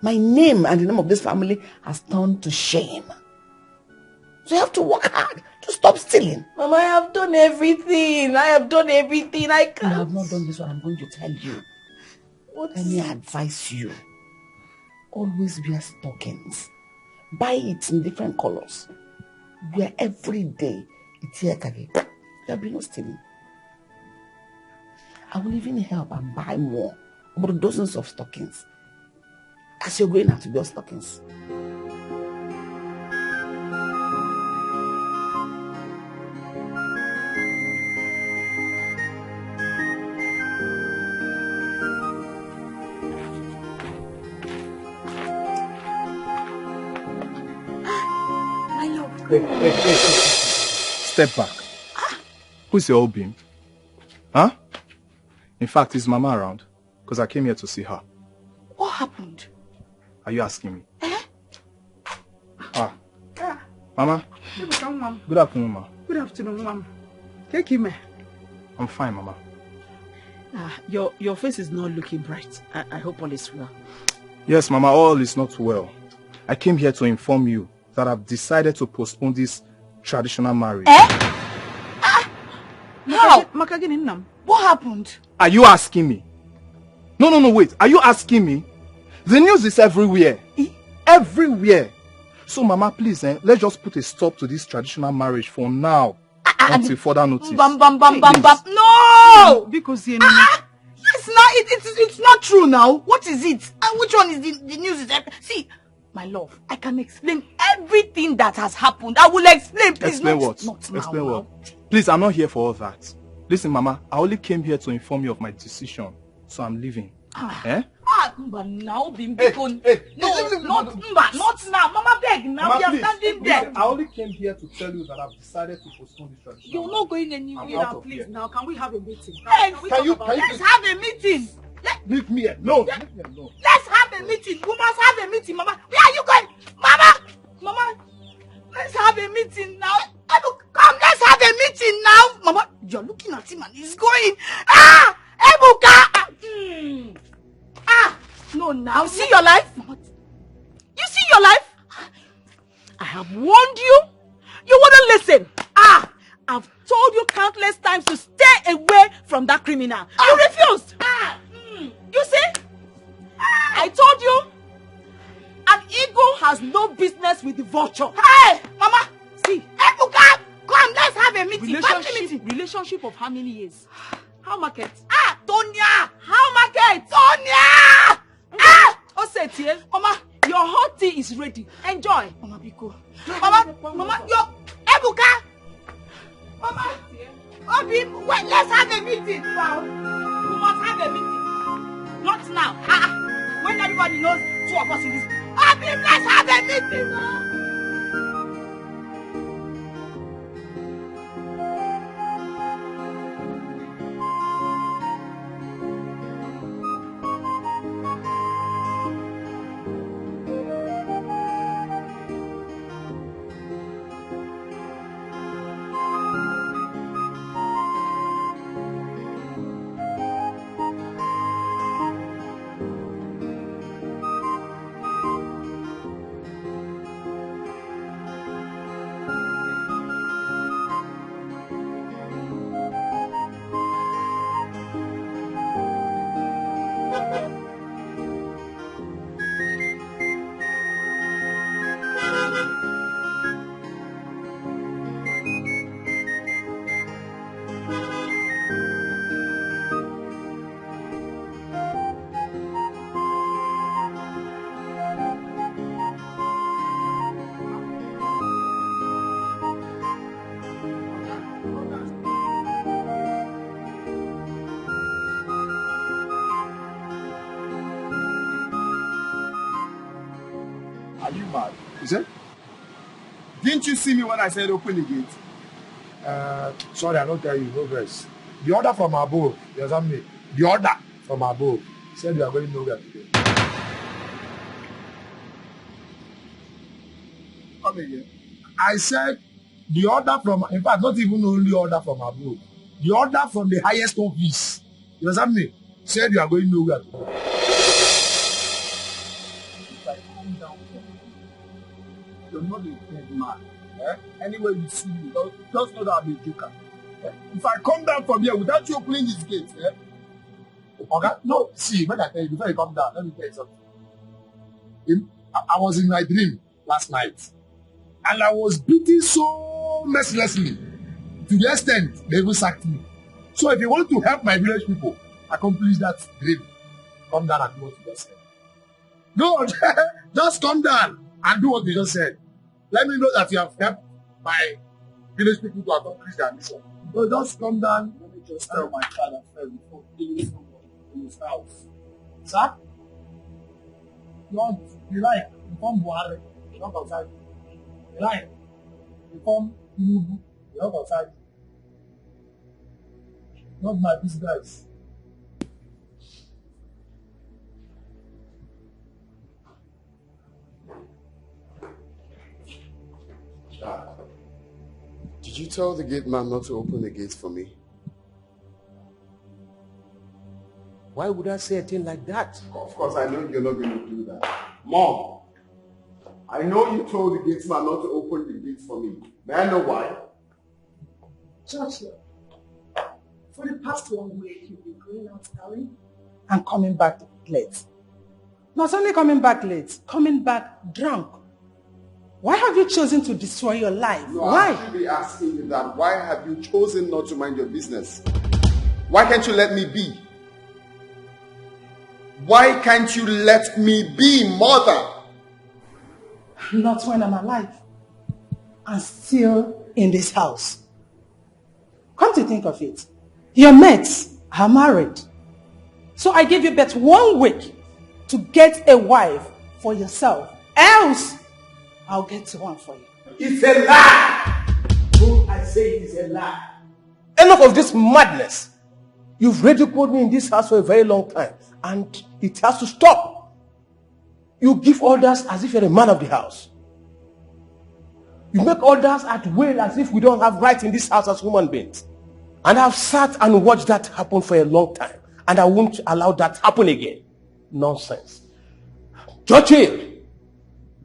my name and the name of this family has turned to shame. So you have to work hard to stop stealing. Mama, I have done everything. I have done everything. I can't. You have not done this, what I'm going to tell you. Let me advise you. Always wear stockings. Buy it in different colors. Wear every day. There will be no stealing. I will even help and buy more. About dozens of stockings. As you're going out to your stockings. Hey. Step back. Who's your old beam? Huh? In fact, is Mama around? Because I came here to see her. What happened? Are you asking me? Mama? Good afternoon, Ma. Good afternoon, Mom. Take him. I'm fine, Mama. Your face is not looking bright. I hope all is well. Yes, Mama, all is not well. I came here to inform you that I've decided to postpone this traditional marriage. How? What happened? Are you asking me? No, wait. Are you asking me? The news is everywhere. Everywhere. So, Mama, please, let's just put a stop to this traditional marriage for now. Until further notice. No! Because you know. It's not true now. What is it? Which one is the news? See, my love, I can explain everything that has happened. I will explain, please. Explain what? Explain what? Please, I'm not here for all that. Listen, Mama, I only came here to inform you of my decision. So I'm leaving. But now, not now. Mama beg, now Mama, we are please, standing there. Listen, I only came here to tell you that I've decided to postpone this tradition. You're not going anywhere now, please. Here. Now, can we have a meeting? Let's have a meeting. Leave me alone. Let's have a meeting. We must have a meeting, Mama. Where are you going? Mama, let's have a meeting now. Come, let's have a meeting now. Mama, you're looking at him and he's going. Ebuka. No, now. You see your life? You see your life? I have warned you. You wouldn't listen. I've told you countless times to stay away from that criminal. You refused. You see? I told you. An eagle has no business with the vulture. Hey, Mama. See. Ebuka, come, let's have a meeting. Relationship of how many years? How market? Tonya. How market? Tonya. Osetie, Mama, your hot tea is ready. Enjoy. Mama, Biko. Mama, your Ebuka. Mama, Obi, wait, let's have a meeting. Wow. We must have a meeting. Not now. When everybody knows two of us in this. Obi, let's have a meeting. Are you mad? Is it? Didn't you see me when I said open the gate? Sorry, I don't tell you, no verse. The order from above, you understand me? The order from above said you are going nowhere today. Come again. I said the order from, in fact, not even only order from above, the order from the highest office, you understand me? Said you are going nowhere today. If I come down from you, you're not a dead man. Anyway you see me, just know that I'm a joker. If I come down from here without you opening this gate, okay? No, see, when I tell you, before you come down, let me tell you something. I was in my dream last night, and I was beaten so mercilessly, to the extent they even sacked me. So if you want to help my village people accomplish that dream, come down and do what you just said. No, just come down and do what you just said. Let me know that you have helped my village people to accomplish their mission. So just come down. Let me just tell my father first before killing someone in his house. Sir? Don't be like, inform Buhari, not outside. Be like, inform Tinubu, not outside. Not my business. Did you tell the gate man not to open the gate for me? Why would I say a thing like that? Of course, I know you're not going to do that. Mom, I know you told the gate man not to open the gate for me. May I know why? Joshua, for the past 1 week, you've been going out early and coming back late. Not only coming back late, coming back drunk. Why have you chosen to destroy your life? No, Why? I should be asking you that. Why have you chosen not to mind your business? Why can't you let me be? Why can't you let me be, mother? Not when I'm alive and still in this house. Come to think of it, your mates are married. So I gave you but 1 week to get a wife for yourself. Else, I'll get one for you. It's a lie! Oh, I say it's a lie. Enough of this madness. You've ridiculed me in this house for a very long time, and it has to stop. You give orders as if you're a man of the house. You make orders at will as if we don't have rights in this house as human beings. And I've sat and watched that happen for a long time, and I won't allow that happen again. Nonsense. Churchill,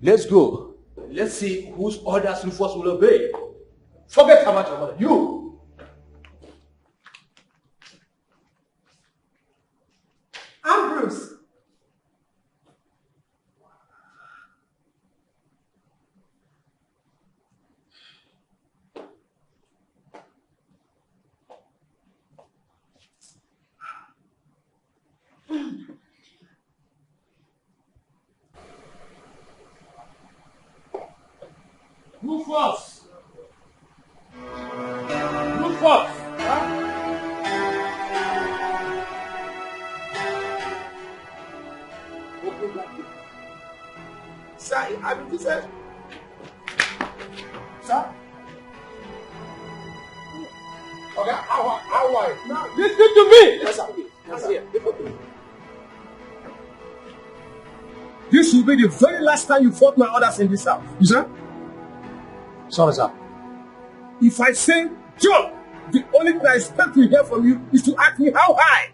let's go. Let's see whose orders Rufus will obey. Forget about your mother. You. I'm Bruce. Rufus! Rufus! Open that door. Sir, I mean, this is... Sir? Okay, how wide? Now, listen to me! Yes, sir. Yes, sir. This will be the very last time you fought my orders in this house. You sir? Sorry, sir. If I say jump, the only thing I expect to hear from you is to ask me how high.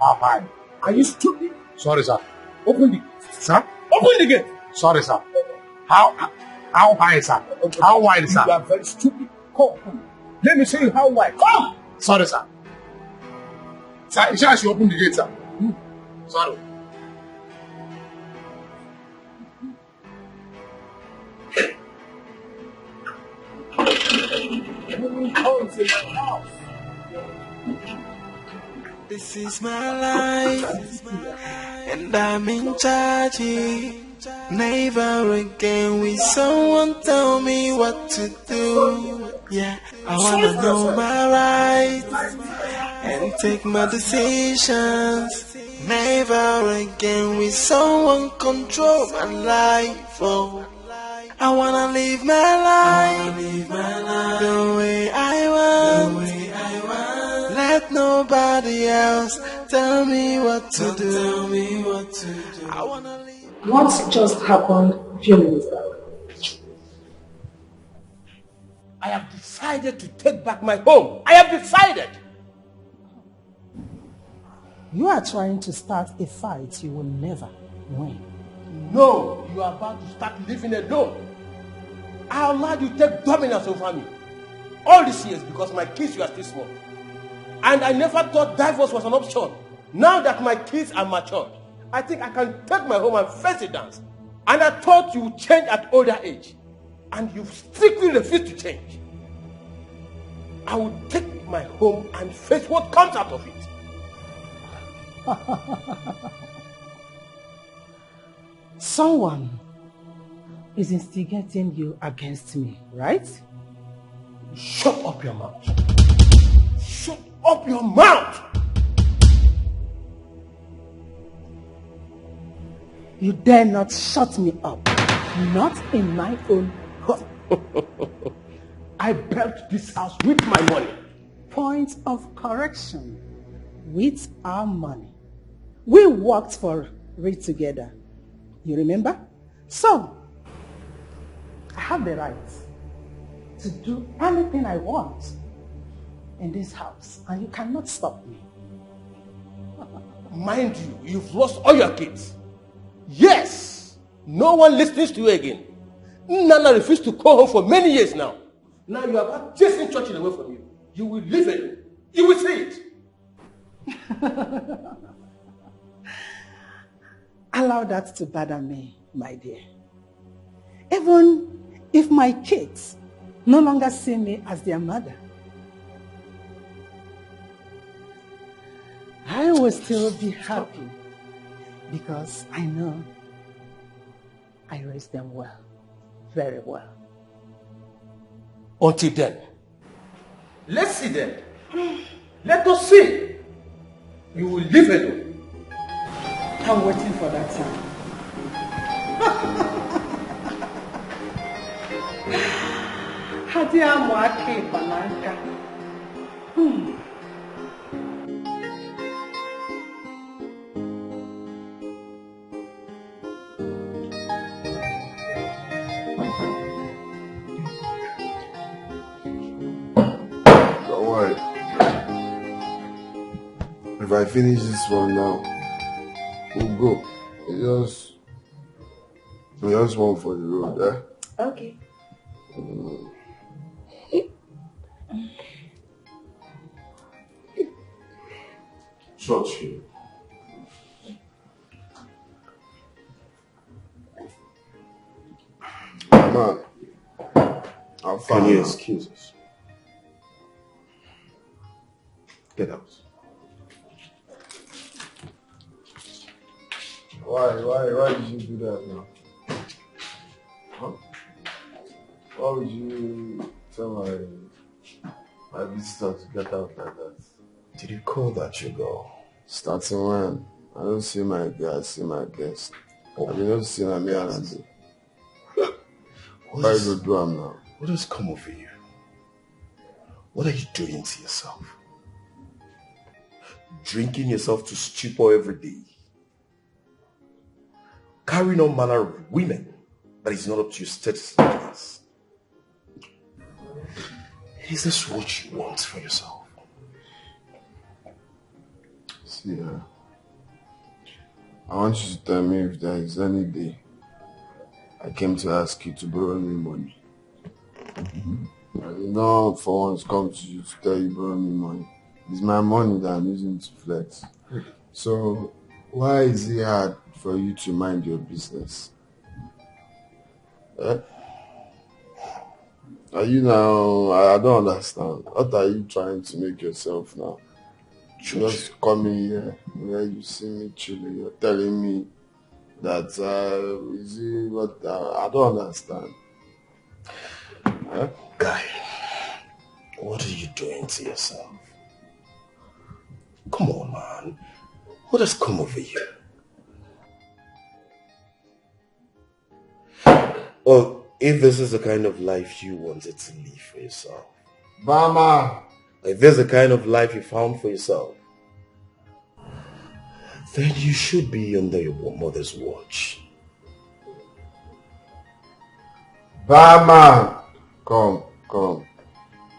How high? Are you stupid? Sorry, sir. Open the gate. Sir? Open the gate. Sorry, sir. How high, sir? How wide, sir? You are very stupid. Come. Let me show you how wide. Come. Sorry, sir. Sir, you should open the gate, sir. Sorry. This is my life, and I'm in charge. Never again will someone tell me what to do. Yeah, I wanna know my rights and take my decisions. Never again will someone control my life. Oh, I wanna live my life, the way I want. Let nobody else tell me what to do. I wanna live. What just happened a few minutes back? I have decided to take back my home. I have decided. You are trying to start a fight you will never win. No, you are about to start living alone. I allowed you to take dominance over me. All these years because my kids were still small. And I never thought divorce was an option. Now that my kids are matured, I think I can take my home and face it down. And I thought you would change at older age. And you strictly refuse to change. I will take my home and face what comes out of it. Someone is instigating you against me, right? Shut up your mouth. Shut up your mouth! You dare not shut me up. Not in my own home. I built this house with my money. Point of correction. With our money. We worked for it together. You remember? So, I have the right to do anything I want in this house, and you cannot stop me. Mind you, you've lost all your kids. Yes, no one listens to you again. Nana refused to go home for many years now. Now you are about chasing Churchill away from you. You will leave it. You will see it. Allow that to bother me, my dear. Even if my kids no longer see me as their mother, I will still be happy because I know I raised them well, very well. Until then, let's see then. Let us see. You will leave alone. I'm waiting for that time. Hadiamu ake bananka. Don't worry. If I finish this one now, we'll go. It's just one for the road, eh? Okay. Churchill. Man, how far? Can you excuse us? Get out. Why did you do that now? Huh? Why would you tell my visitor to get out like that? Did you call that your girl? Starting when? I don't see my guy, I see my guest. I don't see my man. Why you do am now? What has come over you? What are you doing to yourself? Drinking yourself to stupor every day. Carrying all manner of women that is not up to your status in class. Is this what you want for yourself? See, I want you to tell me if there is any day I came to ask you to borrow me money. I did not for once come to you to tell you borrow me money. It's my money that I'm using to flex. So why is it hard for you to mind your business? Eh? Are you now? I don't understand. What are you trying to make yourself now? Just coming here where you see me chilling. You're telling me that is it what I don't understand. Eh? Guy, what are you doing to yourself? Come on, man. What has come over you? Well, if this is the kind of life you wanted to live for yourself, Mama, if this is the kind of life you found for yourself, then you should be under your mother's watch. Mama, come.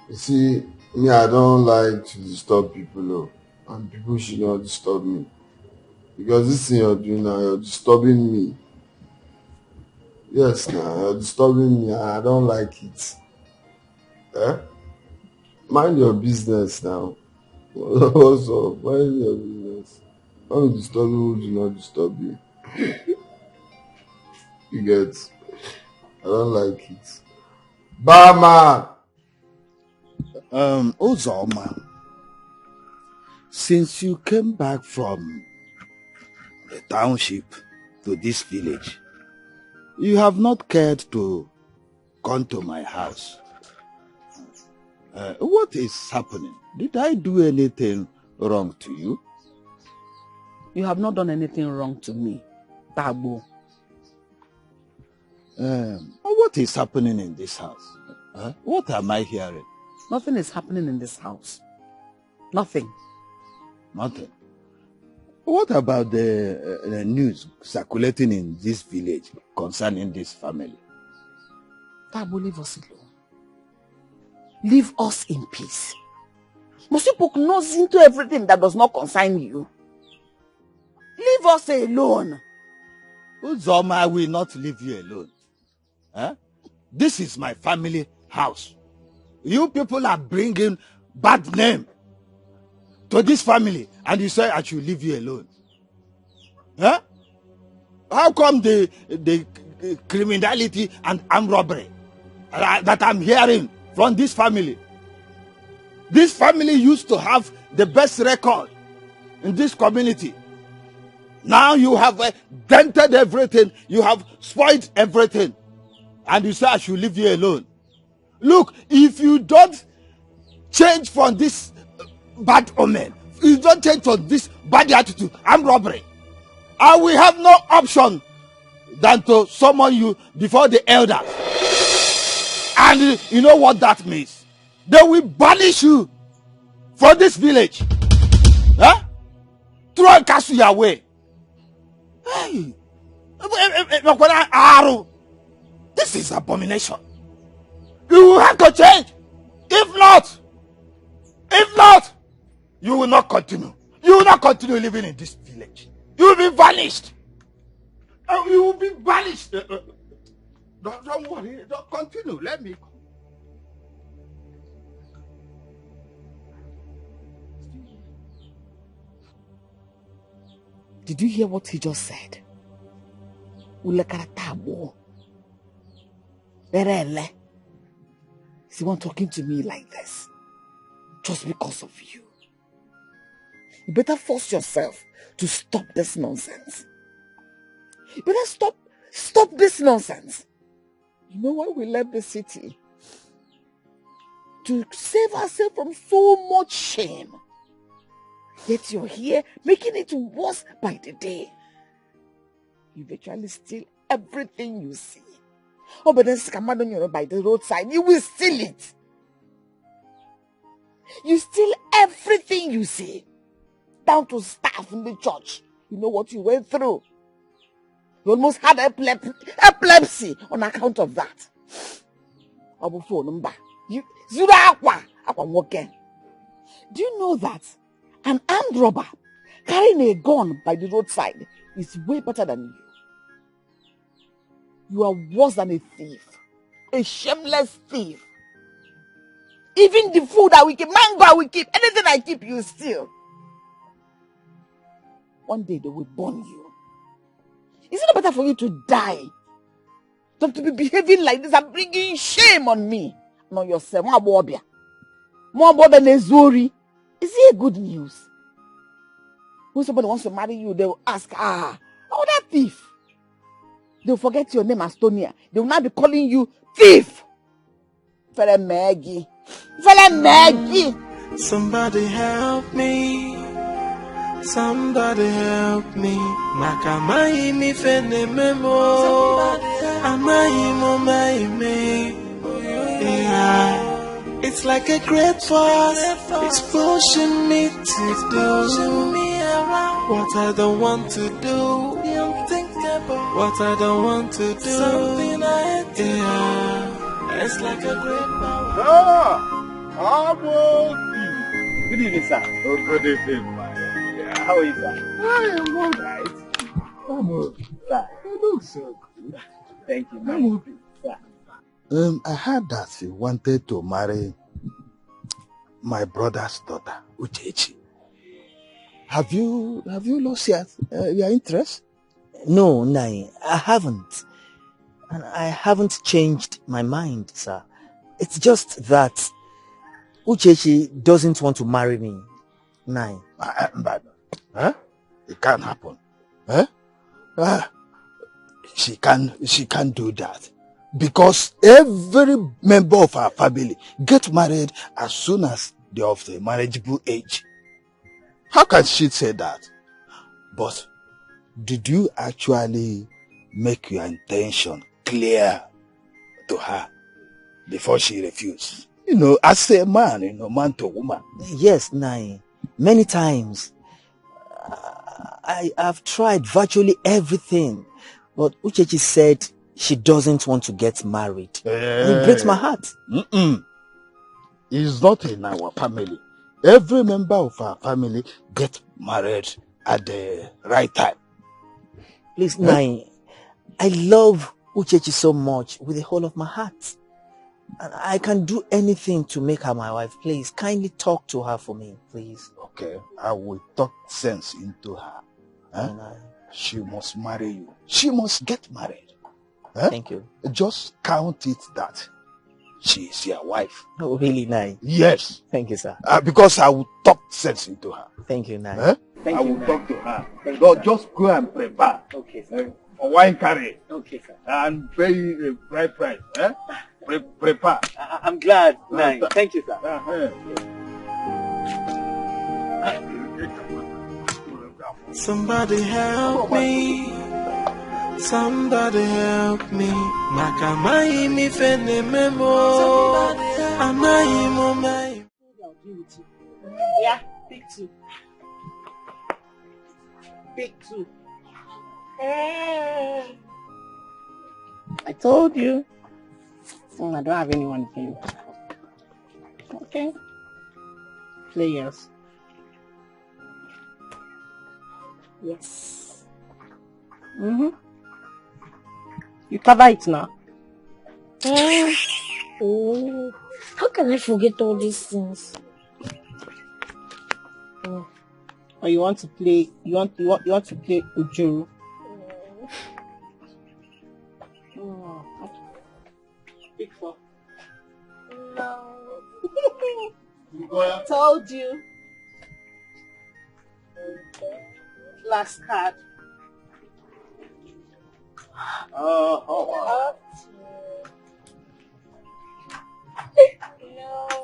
You see, me, I don't like to disturb people, and people should not disturb me. Because this thing you're doing now, you're disturbing me. Yes, now, you're disturbing me, and I don't like it. Eh? Mind your business now. What's up? Mind your business. When you disturb me, who do not disturb you? You get? I don't like it. Bama! Uzoma, since you came back from the township to this village, you have not cared to come to my house. What is happening? Did I do anything wrong to you? You have not done anything wrong to me, Tabo. What is happening in this house? What am I hearing? Nothing is happening in this house. Nothing. Nothing. What about the news circulating in this village concerning this family? Tabo, leave us alone. Leave us in peace. Must you poke nose into everything that does not concern you? Leave us alone. Uzoma, I will not leave you alone. This is my family house. You people are bringing bad name to this family, and you say I should leave you alone. How come the criminality and armed robbery that I'm hearing from this family? This family used to have the best record in this community. Now you have dented everything, you have spoiled everything, and you say I should leave you alone. Look, if you don't change from this bad omen, if you don't change from this bad attitude, armed robbery, I will have no option than to summon you before the elders. And you know what that means? They will banish you from this village. Throw a castle your way. Hey, this is abomination. You will have to change. If not, you will not continue. You will not continue living in this village. You will be vanished. You will be vanished. Don't worry. Don't continue. Let me go. Did you hear what he just said? Ulekaratabo. Berele. Is he one talking to me like this? Just because of you. You better force yourself to stop this nonsense. You better stop this nonsense. You know why we left the city? To save ourselves from so much shame. Yet you're here making it worse by the day. You virtually steal everything you see. Oh, but then by the roadside, you will steal it. You steal everything you see. Down to staff in the church. You know what you went through. You almost had epilepsy on account of that. Do you know that an armed robber carrying a gun by the roadside is way better than you? You are worse than a thief. A shameless thief. Even the food that we keep, mango I will keep, anything I keep, you steal. One day they will burn you. Is it not better for you to die than to be behaving like this and bringing shame on me? Not yourself. More than a Zori. Is it a good news? When somebody wants to marry you, they will ask, oh, that thief. They'll forget your name, Astonia. They will not be calling you thief. Fella Maggie. Somebody help me. Somebody help me. Makamai mi fene memo. Amai mo mai me. Yeah. It's like a great force. It's pushing me to do what I don't want to do. What I don't want to do. Something I do. Yeah. It's like a great power. Good evening, sir. Oh, good evening, man. Yeah, how are you, sir? I am all right. I'm all right. You look so good. Thank you, man. I'm happy, sir. I heard that you wanted to marry my brother's daughter, Uchechi. Have you lost your interest? No, Nai, I haven't. And I haven't changed my mind, sir. It's just that Uchechi doesn't want to marry me. Nai. But, it can't happen. She can't do that. Because every member of our family gets married as soon as they're of the marriageable age. How can she say that? But did you actually make your intention clear to her before she refused? As a man, man to woman. Yes, Nai. Many times. I have tried virtually everything. But Uchechi said she doesn't want to get married. It breaks my heart. It's not in our family. Every member of our family gets married at the right time. Please, Nai, I love Uchechi so much with the whole of my heart. And I can do anything to make her my wife. Please, kindly talk to her for me, please. Okay, I will talk sense into her. She must marry you. She must get married. Thank you. Just count it that she is your wife. Oh, really, Nai? Yes. Thank you, sir. Because I will talk sense into her. Thank you, Nai. I will talk to her. Just go and prepare. Okay, sir. For wine carry. Okay, sir. And pay the right price. Prepare. I'm glad, Nai. Thank you, sir. Somebody help me. Somebody help me. Makamai mi fene memo. Amai mo mai. Yeah, pick two. Pick two. I told you. I don't have anyone here. Okay. Players. Yes. You cover it now. Oh, how can I forget all these things? Or you want to play? You want to play Ujuru? Pick four. No. Told you. Last card.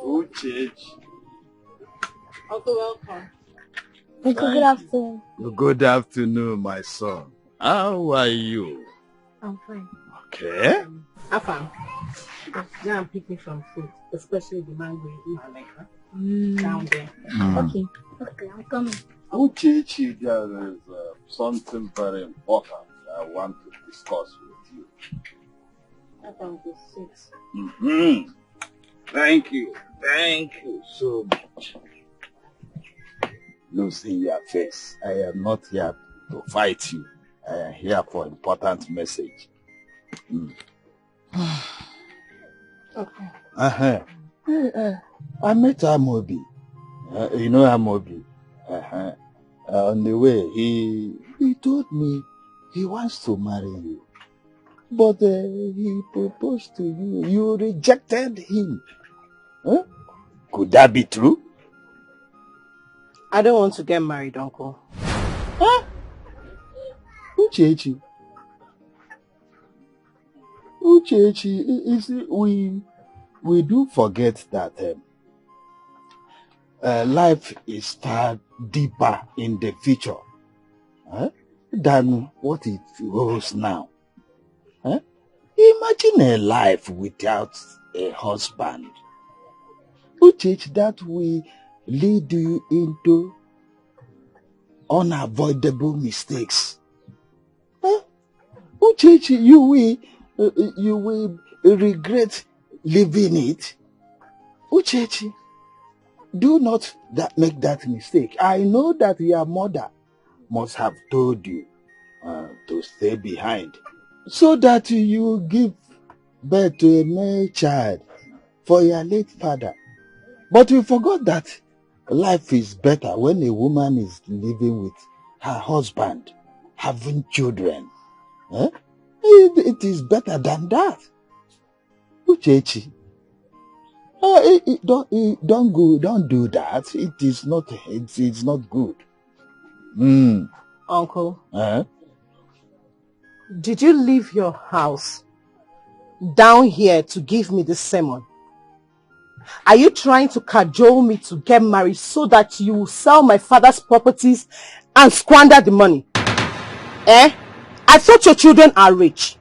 Uchechi. Uncle, welcome. Uncle, good afternoon. Good afternoon, my son. How are you? I'm fine. Okay. Afam, go and pick me some fruit, especially the mango you like, down there. Okay, I'm coming. Uchechi, there is something very important I want to discuss with you. Afam, go 6. Thank you so much. Losing your face. I am not here to fight you. I am here for important message. Okay. I met Amobi. You know Amobi. On the way, he told me he wants to marry you. But he proposed to you. You rejected him. Could that be true? I don't want to get married, Uncle. Uchechi, you see, we do forget that life is far deeper in the future than what it holds now. Imagine a life without a husband. Uche, that will lead you into unavoidable mistakes. Uche, you will regret leaving it. Uche, do not make that mistake. I know that your mother must have told you to stay behind so that you give birth to a male child for your late father. But you forgot that life is better when a woman is living with her husband, having children. It is better than that. Uchechi, don't do that. It's not good. Uncle, did you leave your house down here to give me this sermon? Are you trying to cajole me to get married so that you will sell my father's properties and squander the money? I thought your children are rich.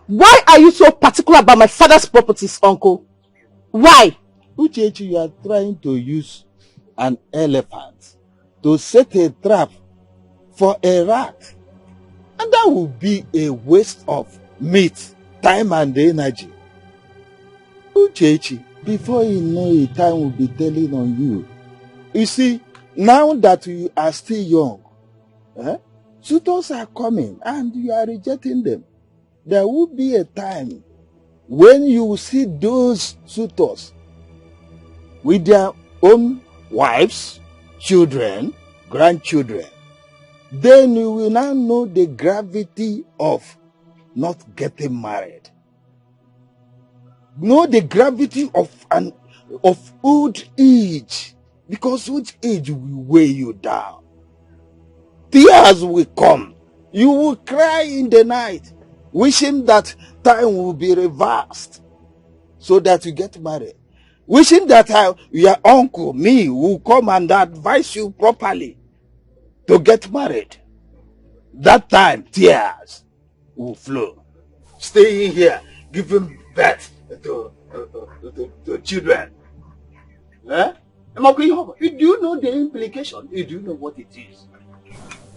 Why are you so particular about my father's properties, Uncle? Why? Uchechi, you are trying to use an elephant to set a trap for a rat. And that would be a waste of meat, time and energy. Uchechi, before you know it, time will be telling on you. You see, now that you are still young, suitors are coming and you are rejecting them. There will be a time when you will see those suitors with their own wives, children, grandchildren. Then you will now know the gravity of not getting married. Know the gravity of old age, because old age will weigh you down. Tears will come. You will cry in the night, wishing that time will be reversed so that you get married. Wishing that your uncle, me, will come and advise you properly to get married. That time, tears will flow. Staying here, giving birth to children. Do you know the implication? Do you know what it is?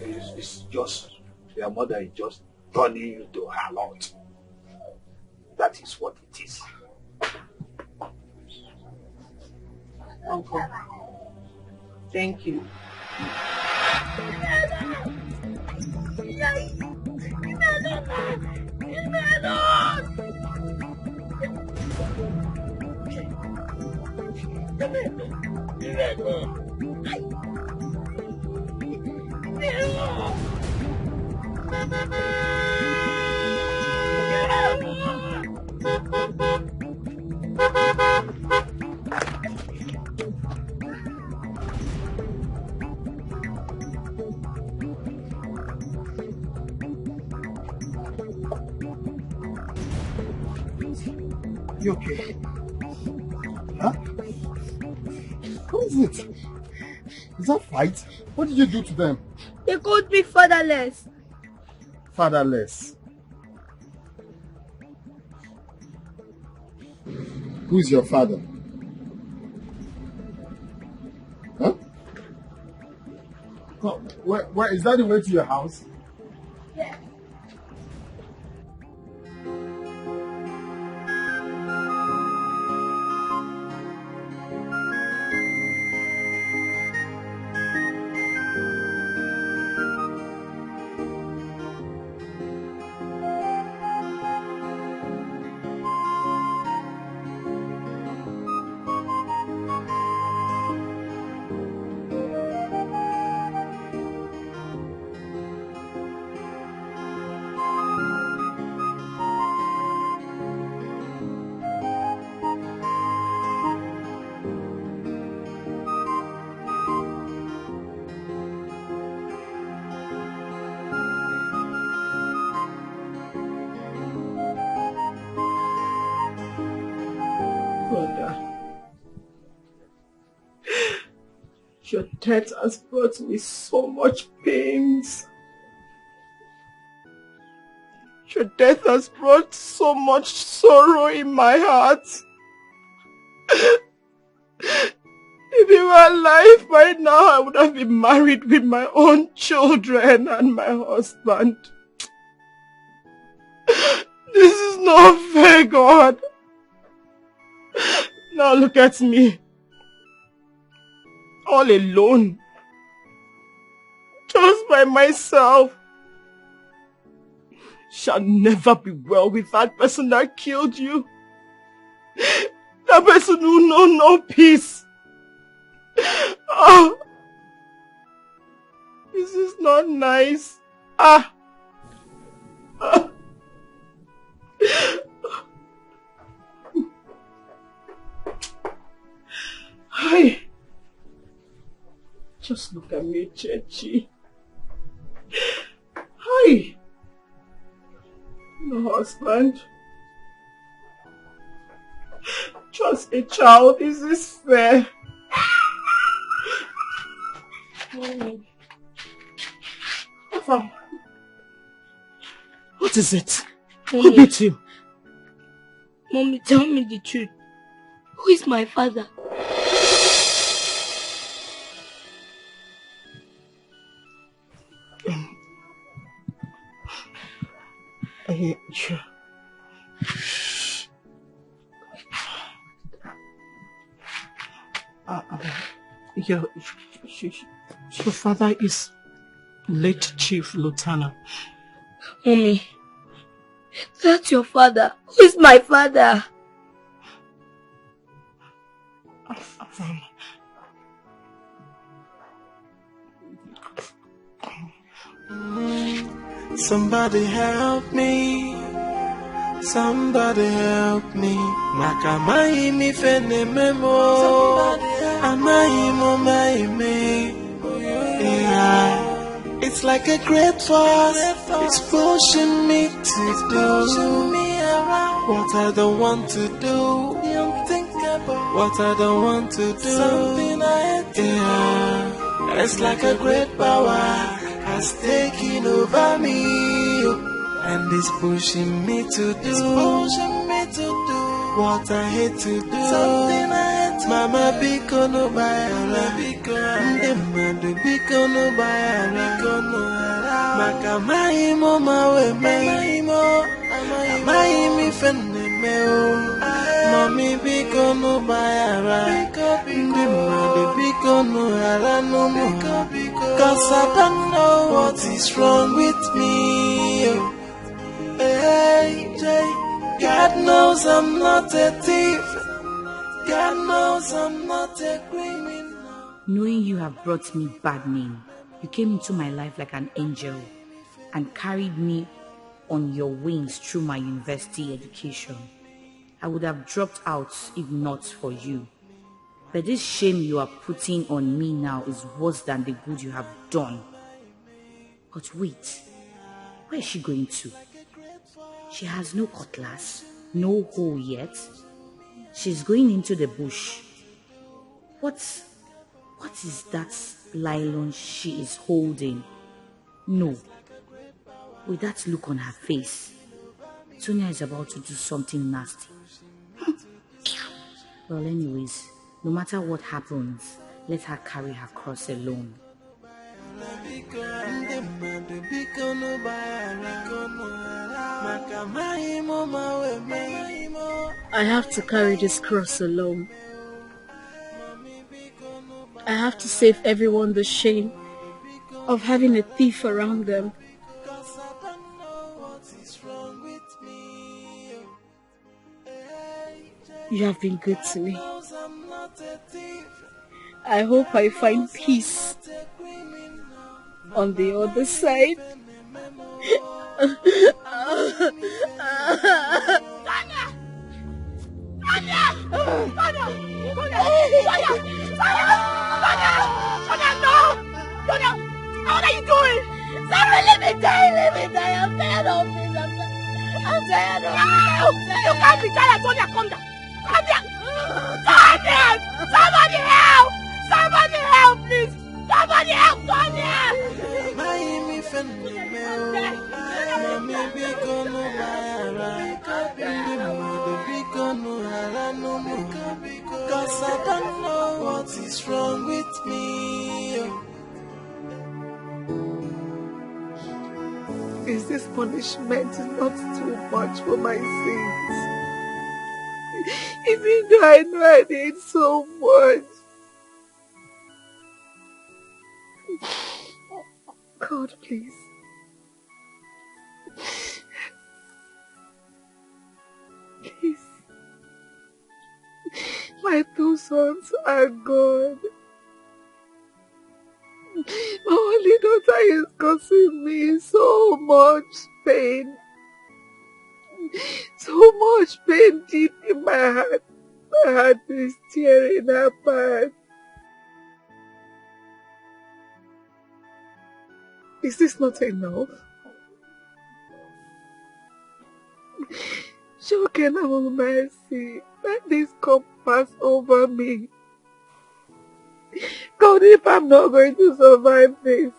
It's just, your mother is just turning you to her lot. That is what it is. Uncle, thank you. You okay? Huh? What is it? Is that fight? What did you do to them? They called me fatherless. Fatherless. Who's your father? Huh? Oh, where is that the way to your house? Yeah. Your death has brought me so much pains. Your death has brought so much sorrow in my heart. If you were alive by now, I would have been married with my own children and my husband. This is not fair, God. Now look at me. All alone. Just by myself. Shall never be well with that person that killed you. That person who know no peace. Oh, this is not nice. Hi. Just look at me, Chechi. Hi. No husband. Just a child. Is this fair? What is it? Who beat you? Mommy, tell me the truth. Who is my father? Your father is late Chief Lieutenant. Mommy, that's your father. Who is my father? Somebody help me. Somebody help me. Makamai mi fene memo. Amai me. Yeah. It's like a great force. It's pushing me to do what I don't want to do. What I don't want to do. Yeah. It's like a great power has taken over me. And it's pushing me to do what I hate to do. Mama biko no bayara, Mama biko no bayara. Makamai mo mawe me, amai mi fenne me. Mami biko no bayara, Mama biko no hara no mo. 'Cause I don't know what is wrong with me. Hey, God knows I'm not a thief. God knows I'm not a criminal. Knowing you have brought me bad name, you came into my life like an angel and carried me on your wings through my university education. I would have dropped out if not for you. But this shame you are putting on me now is worse than the good you have done. But wait, where is she going to? She has no cutlass, no hoe yet. She's going into the bush. What is that nylon she is holding? No. With that look on her face, Sonia is about to do something nasty. Well, anyways, no matter what happens, let her carry her cross alone. I have to carry this cross alone. I have to save everyone the shame of having a thief around them. You have been good to me. I hope I find peace on the other side. What are you doing? Sarah, let me die. I'm tired of this. I'm tired of this. You can't be tired, Sonia. Come down. Come down. Sonia! Somebody help! Somebody help help, please! Somebody help, Tonya! Cause I don't know what is wrong with me. Is this punishment not too much for my sins? Even though I know I did so much. God, please. Please. My 2 sons are gone. My only daughter is causing me so much pain. So much pain deep in my heart. My heart is tearing apart. Is this not enough? Show no mercy. Let this cup pass over me. God, if I'm not going to survive this,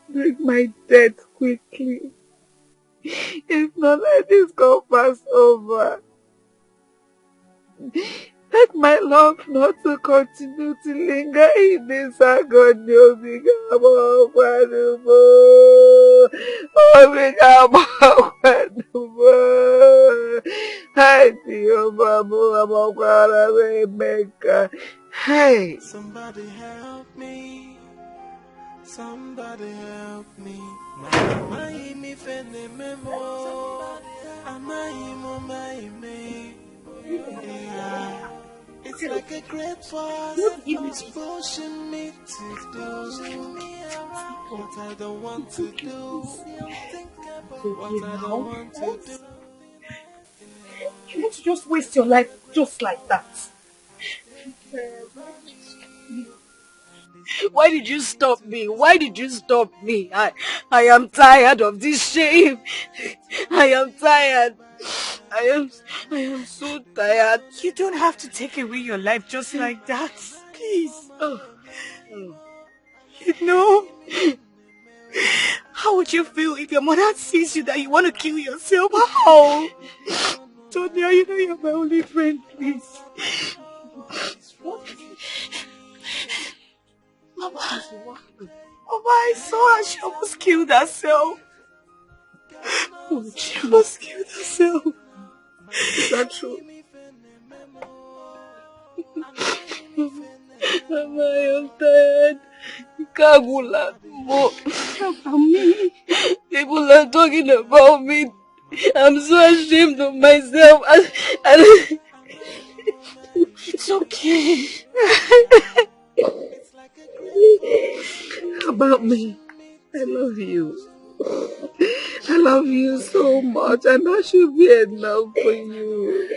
bring my death quickly. If not, let this cup pass over. Let my love not to continue to linger in this agony. Hey! Somebody help me. Somebody help me. It's like a great force. It's pushing me to do what I don't want to do. What I don't want to do. You want to just waste your life just like that? Why did you stop me? Why did you stop me? I am tired of this shame. I am tired. I am so tired. You don't have to take away your life just like that. Please. You know, how would you feel if your mother sees you that you want to kill yourself? How? Tonya, you know you're my only friend, please. Mama, I saw her. She almost killed herself. She almost killed herself. Is that true? Mama, I am tired. Kagula, about me. People are talking about me. I'm so ashamed of myself. It's okay. About me. I love you. I love you so much, and that should be enough for you.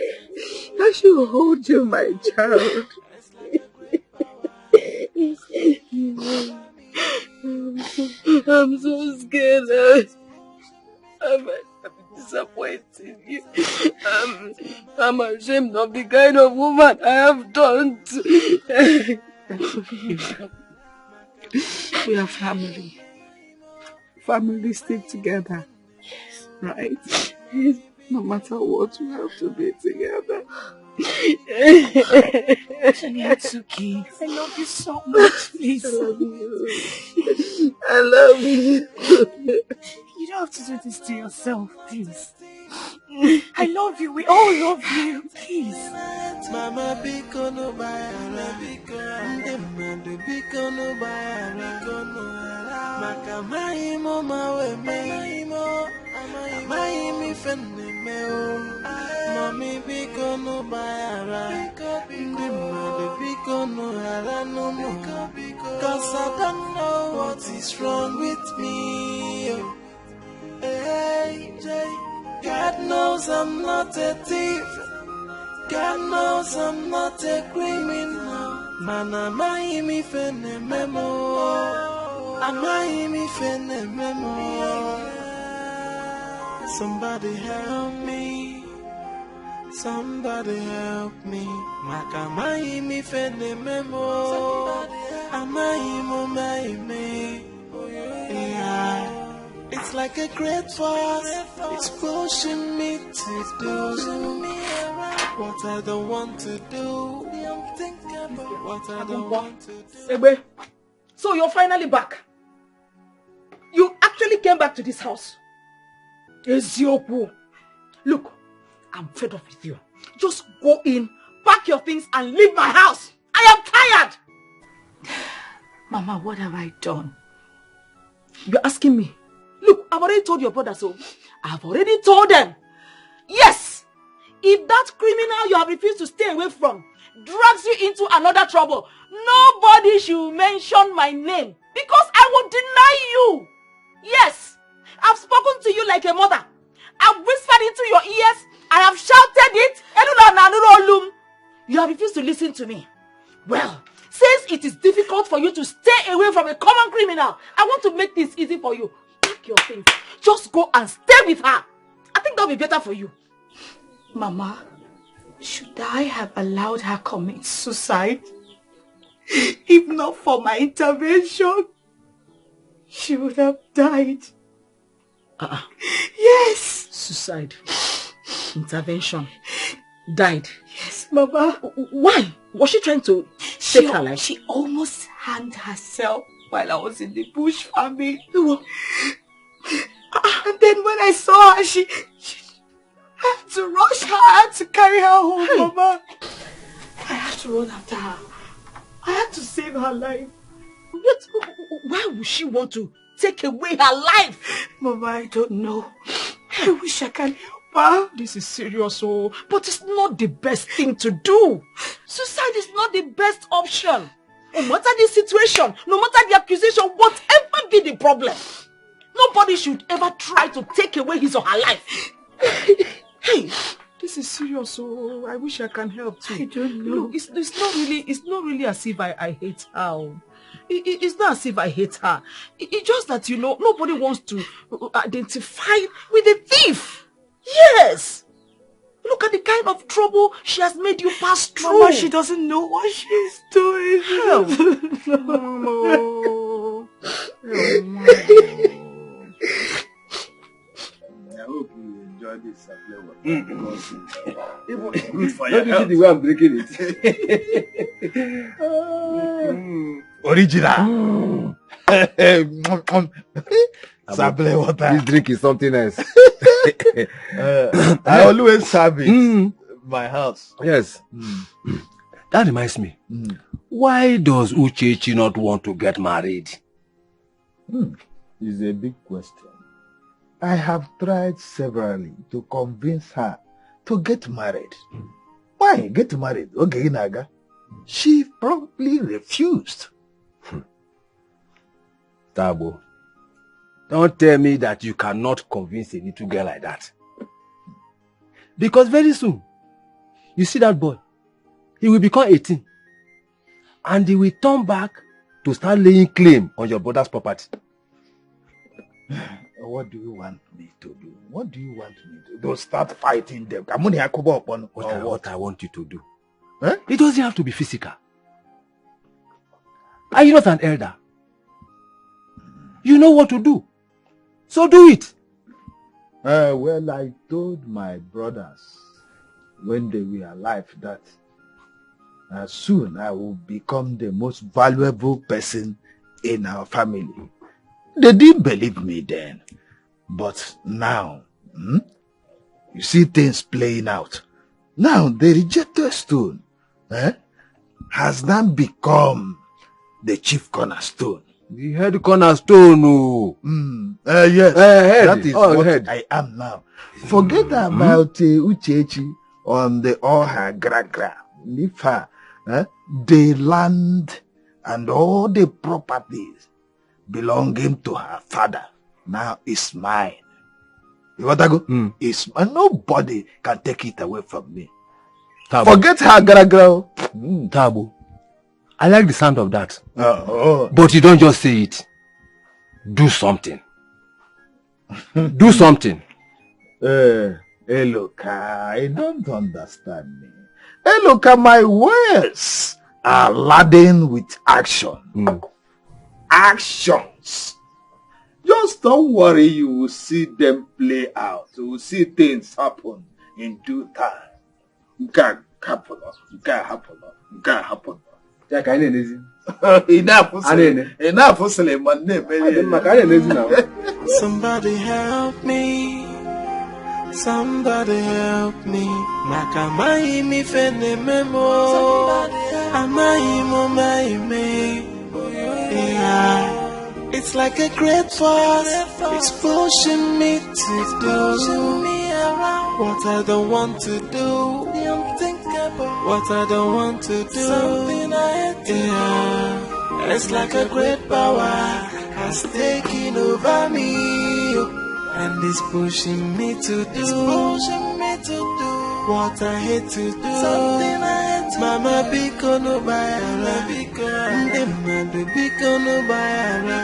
I should hold you, my child. I'm so scared. I'm disappointed you. I'm ashamed of the kind of woman I have done. We are family. Family stick together. Yes. Right? Yes. No matter what, we have to be together. It's okay. I love you so much, please. I love you. I love you. You don't have to do this to yourself, please. I love you. We all love you. Please. Mama, cause I don't know what is wrong with me. Hey, God knows I'm not a thief. God knows I'm not a criminal. Man, am I me fene memo? Am I me fene memo? Somebody help me. Somebody help me. Makamai mi fene memo. Yeah. It's like a great force. It's pushing me to do what I don't want to do. I'm thinking about what I don't want to do. Egbe, so you're finally back. You actually came back to this house. Ezioku. Look, I'm fed up with you. Just go in, pack your things and leave my house. I am tired. Mama, what have I done? You're asking me. Look, I've already told your brother so. I've already told them. Yes, if that criminal you have refused to stay away from drags you into another trouble, nobody should mention my name because I will deny you. Yes, I've spoken to you like a mother. I've whispered into your ears. I have shouted it. You have refused to listen to me. Well, since it is difficult for you to stay away from a common criminal, I want to make this easy for you. Pack your things. Just go and stay with her. I think that will be better for you. Mama, should I have allowed her commit suicide? If not for my intervention, she would have died. Yes. Suicide. Intervention. Died. Yes, Mama. Why? Was she trying to take her life? She almost hanged herself while I was in the bush farming. And then when I saw her, she I had to rush her. I had to carry her home, Mama. I had to run after her. I had to save her life. Why would she want to take away her life? Mama, I don't know. I wish I can help her. This is serious, but it's not the best thing to do. Suicide is not the best option. No matter the situation, no matter the accusation, whatever be the problem, nobody should ever try to take away his or her life. Hey, this is serious, I wish I can help too. I don't know. Look, it's not really as if I hate her. It's not as if I hate her. It's just that, nobody wants to identify with the thief. Yes. Look at the kind of trouble she has made you pass through. Mama, she doesn't know what she's doing. Hell. I hope you enjoy this because good for you. Don't you see the way I'm drinking it? Original. Sable water. This drink is something else. I always have it in my house. Yes. That reminds me. Why does Uchechi not want to get married? It's a big question. I have tried severally to convince her to get married. Why get married? Okay, Naga. She promptly refused. Tabo, don't tell me that you cannot convince a little girl like that. Because very soon, you see that boy, he will become 18. And he will turn back to start laying claim on your brother's property. What do you want me to do? What do you want me to do? Don't start fighting them. What I want you to do. Eh? It doesn't have to be physical. Are you not an elder? You know what to do. So do it. Well, I told my brothers when they were alive that soon I will become the most valuable person in our family. They didn't believe me then. But now, you see things playing out. Now, the rejected stone has now become the chief cornerstone. The head cornerstone. Yes, that is what head. I am now. Forget about Uchechi on the all her gra. Leave her. The land and all the properties belonging to her father now is mine. You want to go? It's mine. Nobody can take it away from me. Tabo. Forget her gra. Tabo, I like the sound of that. Oh. But you don't just say it. Do something. Do something. Look, I don't understand me. Look at my words are laden with action. Actions. Just don't worry, you will see them play out. You will see things happen in due time. Nke happen. Enough, Suleiman. Somebody help me. Somebody help me. Makamai mi fene memo. Amai mo mai me. Yeah. It's like a great force. It's pushing me to do what I don't want to do. What I don't want to do. Yeah. It's like a great power has taken over me. And it's pushing me to do what I hate to do. Mama biko no bayara. Mama biko no bayara.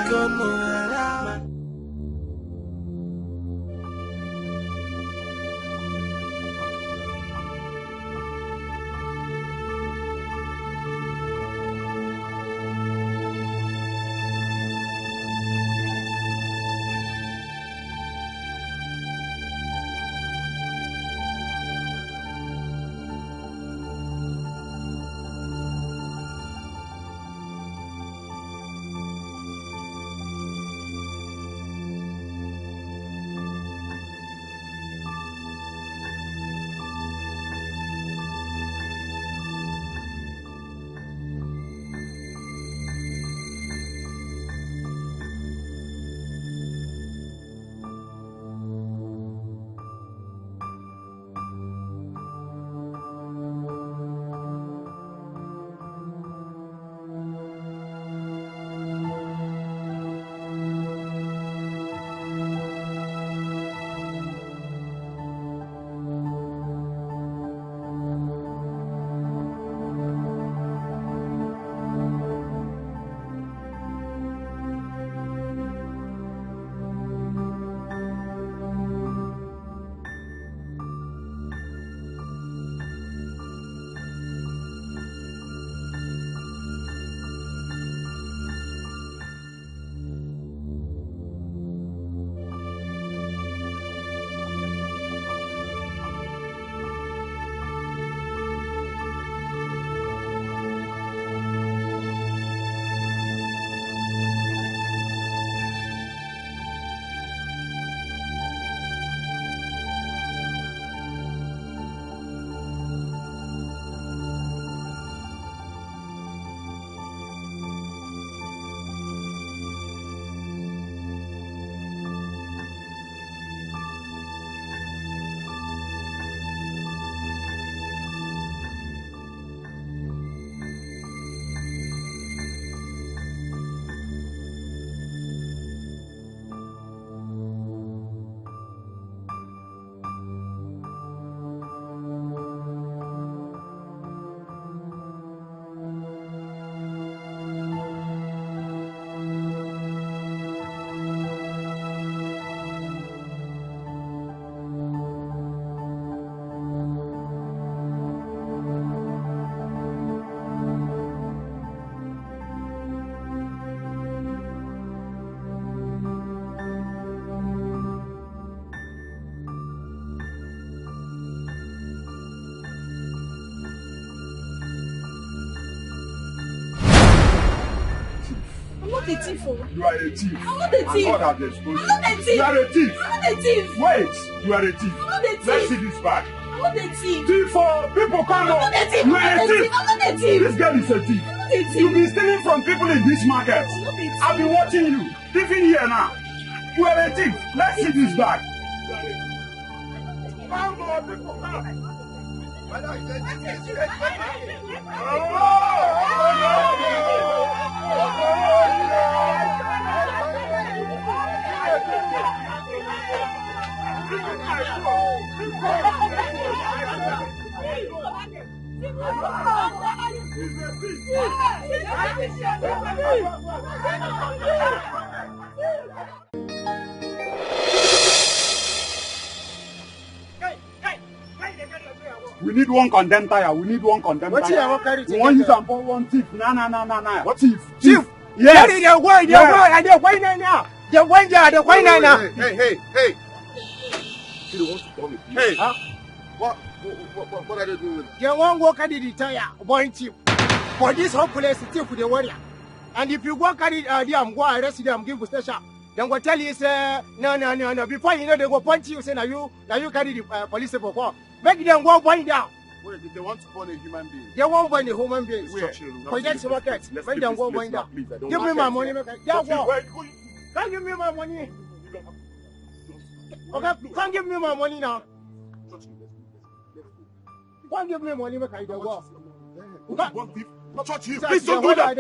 not a thief. You are a thief. I'm not a thief. God has exposed I'm not a thief. You are a thief. I'm not a thief. Wait, you are a thief. I'm not a thief. Let's see this bag. I'm not a thief. Thief for people come I'm not a thief. You are a thief. I'm not a thief. This girl is a thief. I'm not a thief. You've been stealing from people in this market. I'm not a thief. I've been watching you. Thieving here now. You are a thief. Let's see this bag. Come on, people come. We need one condemned tire. We need one condemned What tire. you have carried? We want use am for one thief. Nah. What thief? Chief. Yes. Carry the wine. The wine. And the wine now. The wine there. The wine now. Hey. You don't want to call me. Hey. Huh? What are they doing? You want to carry the tire, boy, chief. For this whole place, chief with the warrior. And if you go carry them, go arrest them, give station. Then go tell you say no. Before you know they go punch you, say now you carry the police for what? Make them go point down. Wait, they want to burn a human being. They won't burn a human being. Where? Forget the market. Make them go point down. Give me my money. Can't give me my money. Okay, can't give me my money now. Can't give me money, make I go. Please don't do that.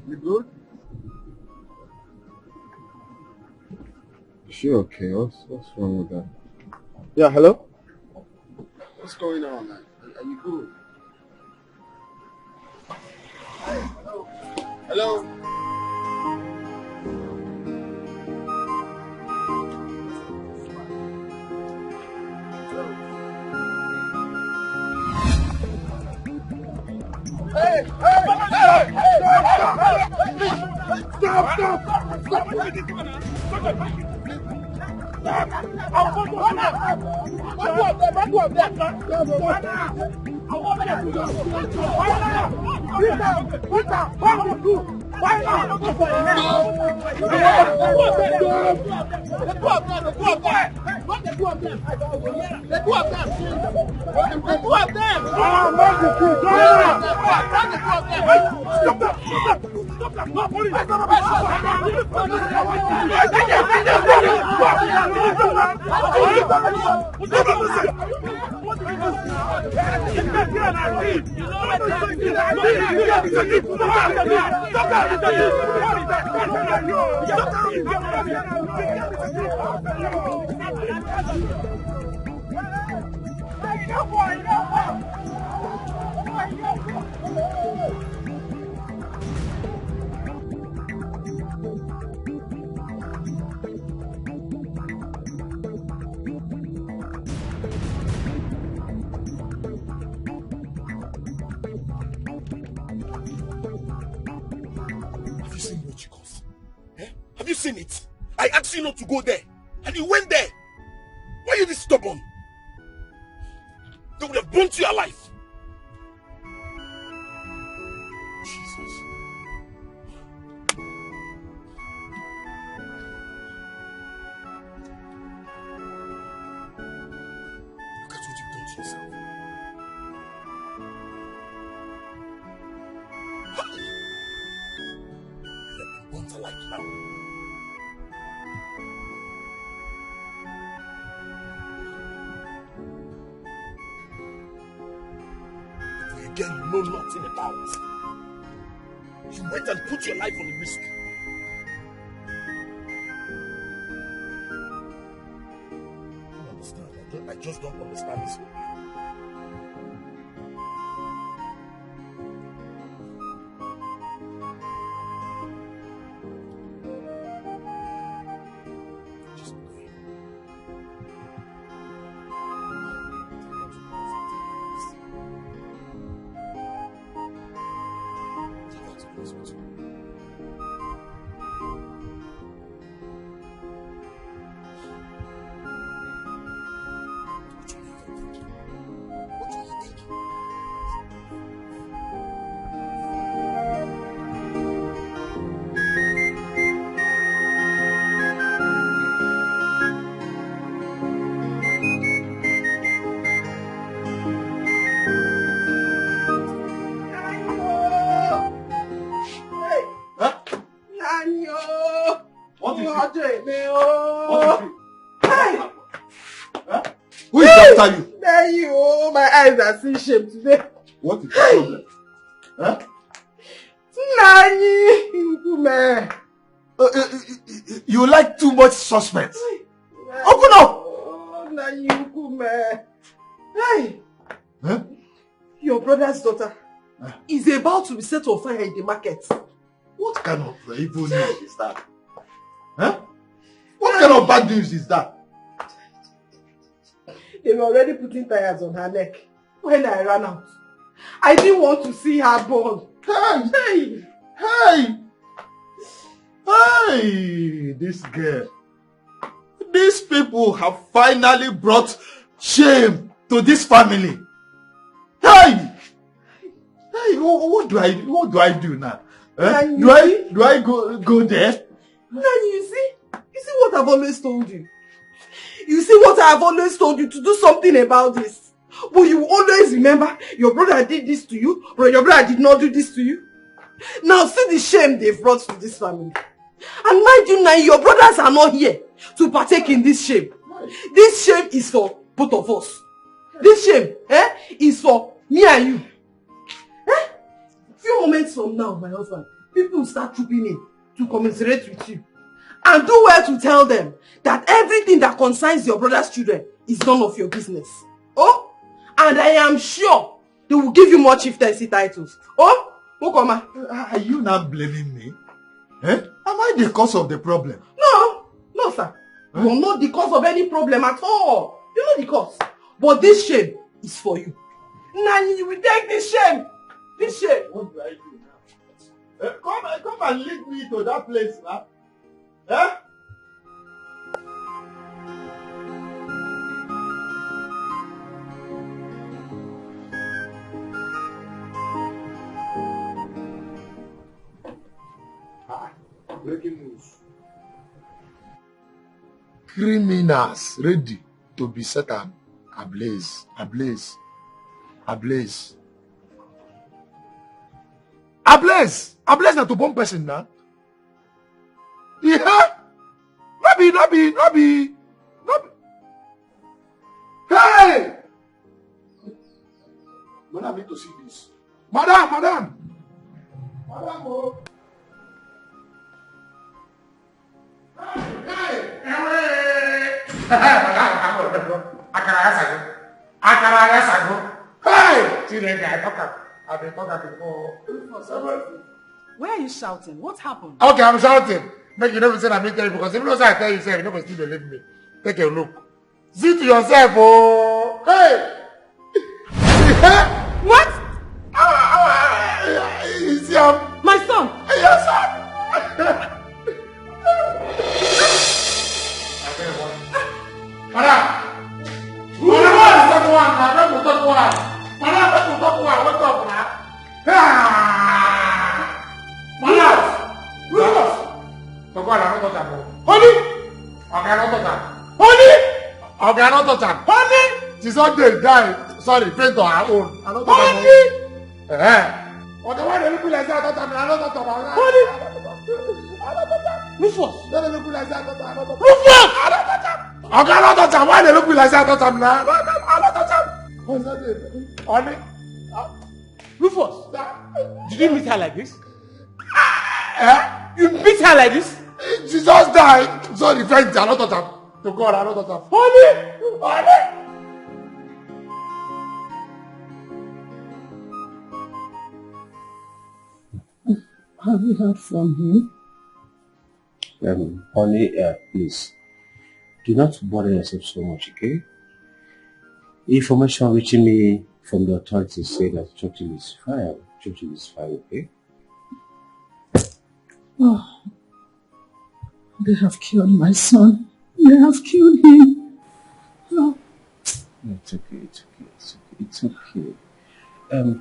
You good? She okay? What's wrong with that? Yeah, hello? What's going on, man? Are you good? Hello? Have you seen it? I asked you not to go there, and you went there. Why are you this stubborn? They would have burnt you alive. Jesus. Look at what you've done to yourself. You have been burnt alive now. Girl you know nothing about. You went and put your life on the risk. I don't understand. I just don't understand this. What is it? Who is after you? There you. Oh, my eyes are seeing shame today. What is the problem? Huh? Nani, you like too much suspense. Open up! Oh, Nani, Hey! Huh? Your brother's daughter is about to be set on fire in the market. What kind of evil news is that? Huh? What kind of bad news is that? They were already putting tires on her neck when I ran out. I didn't want to see her burn. Hey! Hey! Hey! This girl. These people have finally brought shame to this family. Hey! Hey, what do I do now? Do I go there? Nani, you see what I've always told you. You see what I've always told you, to do something about this. But you always remember your brother did this to you, or your brother did not do this to you. Now see the shame they've brought to this family. And mind you now, your brothers are not here to partake in this shame. This shame is for both of us. This shame is for me and you. Few moments from now, my husband, people will start trooping in to commiserate with you. And do well to tell them that everything that concerns your brother's children is none of your business. Oh? And I am sure they will give you more chieftaincy titles. Oh? Mokoma. Are you not blaming me? Am I the cause of the problem? No, sir. You're not the cause of any problem at all. You're not the cause. But this shame is for you. Nani, you will take this shame. This shame. What do I do now? Come and lead me to that place, man. Huh? Breaking news. Criminals ready to be set ablaze. Ablaze na to bomb person now. Yeah. Not be. Hey! Madam, I need to see this. Madam. Oh. Why are you shouting? What happened? Okay, I'm shouting. Make you never say I'm telling you, because if you know I tell you, you're not going to still believe me. Take a look. See to yourself, oh. Hey! What? Is my son? Your son! Madam! Honey! She's not dead, die. Sorry, faint on her own. Honey! On the one they look like that, I don't talk about that. Honey! Rufus! They look like that, Rufus! I cannot touch him. Why they look like that? I don't touch him. What's that? Honey? Rufus, did you meet her like this? You beat her like this? She just died. So the friends are not touch him. To God, I don't touch him. Honey! Have you heard from him? Honey, please, do not bother yourself so much, okay? Information reaching me from the authorities say that Churchill is fine. Okay? Oh, they have killed my son. They have killed him. Oh. It's okay.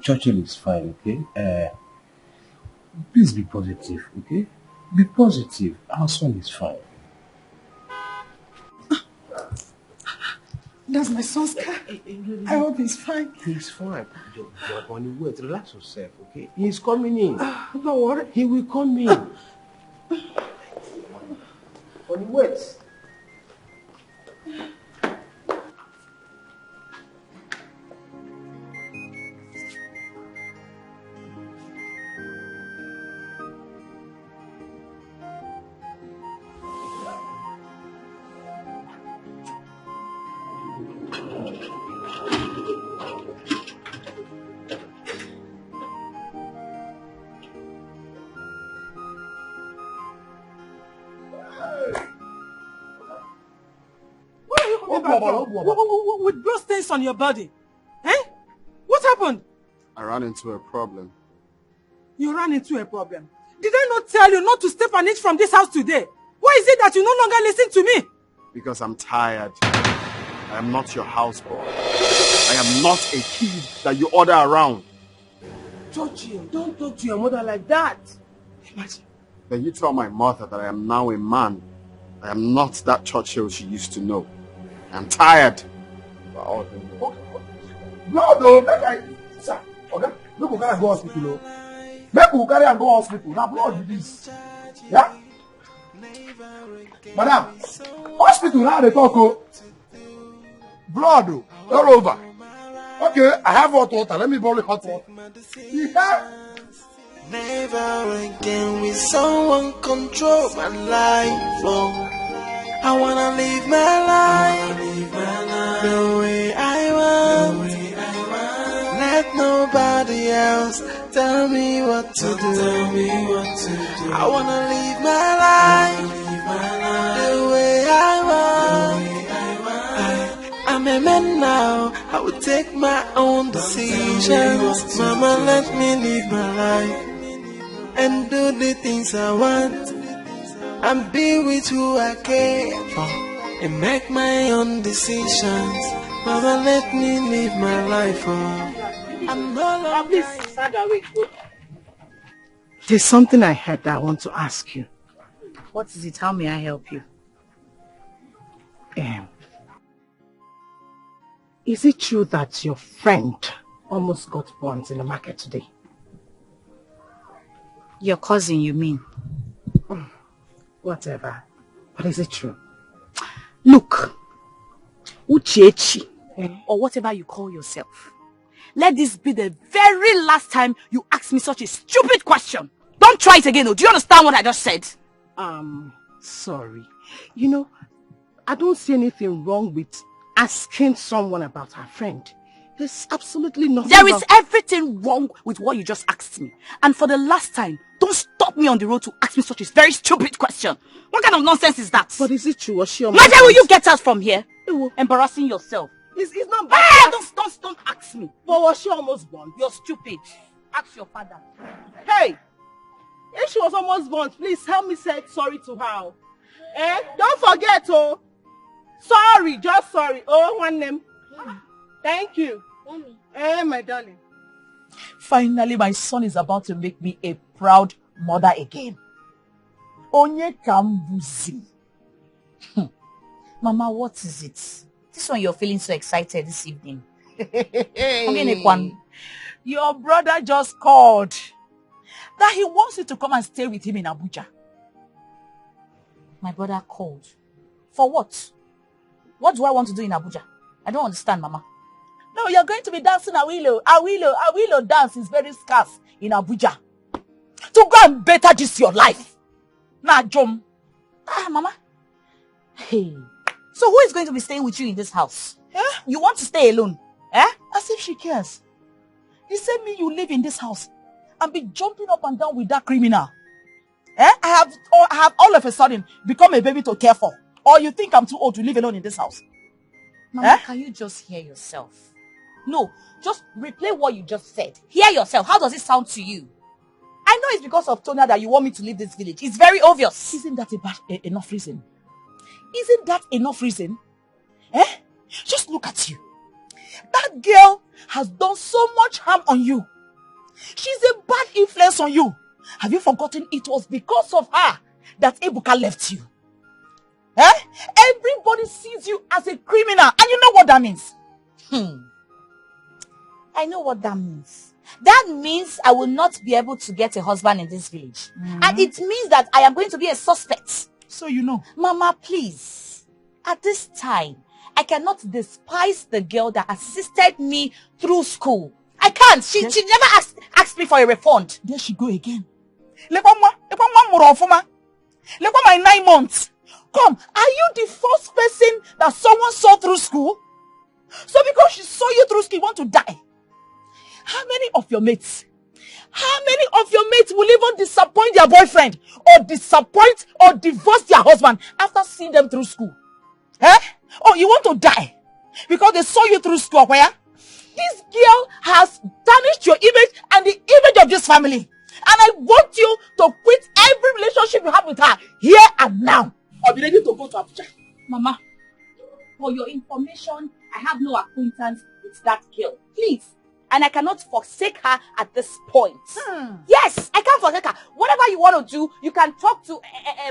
Churchill is fine, okay? Please be positive, okay? Be positive. Our son is fine. That's my son's car. I hope he's fine. He's fine. Honey, wait. Relax yourself, okay? He's coming in. Don't worry. He will come in. Wait. With blood stains on your body. Eh? What happened? I ran into a problem. You ran into a problem. Did I not tell you not to step an inch from this house today? Why is it that you no longer listen to me? Because I'm tired. I am not your houseboy. I am not a kid that you order around. Georgie, don't talk to your mother like that. Imagine. Then you tell my mother that I am now a man. I am not that Churchill she used to know. I'm tired. Blood, though, make I... Sir, okay? Make we carry go hospital, though. Make we carry and go hospital. Now, blood with this. Yeah? Madam, hospital now they talk, oh. Blood, oh, all over. Okay, I have hot water. Let me borrow hot water. Yeah. Never again will someone control my life. Oh, I wanna live my life the way I want. Let nobody else tell me what to do. I wanna live my life the way I want. I'm a man now. I will take my own decisions. Mama, let me live my life and do the things I want, and be with who I care for, and make my own decisions. Mama, let me live my life. I'm no longer... There's something I heard that I want to ask you. What is it? How may I help you? Is it true that your friend almost got burnt in the market today? Your cousin, you mean? Whatever. But is it true? Look, Uchechi, or whatever you call yourself, let this be the very last time you ask me such a stupid question. Don't try it again, though. Do you understand what I just said? Sorry. You know, I don't see anything wrong with asking someone about her friend. There's absolutely nothing There is everything wrong with what you just asked me. And for the last time, don't stop me on the road to ask me such a very stupid question. What kind of nonsense is that? But is it true? Was she Where will you get us from here? Embarrassing yourself. It's not bad. Hey, don't ask me. But was she almost born? You're stupid. Ask your father. Hey! If she was almost born, please help me say sorry to her. Don't forget, oh. Sorry, just sorry. Oh, one name. Thank you. Mommy. My darling. Finally, my son is about to make me a proud mother again. Onye kambuzi. Mama, what is it? This one you're feeling so excited this evening. Your brother just called that he wants you to come and stay with him in Abuja. My brother called. For what? What do I want to do in Abuja? I don't understand, Mama. No, you're going to be dancing Awilo dance is very scarce in Abuja. To go and better just your life. Nah, Jom. Mama. Hey. So who is going to be staying with you in this house? You want to stay alone? As if she cares. You said me you live in this house and be jumping up and down with that criminal. I have all of a sudden become a baby to care for. Or you think I'm too old to live alone in this house? Mama, can you just hear yourself? No, just replay what you just said. Hear yourself. How does it sound to you? I know it's because of Tonya that you want me to leave this village. It's very obvious. Isn't that enough reason? Isn't that enough reason? Just look at you. That girl has done so much harm on you. She's a bad influence on you. Have you forgotten it was because of her that Ebuka left you? Everybody sees you as a criminal, and you know what that means. I know what that means. That means I will not be able to get a husband in this village. And it means that I am going to be a suspect. So you know. Mama, please. At this time, I cannot despise the girl that assisted me through school. I can't. She never asked me for a refund. There she go again. Look at my 9 months. Come, are you the first person that someone saw through school? So because she saw you through school, you want to die? How many of your mates will even disappoint their boyfriend or disappoint or divorce their husband after seeing them through school? Eh? Oh, you want to die because they saw you through school where? This girl has tarnished your image and the image of this family. And I want you to quit every relationship you have with her here and now. Or be ready to go to Abuja. Mama, for your information, I have no acquaintance with that girl. Please. And I cannot forsake her at this point. Yes, I can't forsake her. Whatever you want to do, you can talk to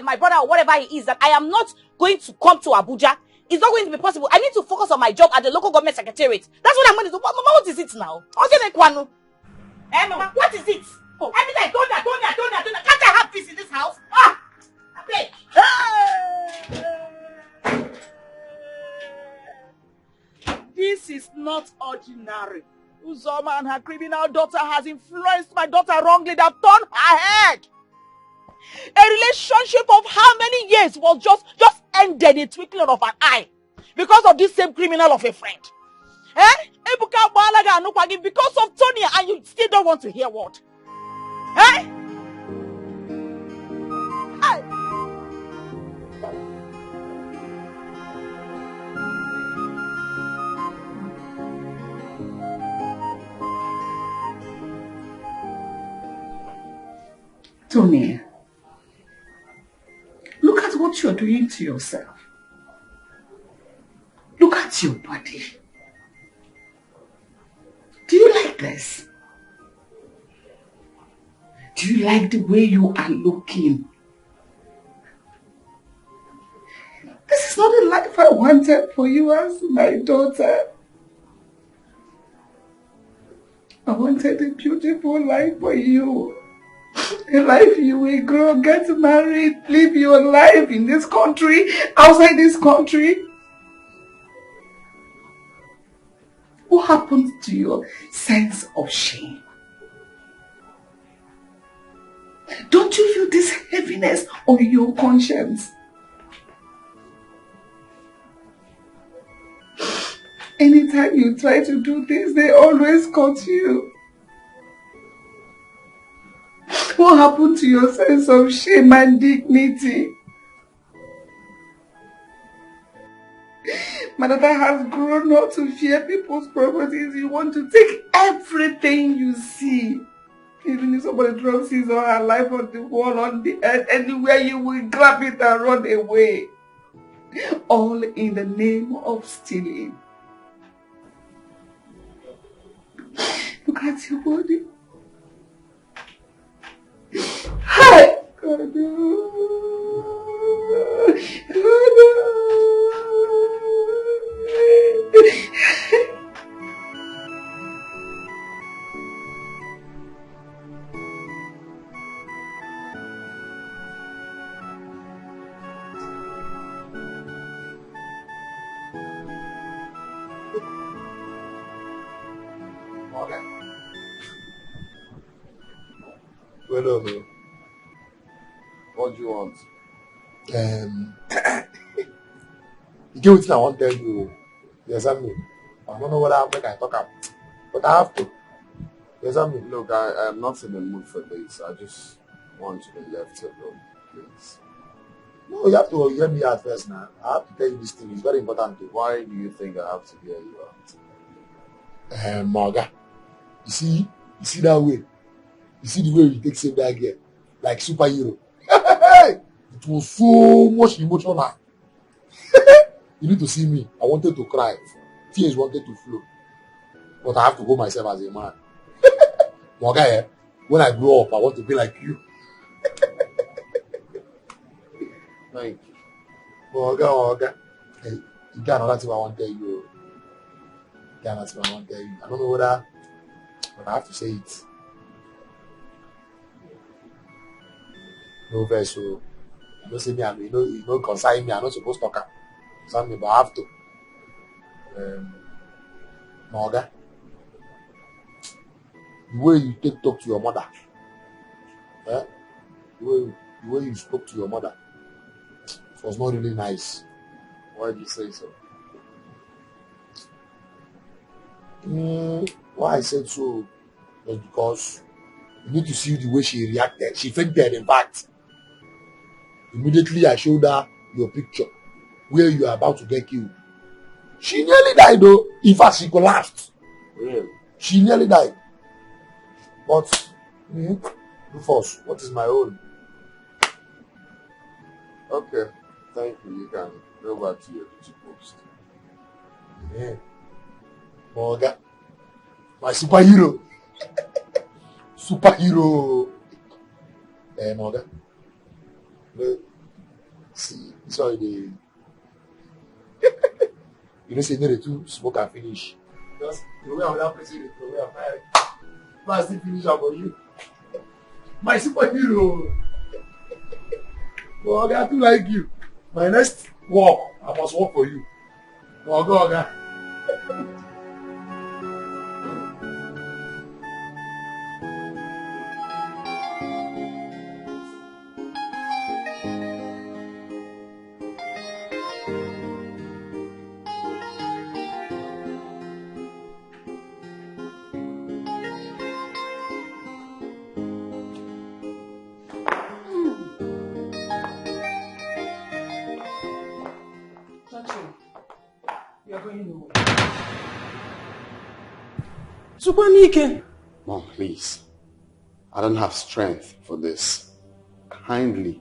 my brother or whatever he is. That I am not going to come to Abuja. It's not going to be possible. I need to focus on my job at the local government secretariat. That's what I'm going to do. Mama, what is it now? Mama, what is it? Oh, every time, don't. Can't I have peace in this house? Ah! I beg. This is not ordinary. Uzoma and her criminal daughter has influenced my daughter wrongly that turned her head. A relationship of how many years was just ended in a twinkling of an eye because of this same criminal of a friend. Because of Tony, and you still don't want to hear what? Eh? Tony, look at what you're doing to yourself. Look at your body. Do you like this? Do you like the way you are looking? This is not the life I wanted for you as my daughter. I wanted a beautiful life for you. A life you will grow, get married, live your life in this country, outside this country. What happened to your sense of shame? Don't you feel this heaviness on your conscience? Anytime you try to do this, they always cut you. What happened to your sense of shame and dignity? My daughter has grown up to fear people's properties. You want to take everything you see. Even if somebody drops his or her life on the wall, on the earth, anywhere, you will grab it and run away. All in the name of stealing. Look at your body. Hi! God, Well done, man. What do you want? You get what I want to tell you. Yes, I mean. I don't know what I can talk about, but I have to. Yes, I mean. Look, I am not in the mood for this. I just want to be left alone, please. No, you have to hear me out first now. I have to tell you this thing. It's very important. Why do you think I have to hear you out? Marga, you see that way? You see the way you take save that girl? Like superhero. It was so much emotional. You need to see me. I wanted to cry. Tears wanted to flow. But I have to hold myself as a man. Marga, when I grow up, I want to be like you. Thank you. Marga. Hey, you got another thing I want to tell you. I don't know whether, but I have to say it. No vessel. You say me, you know, consign me. I'm not supposed to talk. Something, but I have to. Morga, the way you talk to your mother, the way you spoke to your mother, it was not really nice. Why did you say so? Why I said so was because you need to see the way she reacted. She fainted, in fact. Immediately I showed her your picture where you are about to get killed. She nearly died though. In fact, she collapsed. Really? She nearly died. But, Rufus, what is my own? Okay, thank you. You can go back to your duty post. Yeah. Morga, my superhero. Superhero. Morga. Look, see, sorry, the you know, say no, the two smoke and finish. Just the way I'm not pressing it, the way I'm firing. But I still finish up for you. My superhero. Well, I do like you. My next walk, I must work for you. Well, go, okay. You are going nowhere. Supanike. Mom, please. I don't have strength for this. Kindly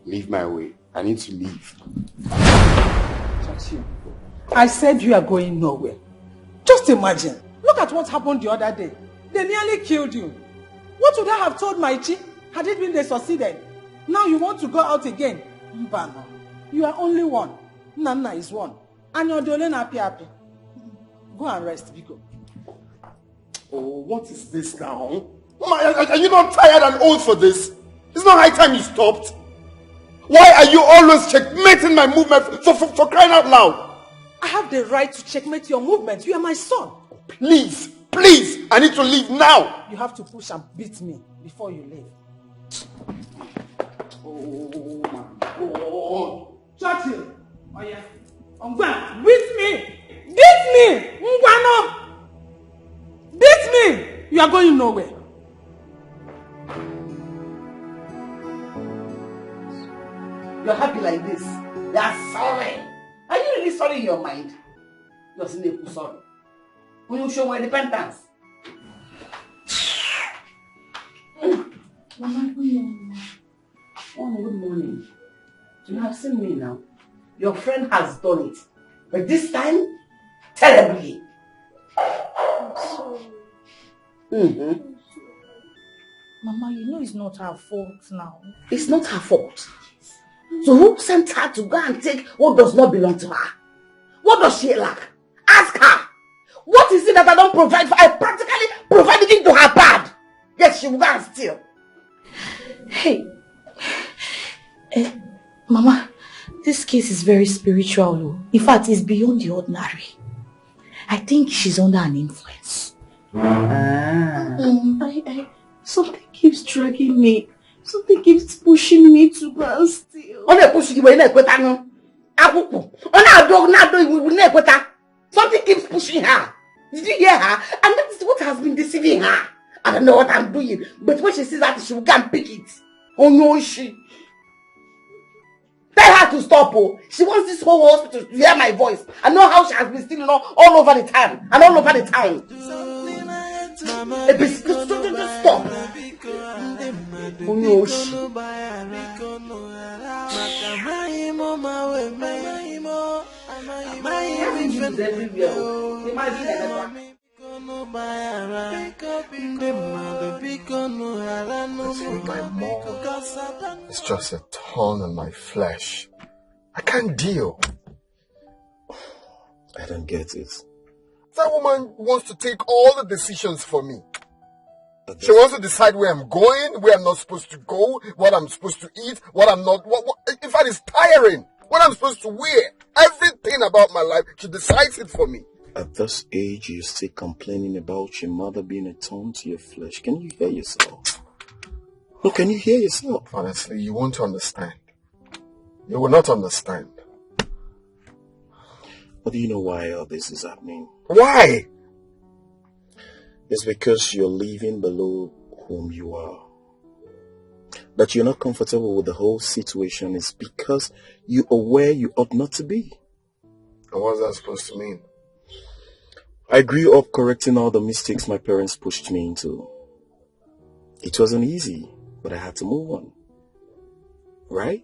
leave my way. I need to leave. Chachi, I said you are going nowhere. Just imagine. Look at what happened the other day. They nearly killed you. What would I have told my chief had it been they succeeded? Now you want to go out again? Mbano. You are only one. Nana is one. And you're the only happy. Go and rest, Biko. Oh, what is this now? Mama, are you not tired and old for this? It's not high time you stopped. Why are you always checkmating my movement for crying out loud? I have the right to checkmate your movement. You are my son. Please, please, I need to leave now. You have to push and beat me before you leave. Oh my God. Churchill, oh yeah. Beat me! Beat me! Ngwano! Beat me! You are going nowhere. You're happy like this. You are sorry. Are you really sorry in your mind? You're sorry. When you show my repentance. Mama, good morning. You have seen me now. Your friend has done it. But this time, terribly. I'm sorry. Mama, you know it's not her fault now. It's not her fault. So who sent her to go and take what does not belong to her? What does she lack? Ask her. What is it that I don't provide for? I practically provide it into her bad. Yes, she will go and steal. Hey. Mama, this case is very spiritual. In fact, it's beyond the ordinary. I think she's under an influence. Something keeps dragging me. Something keeps pushing me to go and steal. Something keeps pushing her. Did you hear her? And that is what has been deceiving her. I don't know what I'm doing. But when she sees that, she will go and pick it. Oh no, she. Tell her to stop. Oh. She wants this whole hospital to hear my voice. I know how she has been stealing all over the town. And all over the town. Stop. Oh no, she. It's just a thorn on my flesh. I can't deal. I don't get it. That woman wants to take all the decisions for me. She wants to decide where I'm going, where I'm not supposed to go, what I'm supposed to eat, what I'm not. In fact, it's tiring. What I'm supposed to wear. Everything about my life, she decides it for me. At this age, you're still complaining about your mother being a thorn to your flesh. Can you hear yourself? No, can you hear yourself? Honestly, you won't understand. You will not understand. But do you know why all this is happening? Why? It's because you're living below whom you are. That you're not comfortable with the whole situation is because you are where you ought not to be. And what's that supposed to mean? I grew up correcting all the mistakes my parents pushed me into. It wasn't easy, but I had to move on. Right?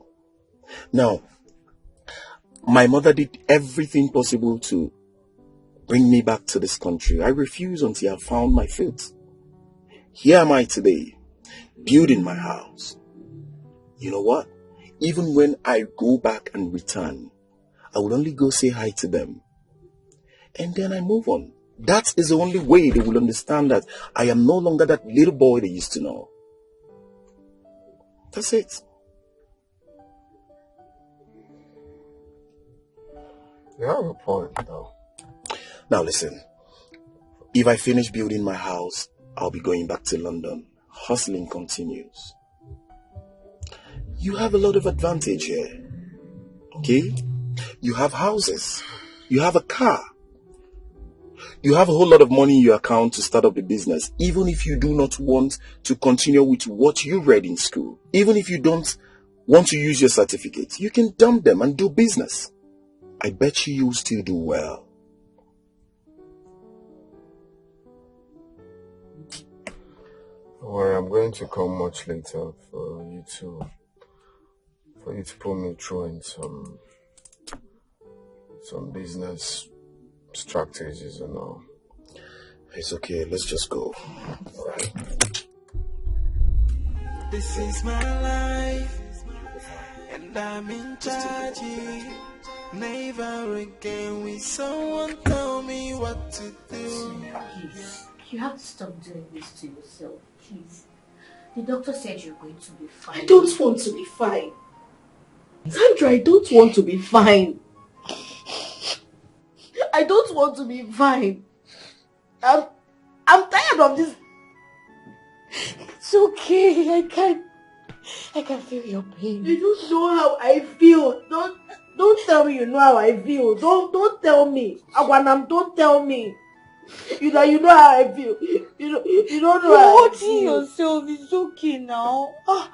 Now, my mother did everything possible to bring me back to this country. I refused until I found my feet. Here am I today, building my house. You know what? Even when I go back and return, I will only go say hi to them. And then I move on. That is the only way they will understand that I am no longer that little boy they used to know. That's it. You have a point, though. Now listen, if I finish building my house, I'll be going back to London. Hustling continues. You have a lot of advantage here. Okay? You have houses. You have a car. You have a whole lot of money in your account to start up a business. Even if you do not want to continue with what you read in school. Even if you don't want to use your certificates, you can dump them and do business. I bet you will still do well. Don't worry, I'm going to come much later for you to put me through in some business strategies and all. It's okay, let's just go. Alright. This is my life, and I'm in charge. Never again will someone tell me what to do. Please, you have to stop doing this to yourself, please. The doctor said you're going to be fine. I don't want to be fine. Sandra, I don't want to be fine. I don't want to be fine. I'm tired of this. It's okay. I can feel your pain. You don't know how I feel. Don't tell me you know how I feel. Don't tell me. Agwanam, don't tell me. You know how I feel. You don't know how I feel. Yourself. It's okay now. Now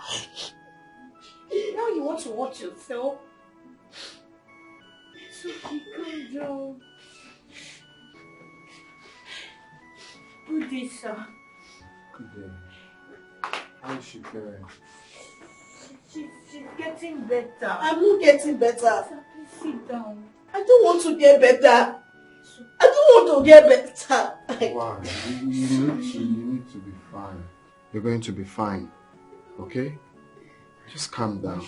you want to watch yourself. It's okay. Calm down. Put this, sir. Good day. How is she feeling? She's getting better. I'm not getting better. Sir, please sit down. I don't want to get better. I don't want to get better. Why? You need to be fine. You're going to be fine. Okay? Just calm down.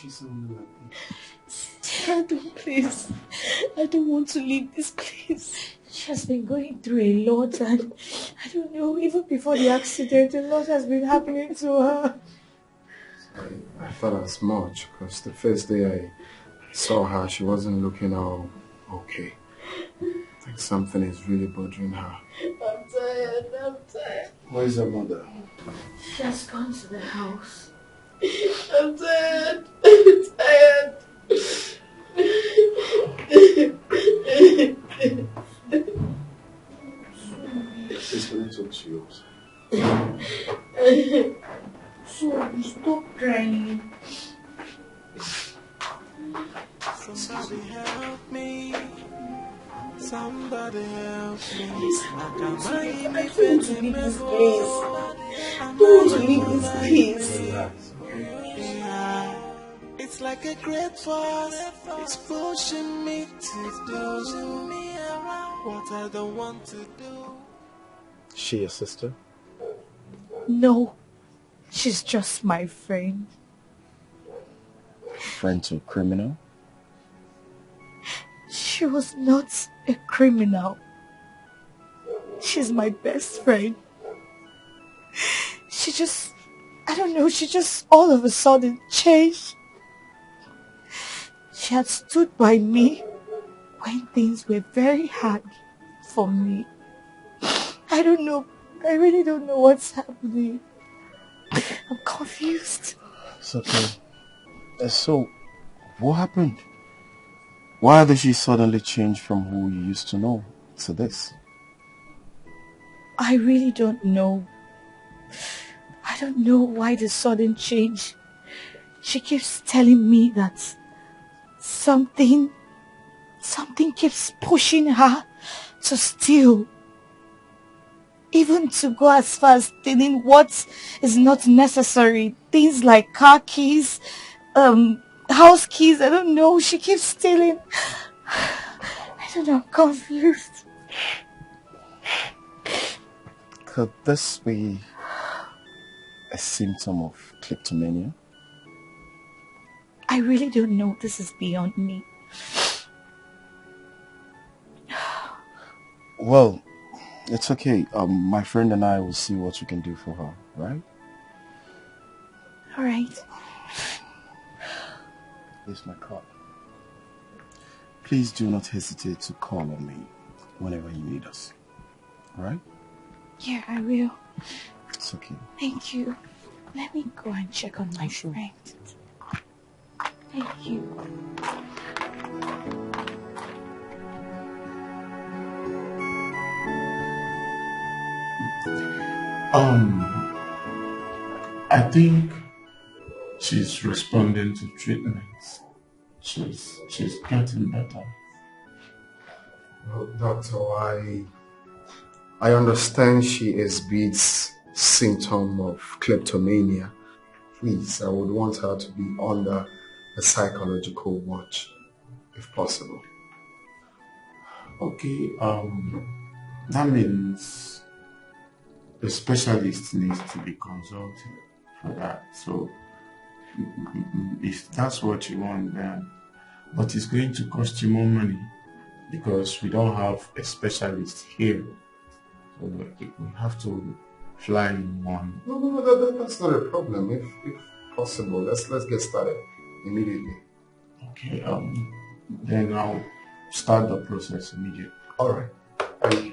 Please. I don't want to leave this place. She has been going through a lot, and I don't know, even before the accident, a lot has been happening to her. I thought as much, because the first day I saw her, she wasn't looking all okay. I think something is really bothering her. I'm tired. Where is her mother? She has gone to the house. I'm tired. Please, can I talk to you? So, stop crying. Somebody help me. Somebody help me. I don't want to leave this place. I don't want to leave this place. It's like a great force. It's pushing me to do what I don't want to do. She your sister? No, she's just my friend. Friend to a criminal? She was not a criminal. She's my best friend. I don't know, she just all of a sudden changed. She had stood by me when things were very hard for me. I don't know. I really don't know what's happening. I'm confused. It's okay. So, what happened? Why did she suddenly change from who you used to know to this? I really don't know. I don't know why the sudden change. She keeps telling me that something keeps pushing her to steal. Even to go as far as stealing what is not necessary. Things like car keys, house keys, I don't know. She keeps stealing. I don't know, I'm confused. Could this be a symptom of kleptomania? I really don't know. This is beyond me. Well, it's okay. My friend and I will see what we can do for her, right? All right. Here's my card. Please do not hesitate to call on me whenever you need us. All right? Yeah, I will. It's okay. Thank you. Let me go and check on my friend. Thank you. I think she's responding to treatments. She's getting better. Well, Doctor, I understand she exhibits symptom of kleptomania. Please, I would want her to be under a psychological watch, if possible. Okay, that means the specialist needs to be consulted for that. So if that's what you want, then, but it's going to cost you more money because we don't have a specialist here. So we have to fly in one. No, that's not a problem. If possible, let's get started immediately. Okay, then I'll start the process immediately. All right. Thank you.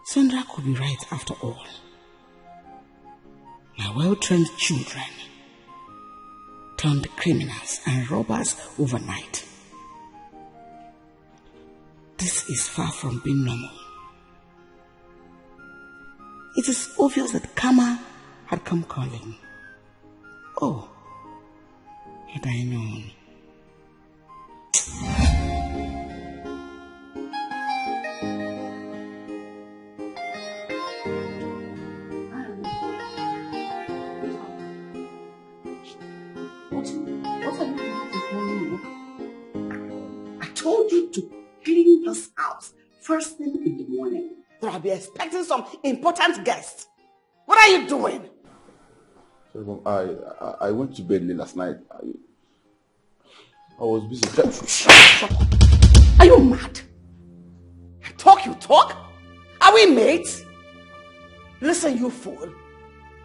Sandra could be right after all. My well-trained children turned criminals and robbers overnight. This is far from being normal. It is obvious that karma had come calling. Oh, had I known. I told you to clean this house first thing in the morning. I'll be expecting some important guests. What are you doing? Sorry, Mom, I went to bed late last night. I was busy. Shut up. Are you mad? You talk? Are we mates? Listen, you fool.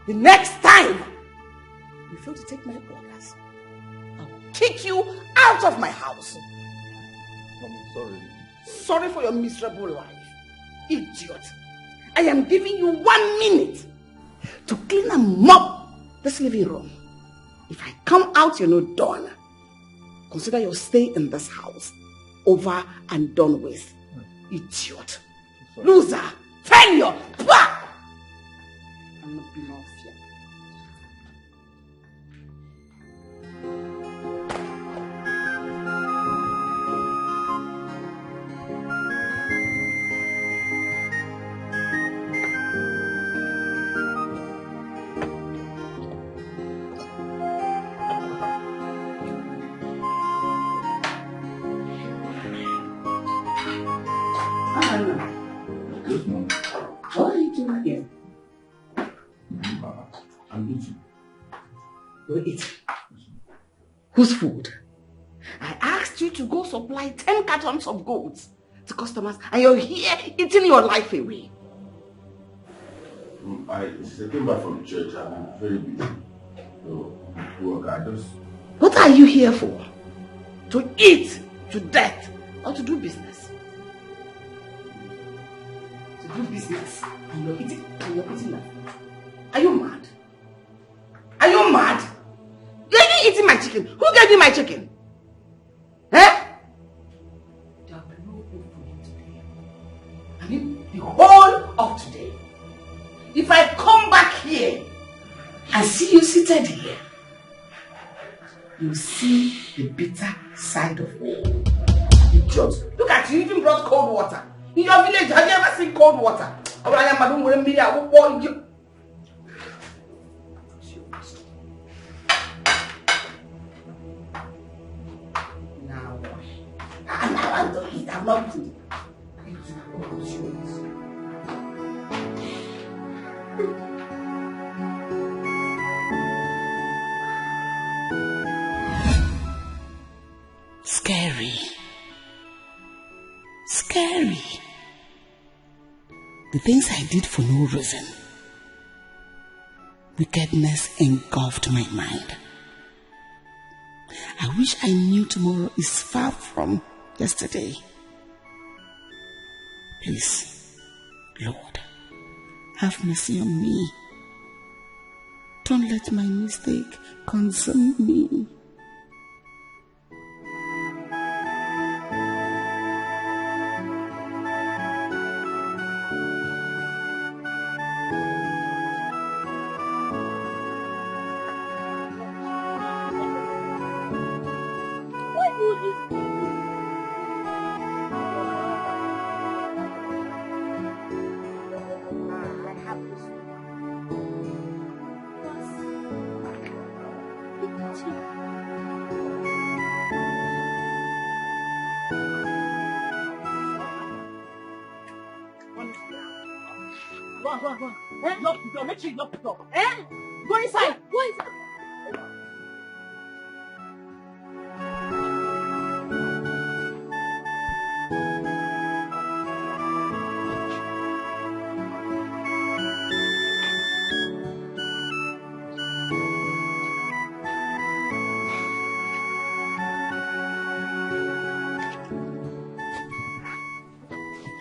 The next time you fail to take my orders, I will kick you out of my house. Mommy, sorry. Sorry for your miserable life. Idiot. I am giving you 1 minute to clean and mop this living room. If I come out, you're not done. Consider your stay in this house over and done with. Idiot. Loser. Failure. Bah! I'm not being off here. Yes, Mom. What are you doing here? I'm eating. You're eating. Whose food? I asked you to go supply 10 cartons of goods to customers and you're here eating your life away. Since I came back from church, I've been very busy. So, work, I just... What are you here for? To eat to death or to do business? To do business and you're eating that. Are you mad? Are you mad? You're eating my chicken. Who gave you my chicken? Eh? There will be no hope for you today. I mean, the whole of today. If I come back here and see you seated here, you see the bitter side of me. Idiot. Look at you, even brought cold water. In your village, have you ever seen cold water? Now I'm to eat. I'm not to eat. Scary. Scary. The things I did for no reason. Wickedness engulfed my mind. I wish I knew tomorrow is far from yesterday. Please, Lord, have mercy on me. Don't let my mistake consume me. Go. Lock the door. Make sure you lock the door. Go inside. Go inside.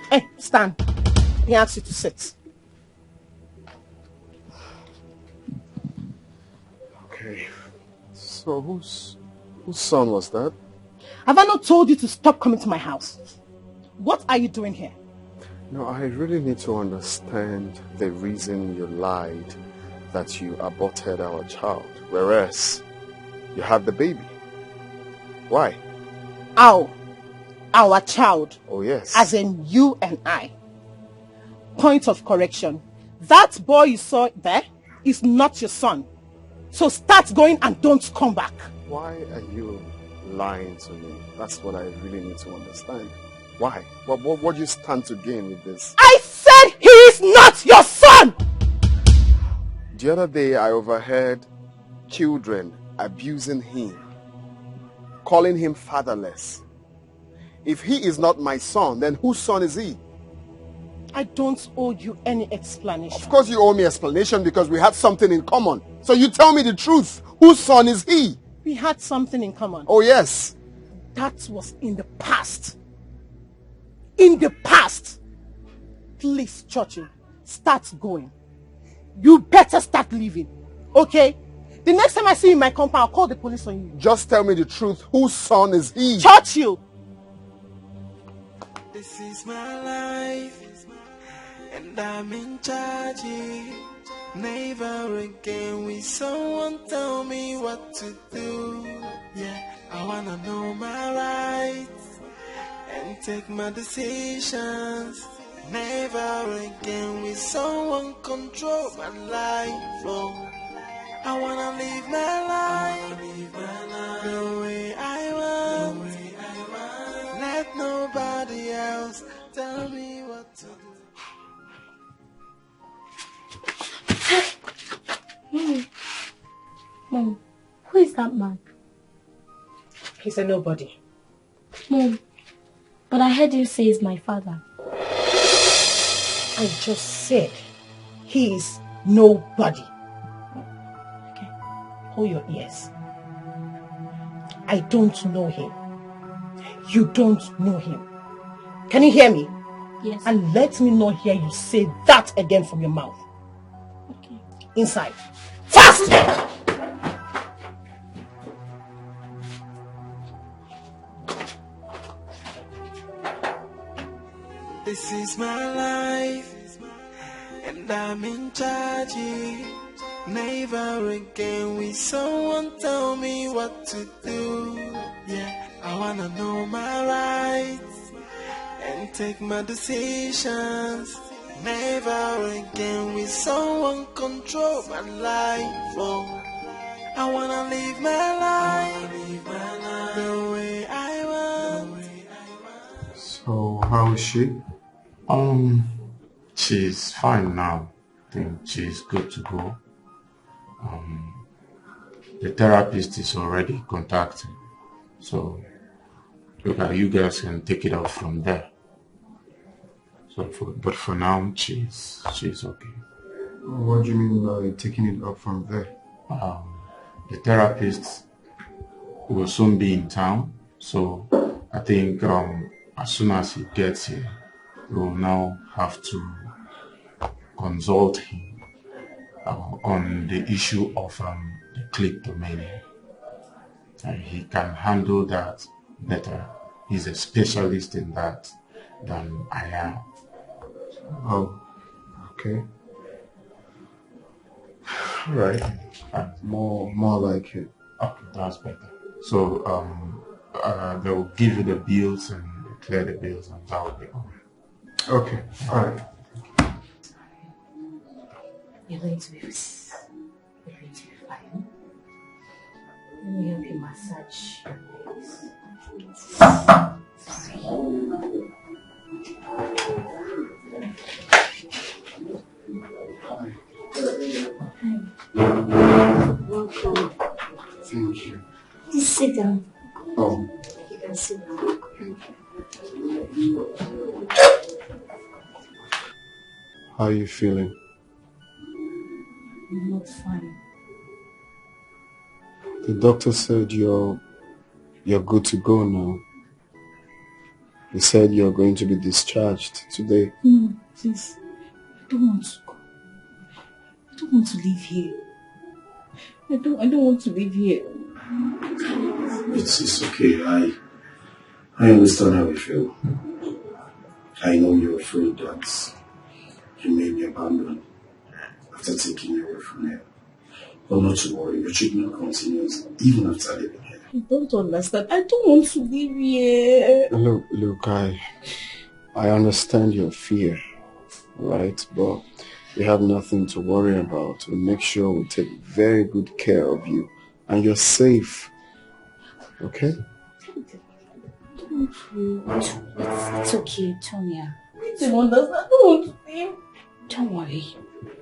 Hey, stand. He asks you to sit. Okay. So whose son was that? Have I not told you to stop coming to my house? What are you doing here? No, I really need to understand the reason you lied that you aborted our child, whereas you had the baby. Why? Our child. Oh, yes. As in you and I. Point of correction. That boy you saw there is not your son. So start going and don't come back. Why are you lying to me? That's what I really need to understand. Why? What do you stand to gain with this? I said he is not your son! The other day I overheard children abusing him, calling him fatherless. If he is not my son, then whose son is he? I don't owe you any explanation. Of course you owe me explanation because we had something in common. So you tell me the truth. Whose son is he? we had something in common. Oh, yes. That was in the past. In the past. Please, Churchill, start going. You better start leaving. Okay? The next time I see you in my compound, I'll call the police on you. Just tell me the truth. Whose son is he? Churchill! This is my life, and I'm in charge. Never again will someone tell me what to do. Yeah, I wanna know my rights and take my decisions. Never again will someone control my life. Oh, I wanna live my life the way I want. Let nobody else tell me what to do. Mom, who is that man? He's a nobody. Mom, but I heard you say he's my father. I just said he is nobody. Okay, hold your ears. I don't know him. You don't know him. Can you hear me? Yes. And let me not hear you say that again from your mouth. Okay. Inside. Fast! This is my life, and I'm in charge. Never again will someone tell me what to do. Yeah, I wanna know my rights and take my decisions. Never again will someone control my life. Oh, I wanna live my life the way I want. So, how is she? She's fine now. I think she's good to go. The therapist is already contacted. So, you guys can take it out from there. So, but for now, she's okay. What do you mean by taking it up from there? The therapist will soon be in town. So, I think as soon as he gets here, we'll now have to consult him on the issue of the kleptomania. He can handle that better. He's a specialist in that than I am. Oh, okay. All right. More like it. Okay, that's better. So they'll give you the bills and clear the bills, and that will be all. Okay, all right. You're going to be fine. Let me help you massage your legs. Welcome. Thank you. Just sit down. Oh. You can sit down. Thank you. How are you feeling? I'm not fine. The doctor said you're good to go now. He said you're going to be discharged today. No, please. I don't want to go. I don't want to live here. I don't want to live here. It's okay. I understand how you feel. I know you're afraid that you may be abandoned after taking you away from here. But not to worry, your treatment continues even after leaving here. You don't understand. I don't want to live here. Look, I understand your fear, right? But we have nothing to worry about. We'll make sure we take very good care of you and you're safe. Okay? It's okay, Tonya. I don't understand. I don't want to live. Don't worry.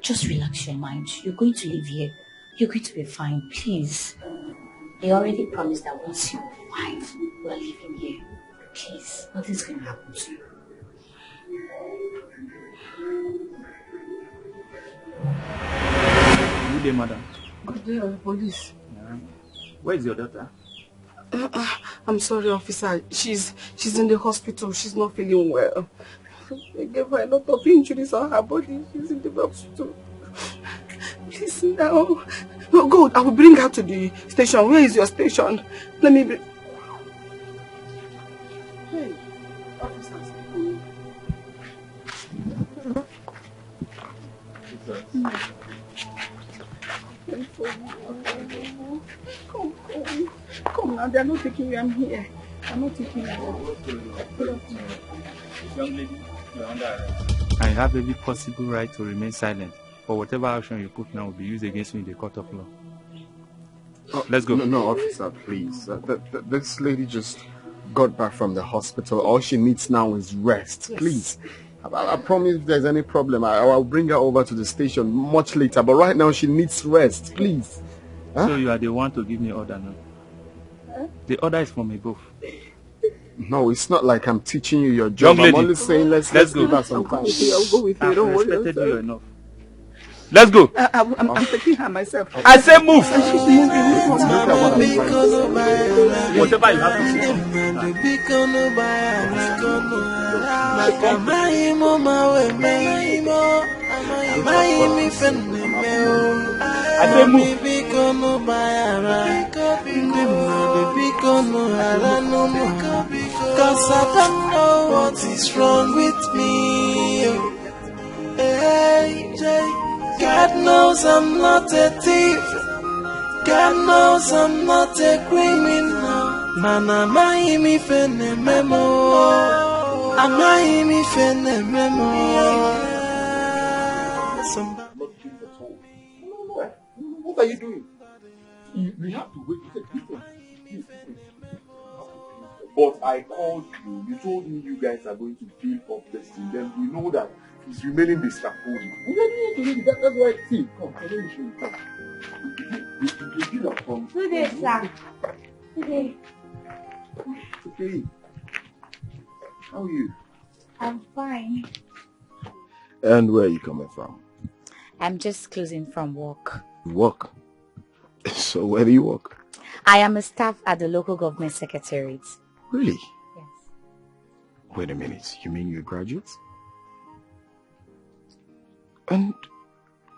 Just relax your mind. You're going to live here. You're going to be fine. Please. They already promised that once you're fine, we're living here. Please. Nothing's going to happen to you. Good day, madam. Good day, police. Yeah. Where is your daughter? I'm sorry, officer. She's in the hospital. She's not feeling well. They gave her a lot of injuries on her body. She's in the hospital. Please now. Oh God, I will bring her to the station. Where is your station? Let me bring... Hey, officers. Come now, they're not taking you. I'm here. I'm not taking you. Young lady, you're under arrest. I have every possible right to remain silent, but whatever action you put now will be used against you in the court of law. Let's go. No, officer, please. This lady just got back from the hospital. All she needs now is rest. Yes. Please. I promise if there's any problem, I'll bring her over to the station much later. But right now, she needs rest. Please. Huh? So you are the one to give me order now? Huh? The order is from above. No, it's not like I'm teaching you your job. I'm only saying let's go. Give her some time. I'll go with you. I've respected you enough. Let's go. I'm taking her myself. I say move. She's moving. Whatever you have to say. I say move. Cause I don't know what is wrong with me. Hey, God knows I'm not a thief. God knows I'm not a criminal. Mana mai mi fene memo. Amai mi fene memo. What are you doing? We have to wait. But I called you. You told me you guys are going to fill up this thing. Then we know that he's remaining the scaffolding. That's why I see. Come, let me show you. Come. Good day, sir. Good day. Okay. How are you? I'm fine. And where are you coming from? I'm just closing from work. Work? So where do you work? I am a staff at the local government secretariat. Really? Yes. Wait a minute. You mean you're a graduate? And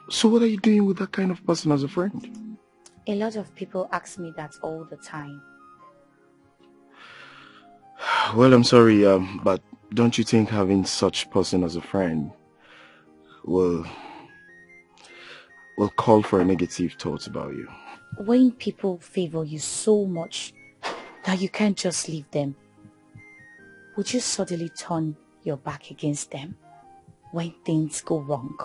so what are you doing with that kind of person as a friend? A lot of people ask me that all the time. Well, I'm sorry, but don't you think having such person as a friend will call for a negative thought about you? When people favor you so much that you can't just leave them, would you suddenly turn your back against them when things go wrong?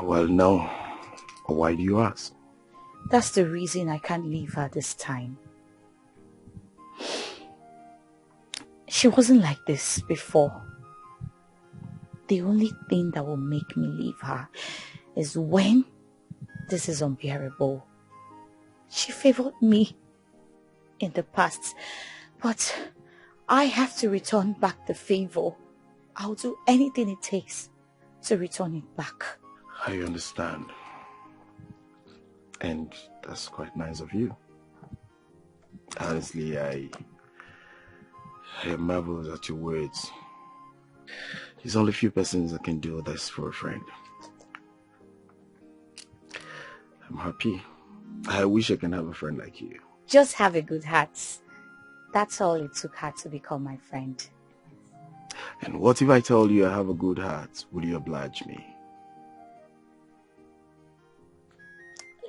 Well, no. Why do you ask? That's the reason I can't leave her this time. She wasn't like this before. The only thing that will make me leave her is when this is unbearable. She favored me in the past, but I have to return back the favor. I'll do anything it takes to return it back. I understand. And that's quite nice of you. Honestly, I marvel at your words. There's only a few persons that can do this for a friend. I'm happy. I wish I can have a friend like you. Just have a good heart. That's all it took her to become my friend. And what if I told you I have a good heart? Will you oblige me?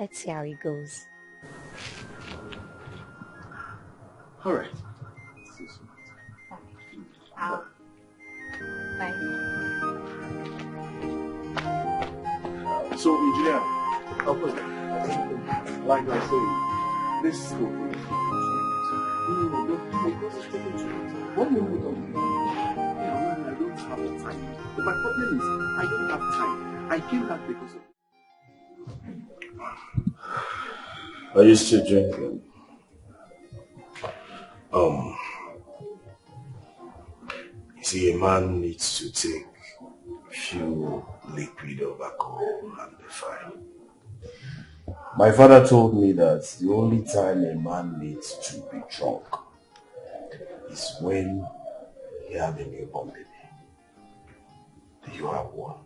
Let's see how it goes. All right. Bye. So, engineer, like I say, this is good. One moment of I don't have time. But my problem is, I don't have time. I came back because of... Are you still drinking? You see, a man needs to take a few liquid of alcohol and be fine. My father told me that the only time a man needs to be drunk is when he has a newborn baby. Do you have one?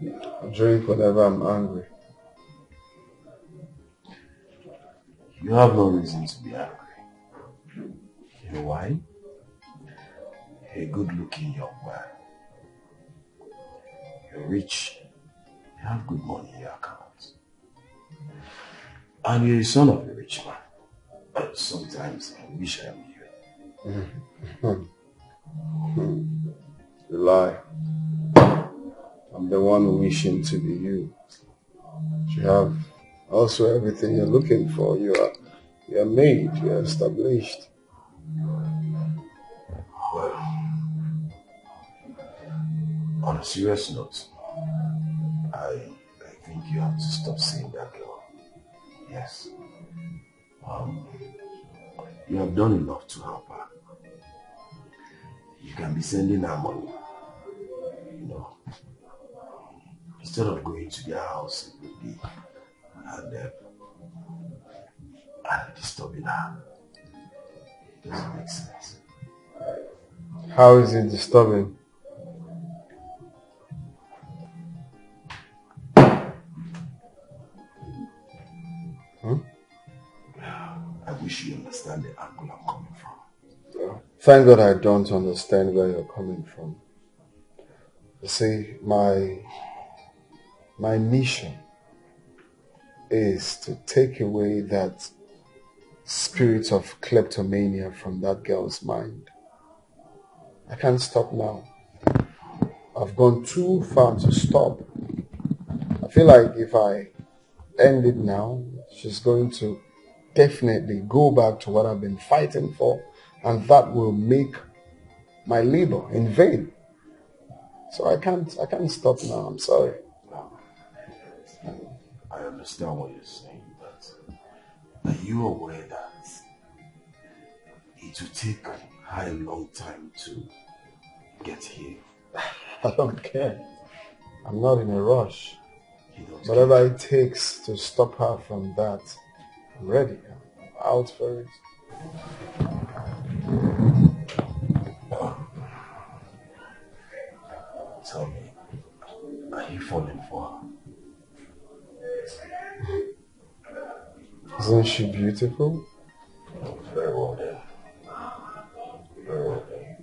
I drink whenever I'm angry. You have no reason to be angry. You know why? You're a good-looking young man. You're rich. You have good money in your account. And you're a son of a rich man. But sometimes I wish I am you. You lie. I'm the one wishing to be you. You have also everything you're looking for. You're made, you're established. Well, on a serious note, I think you have to stop seeing that girl. Yes. You have done enough to help her. You can be sending her money. You know, instead of going to their house every day and disturbing her. It doesn't make sense. How is it disturbing? I wish you understand the angle I'm coming from. Thank God I don't understand where you're coming from. You see, my mission is to take away that spirit of kleptomania from that girl's mind. I can't stop now. I've gone too far to stop. I feel like if I end it now, she's going to definitely go back to what I've been fighting for, and that will make my labor in vain. So I can't stop now. I'm sorry. I understand what you're saying, but are you aware that it will take her a long time to get here? I don't care. I'm not in a rush. Whatever it takes to stop her from that, I'm ready. I'm out for it. Tell me, are you falling for her? Isn't she beautiful? Very well then. Very well then.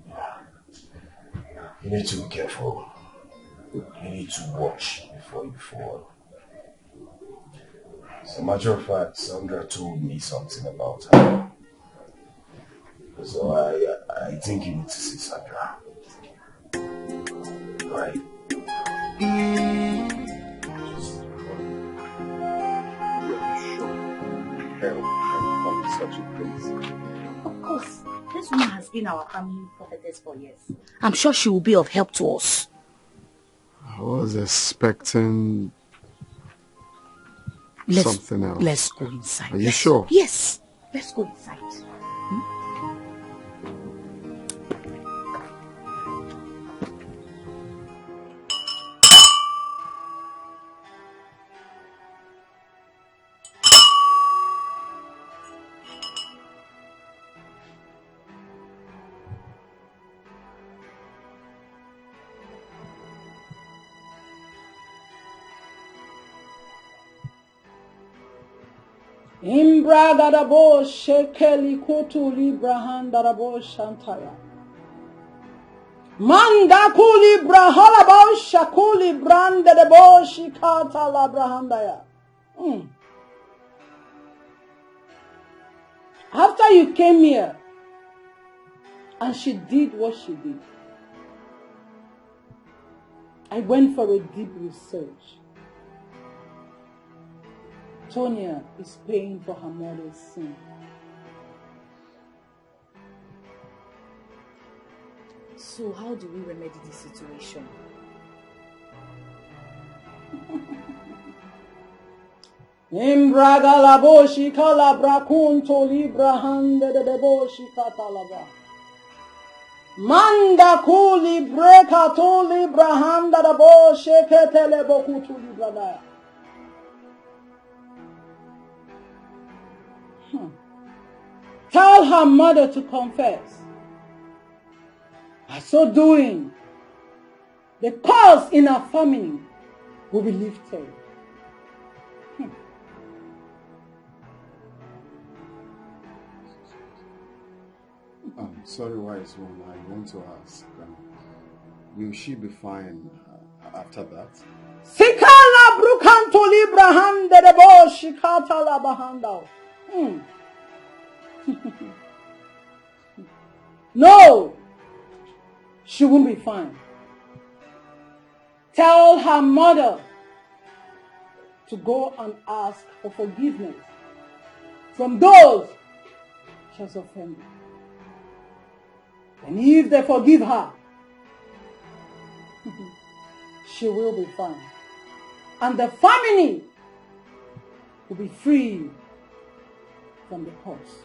You need to be careful. You need to watch before you fall. As a matter of fact, Sandra told me something about her. So I think you need to see Sandra. Right? Such a place. Of course, this woman has been our family prophetess for years. I'm sure she will be of help to us. I was expecting something else. Let's go inside. Are you sure? Yes. Let's go inside. Imbragadabo shekeli kutu librahandarabo shantaya. Manda kuli brahalabo shakuli brandadabo shikata labrahandaya. After you came here and she did what she did, I went for a deep research. Tonya is paying for her mother's sin. So how do we remedy the situation? Imbraga la boshi kalabra kunto libra hande de boshi katalaba. Manda kuli breka to libra handa da boshi ketele bokutu libra daya. Tell her mother to confess. By so doing, the curse in her family will be lifted. Sorry, wise one. I want to ask, will she be fine after that? Sikala brukanto libra hande de bo shikata la bahanda. No, she won't be fine. Tell her mother to go and ask for forgiveness from those she has offended. And if they forgive her, she will be fine. And the family will be free from the curse.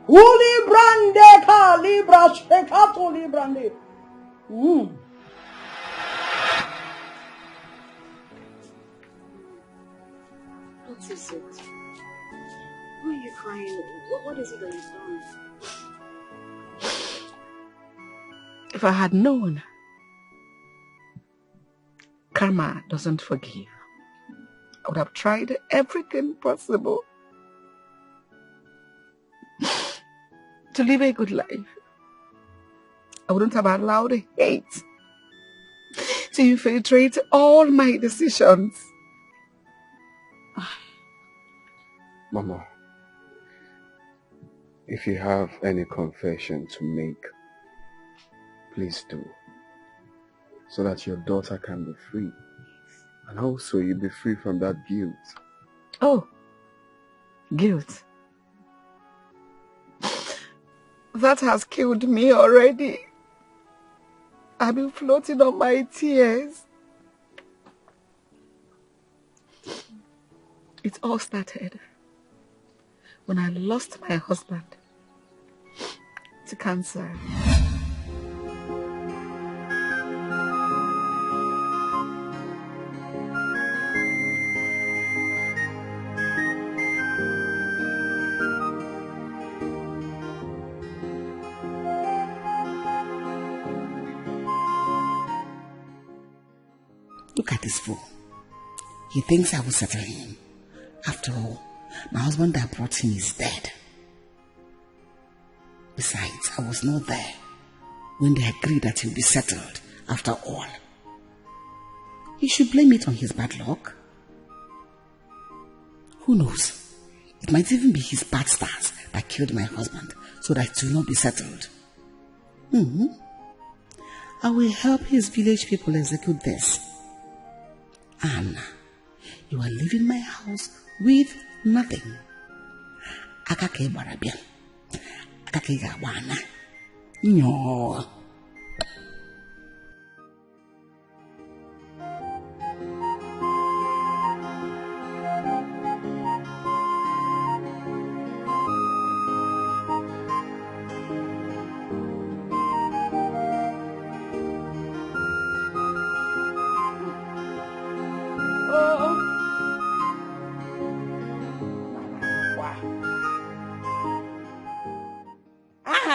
Uli brande ka libra shekato librande. What is it? Why are you crying? What is it that you've done? If I had known karma doesn't forgive, I would have tried everything possible to live a good life. I wouldn't have allowed hate to infiltrate all my decisions. Mama, if you have any confession to make, please do, so that your daughter can be free. And also you'll be free from that guilt. Oh, guilt. That has killed me already. I've been floating on my tears. It all started when I lost my husband to cancer. Look at this fool. He thinks I will settle him. After all, my husband that brought him is dead. Besides, I was not there when they agreed that he'll be settled after all. He should blame it on his bad luck. Who knows? It might even be his bad stars that killed my husband so that it will not be settled. I will help his village people execute this. Anna, you are leaving my house with nothing. Akake barabia. Akake gawana. No.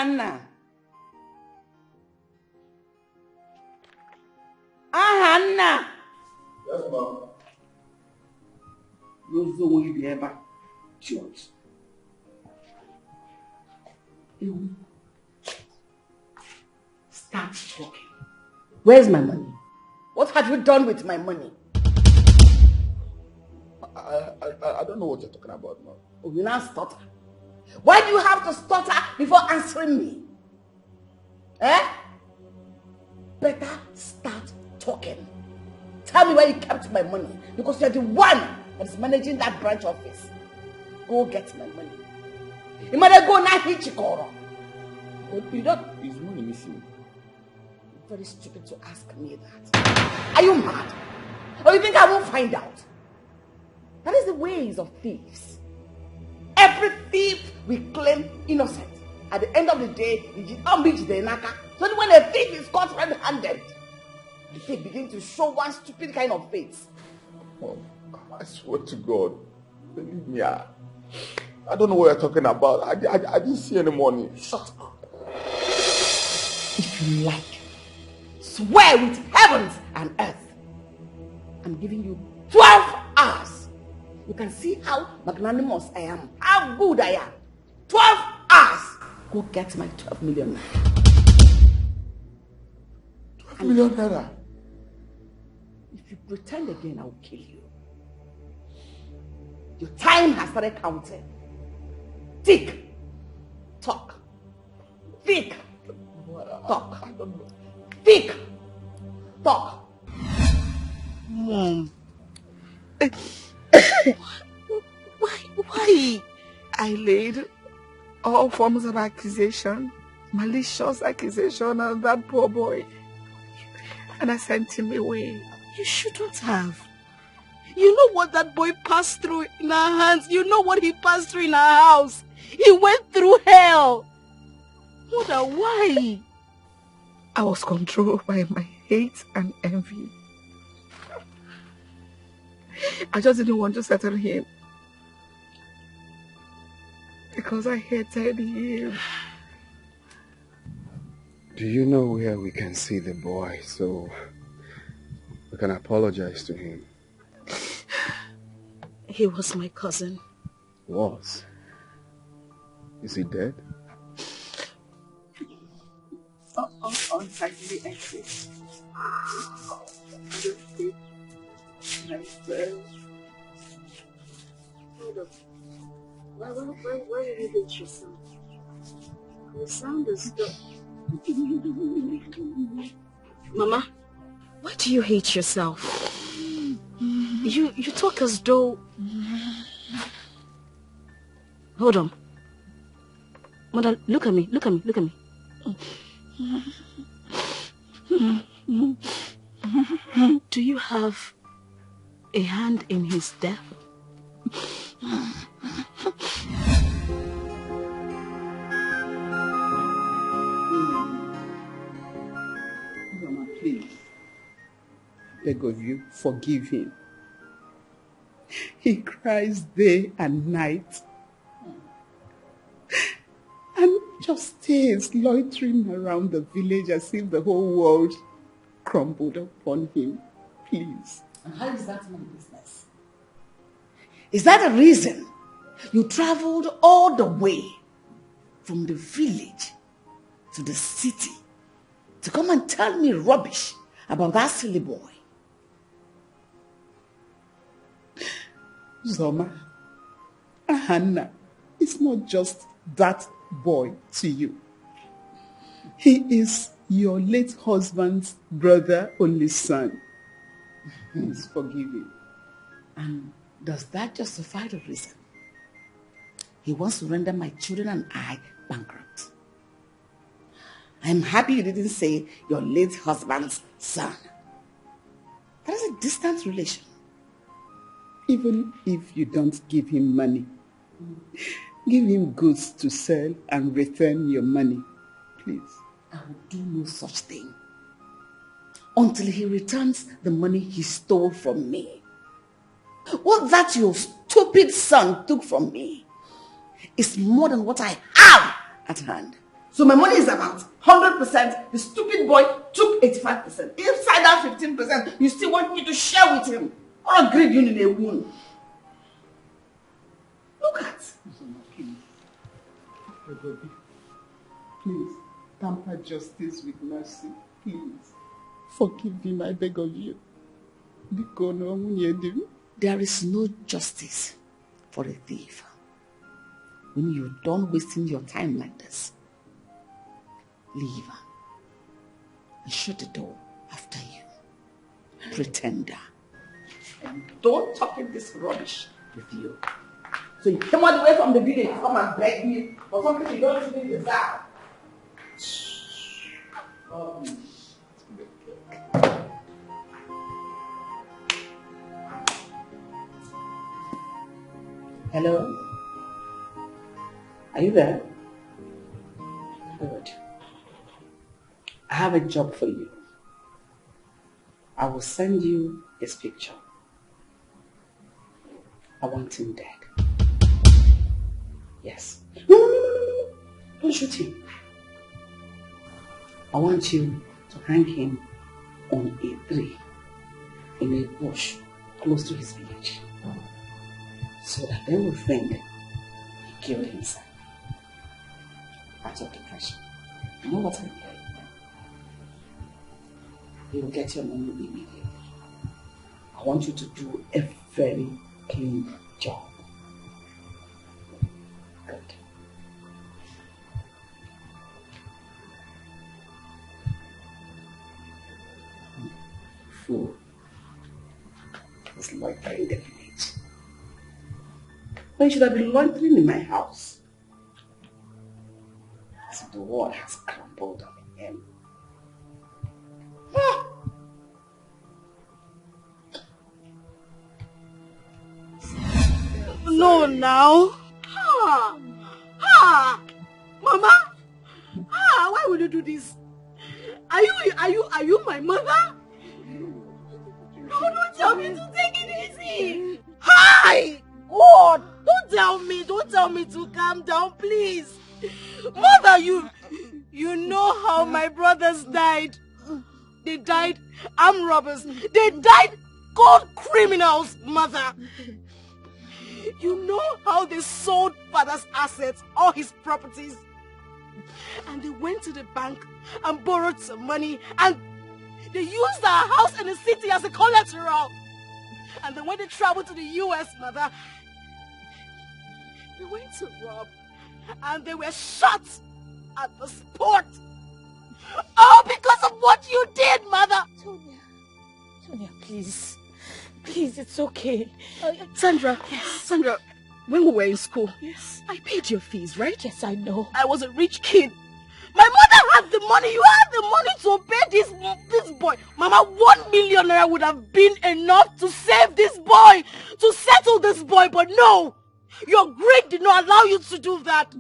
Anna. Anna. Yes, ma'am. You will be ever church. You start talking. Where's my money? What have you done with my money? I don't know what you're talking about, ma'am. Oh, you now stutter. Why do you have to stutter before answering me? Better start talking. Tell me where you kept my money, because you're the one that is managing that branch office. Go get my money. You might go now hit Chikoro. You don't. Is money missing? It's very stupid to ask me that. Are you mad? Or you think I won't find out? That is the ways of thieves. Every thief will claim innocent. At the end of the day, you don't reach the naka. So when a thief is caught red-handed, the thief begins to show one stupid kind of face. Mom, I swear to God, believe me, I don't know what you're talking about. I didn't see any money. Shut up. If you like, swear with heavens and earth. I'm giving you 12 hours. You can see how magnanimous I am, how good I am. 12 hours. Go get my 12 million. 12 million naira. If you pretend again, I will kill you. Your time has started counting. Tick. Talk. Tick. Talk. I don't know. Tick. Talk. Mom. Why? I laid all forms of accusation, malicious accusation on that poor boy. And I sent him away. You shouldn't have. You know what that boy passed through in our hands. You know what he passed through in our house. He went through hell. Mother, why? I was controlled by my hate and envy. I just didn't want to settle him. Because I hated him. Do you know where we can see the boy so we can apologize to him? He was my cousin. Was? Is he dead? Unsightly exit. Why did you hate yourself? You sound as though... Mama, why do you hate yourself? You talk as though... Hold on. Mother, look at me. Do you have a hand in his death? Mama, please. Beg of you, forgive him. He cries day and night. And just stays loitering around the village as if the whole world crumbled upon him. Please. And how is that my business? Is that a reason you traveled all the way from the village to the city to come and tell me rubbish about that silly boy? Zoma, Hannah, it's not just that boy to you. He is your late husband's brother, only son. Please forgive him. And does that justify the reason he wants to render my children and I bankrupt? I'm happy you didn't say your late husband's son. That is a distant relation. Even if you don't give him money, give him goods to sell and return your money. Please. I will do no such thing until he returns the money he stole from me. What that your stupid son took from me is more than what I have at hand. So my money is about 100%. The stupid boy took 85%. Inside that 15%, you still want me to share with him. Or a greed in a wound. Look at. Please, tamper justice with mercy. Please. Forgive him, I beg of you. There is no justice for a thief. When you're done wasting your time like this, leave and shut the door after you. Pretender. And don't talk in this rubbish with you. So you came all the way from the village to come and beg me for something you don't even deserve. Hello? Are you there? Good. I have a job for you. I will send you his picture. I want him dead. Yes. No. Don't shoot him. I want you to hang him on a tree in a bush close to his village, so that they will think he killed himself out of depression. You know what I mean? You will get your money immediately. I want you to do a very clean job. Good. Fool. It's loitering in the village. When should I be loitering in my house? As if the world has crumbled on him. No, now. Mama. Why would you do this? Are you my mother? No, don't tell me to take it easy. Hi! God, don't tell me to calm down, please. Mother, you know how my brothers died. They died armed robbers. They died cold criminals, mother. You know how they sold father's assets, all his properties. And they went to the bank and borrowed some money, and they used our house in the city as a collateral. And then when they traveled to the US, mother, they went to rob, and they were shot at the spot. All because of what you did, mother. Tonya, please. Please, it's okay. Sandra, yes. Sandra, when we were in school, yes, I paid your fees, right? Yes, I know. I was a rich kid. My mother had the money. You had the money to pay this boy. Mama, 1 million naira would have been enough to save this boy, to settle this boy. But no, your greed did not allow you to do that.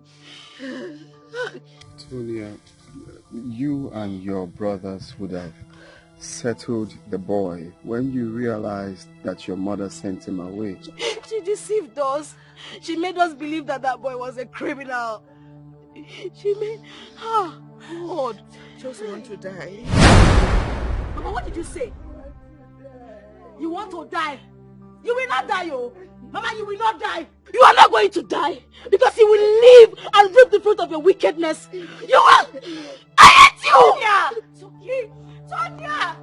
Tonya, you and your brothers would have settled the boy when you realized that your mother sent him away. She deceived us. She made us believe that boy was a criminal. She made... God, just want to die. Mama, what did you say? You want to die? You will not die, oh. Mama, you will not die. You are not going to die, because you will live and reap the fruit of your wickedness. You will... I hate you! It's okay. Tonya!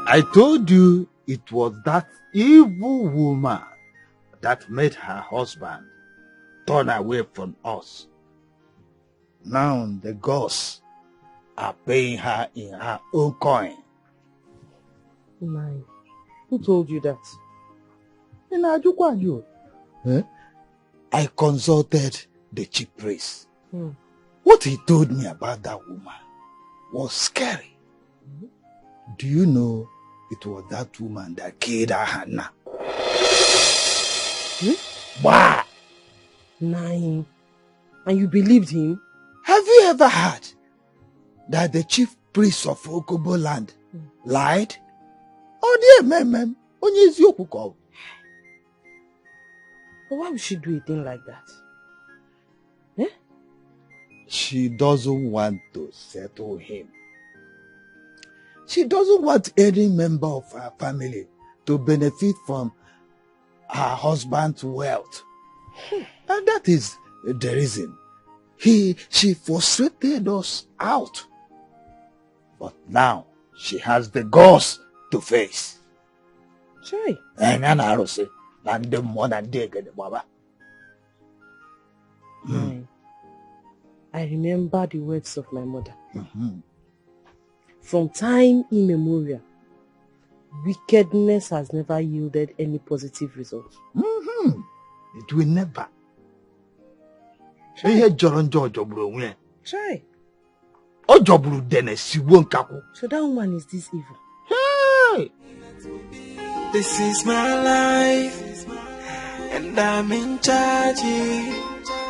I told you it was that evil woman that made her husband turn away from us. Now the gods are paying her in her own coin. Nine. Who told you that? I consulted the chief priest. What he told me about that woman was scary. Do you know it was that woman that killed her Hannah? Wow! Nine. And you believed him? Have you ever heard that the chief priest of Okobo land lied? Oh dear, But why would she do a thing like that? Eh? She doesn't want to settle him. She doesn't want any member of her family to benefit from her husband's wealth. And that is the reason she frustrated us out. But now she has the guts to face. Chai. I remember the words of my mother. From time immemorial, wickedness has never yielded any positive result. It will never. Try. So that woman is this evil. Hey! This is my life, and I'm in charge.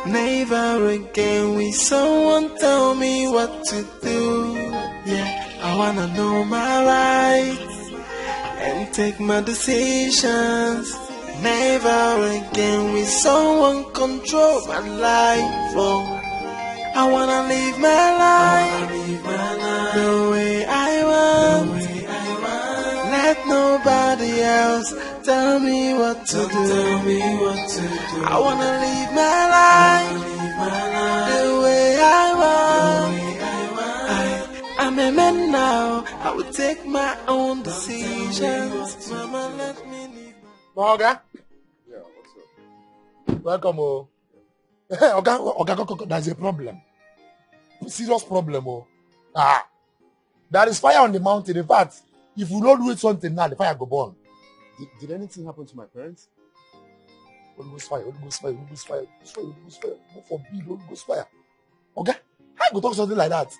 Never again will someone tell me what to do. Yeah. I wanna know my rights and take my decisions. Never again will someone control my life. Oh, I wanna live my life the way I want. Let nobody else tell me what to do. I wanna live my life the way I want. I'm a man now. I will take my own decisions. Mama, let me live. Oga? Yeah, what's up? Welcome, oh. Oga, there's a problem. Serious problem, oh. There is fire on the mountain. In fact, if you don't do something now, the fire go burn. Did anything happen to my parents? Holy Ghost fire, Holy Ghost fire, Holy Ghost fire, Holy Ghost fire. God forbid, Holy Ghost fire. Okay? How you go talk something like that?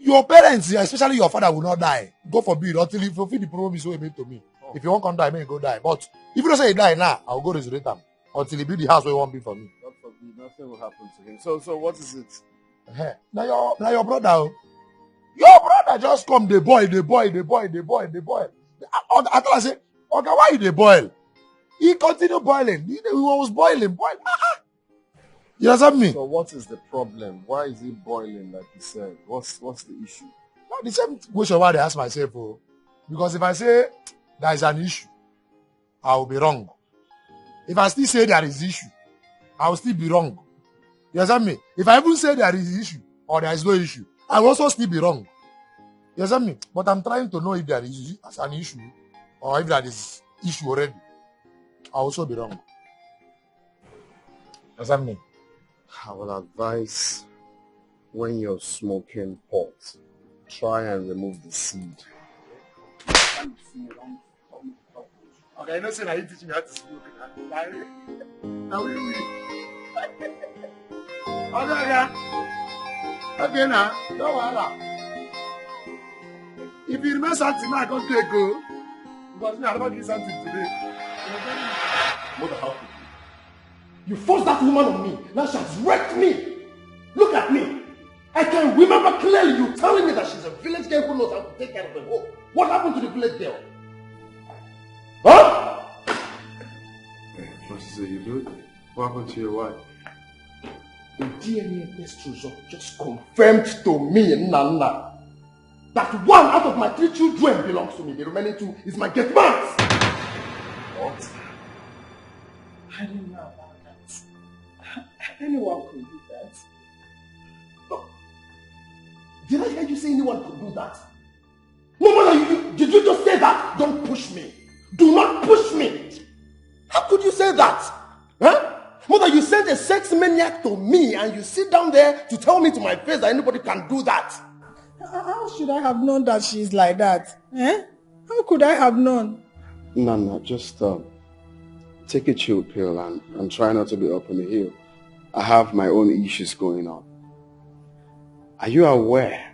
Your parents, especially your father, will not die. God forbid, until you fulfill the promise you made to me. Oh. If you won't come die, I may go die. But if you don't say he die now, I will go resurrect him. Until he build the house where he won't be for me. God forbid, nothing will happen to him. So what is it? Now your brother. Your brother just come, the boy. I thought I said, okay, why you the boil? He continued boiling. He was boiling. You understand me? So what is the problem? Why is he boiling like you said? What's the issue? Now, the same question why I ask myself, oh, because if I say there is an issue, I will be wrong. If I still say there is issue, I will still be wrong. You understand me? If I even say there is issue or there is no issue, I will also still be wrong. You understand me? But I'm trying to know if there is an issue or if there is issue already. I will also be wrong. You understand me? I will advise when you're smoking pot, try and remove the seed. Okay, I know saying I teach me how to smoke. Now we. Okay, now don't worry. If you remember something, I can't take go. Because me, I never did something today. Mother, how could you? You forced that woman on me. Now she has wrecked me. Look at me. I can remember clearly you telling me that she's a village girl who knows how to take care of the home. What happened to the village girl? Huh? What is it you do? What happened to your wife? The DNA test result just confirmed to me, Nana, that one out of my 3 children belongs to me. The remaining 2 is my get man's. What? I didn't know about that. Anyone could do that. No. Did I hear you say anyone could do that? No, Mother, did you just say that? Don't push me. Do not push me. How could you say that? Huh? Mother, you sent a sex maniac to me and you sit down there to tell me to my face that anybody can do that. How should I have known that she's like that? Eh? How could I have known? No, just take a chill pill and try not to be up on the hill. I have my own issues going on. Are you aware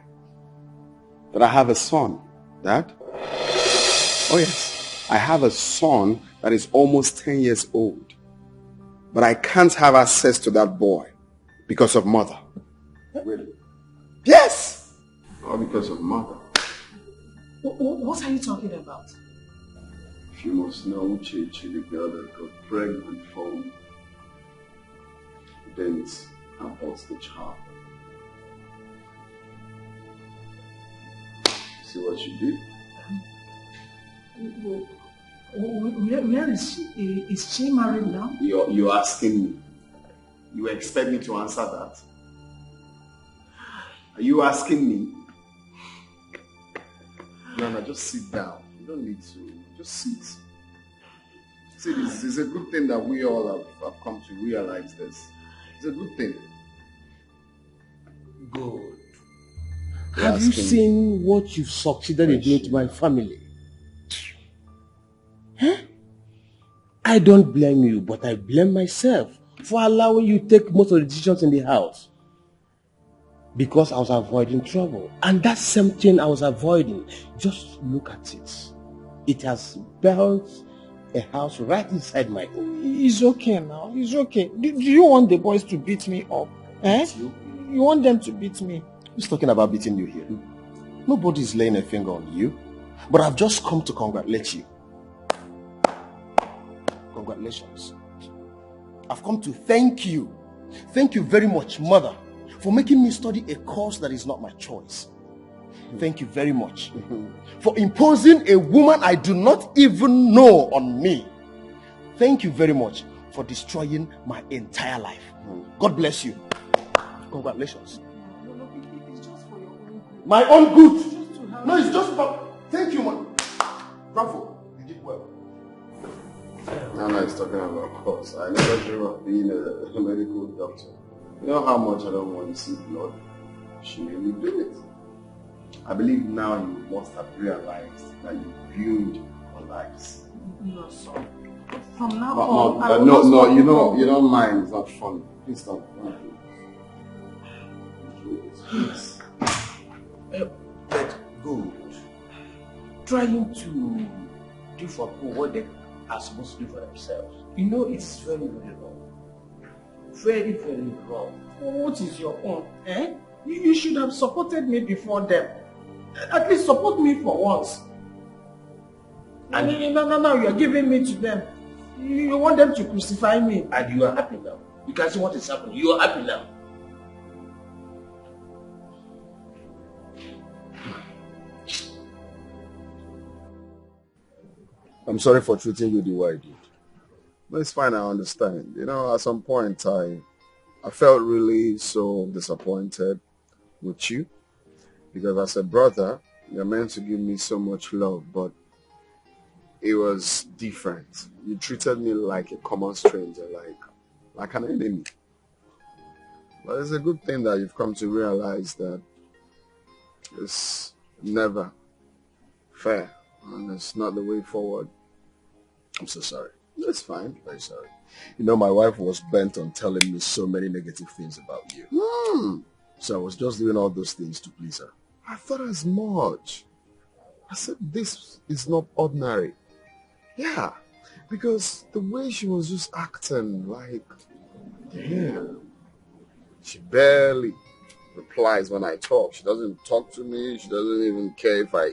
that I have a son, Dad? Oh yes, I have a son that is almost 10 years old. But I can't have access to that boy because of mother. Really? Yes! All because of mother. What are you talking about? You must know Chichi, the girl that got pregnant from me. Then it's about the child. See what you did? Where is she? Is she married now? You're asking me. You expect me to answer that? Are you asking me? No, just sit down. You don't need to. Just sit. See, this is a good thing that we all have come to realize this. It's a good thing. Good. Have you seen what you've succeeded in doing to my family? Huh? I don't blame you, but I blame myself for allowing you to take most of the decisions in the house. Because I was avoiding trouble. And that same thing I was avoiding, just look at it. It has built a house right inside my home. It's okay now. It's okay. Do you want the boys to beat me up? Eh? You want them to beat me? Who's talking about beating you here? Nobody's laying a finger on you. But I've just come to congratulate you. Congratulations. I've come to thank you. Thank you very much, Mother, for making me study a course that is not my choice. Thank you very much for imposing a woman I do not even know on me. Thank you very much for destroying my entire life. God bless you. Congratulations. It's just for your own good. My own good? No, it's just about... Thank you, man. Bravo. You did well. Nana is talking about course. I never dreamed of being a medical doctor. You know how much I don't want to see blood? She made me do it. I believe now you must have realized that you ruined your lives. No, son. From now No, on, you don't mind. It's not funny. Please don't. Yes. But good. Trying to do for people what they are supposed to do for themselves. You know, it's very, very wrong. Very, very wrong. What is your own? You should have supported me before them. At least support me for once. And now you are giving me to them. You want them to crucify me. And you are happy now. You can see what is happening. You are happy now. I'm sorry for treating you the way I did. No, it's fine, I understand. You know, at some point I felt really so disappointed with you. Because as a brother, you're meant to give me so much love, but it was different. You treated me like a common stranger, like an enemy. But it's a good thing that you've come to realize that it's never fair and it's not the way forward. I'm so sorry. It's fine. Very sorry. You know, my wife was bent on telling me so many negative things about you. So I was just doing all those things to please her. I thought as much. I said, this is not ordinary. Yeah, because the way she was just acting, like, damn. She barely replies when I talk. She doesn't talk to me. She doesn't even care if I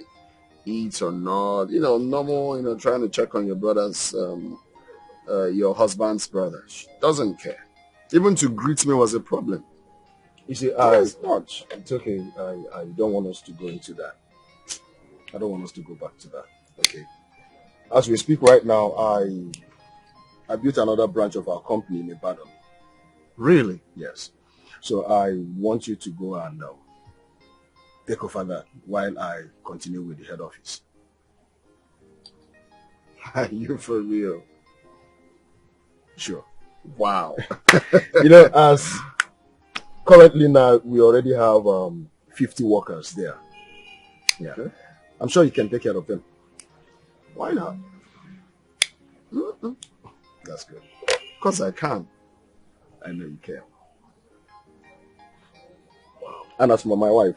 eat or not. You know, normal, trying to check on your brother's, your husband's brother. She doesn't care. Even to greet me was a problem. You see, much. It's okay. I don't want us to go into that. I don't want us to go back to that. Okay. As we speak right now, I built another branch of our company in Ibadan. Really? Yes. So I want you to go and take over that while I continue with the head office. Are you for real? Sure. Wow. You know, as currently now, we already have 50 workers there. Yeah. Okay. I'm sure you can take care of them. Why not? That's good. Because I can. I know you can. Wow. And as for my wife,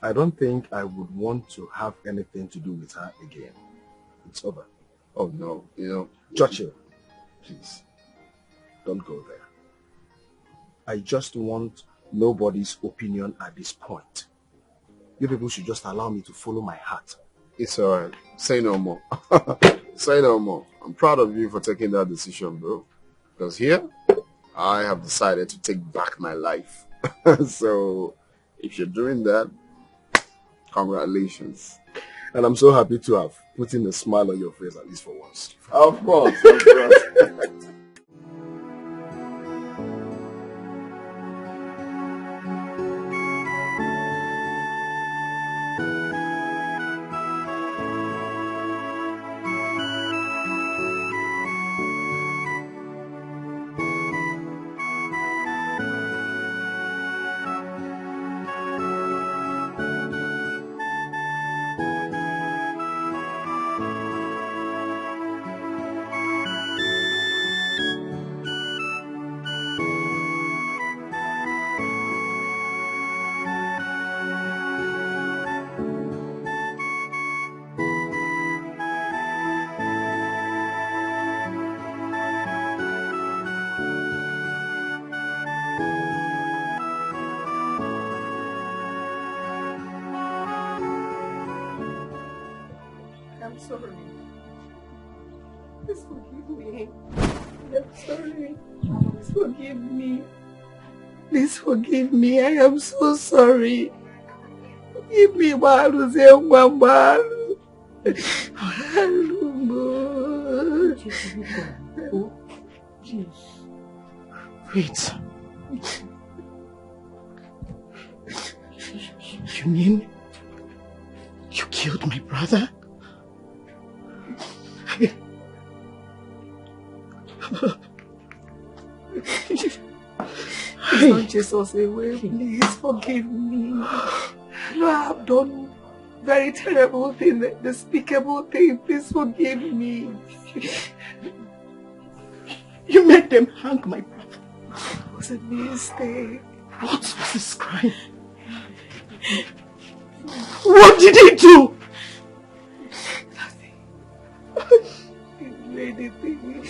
I don't think I would want to have anything to do with her again. It's over. Oh no, Churchill, please, don't go there. I just want nobody's opinion at this point. You people should just allow me to follow my heart. It's alright. Say no more. Say no more. I'm proud of you for taking that decision, bro. Because here, I have decided to take back my life. So, if you're doing that, congratulations. And I'm so happy to have put in a smile on your face, at least for once. Of course, of course. sorry. Please forgive me. I'm sorry. Please forgive me. Please forgive me. I am so sorry. Forgive me, Wait. You mean you killed my brother? Don't chase us away, please forgive me. I have done very terrible thing, despicable thing. Please forgive me. You made them hang my brother. It was a mistake. What was this crime? What did he do? Nothing. Anything.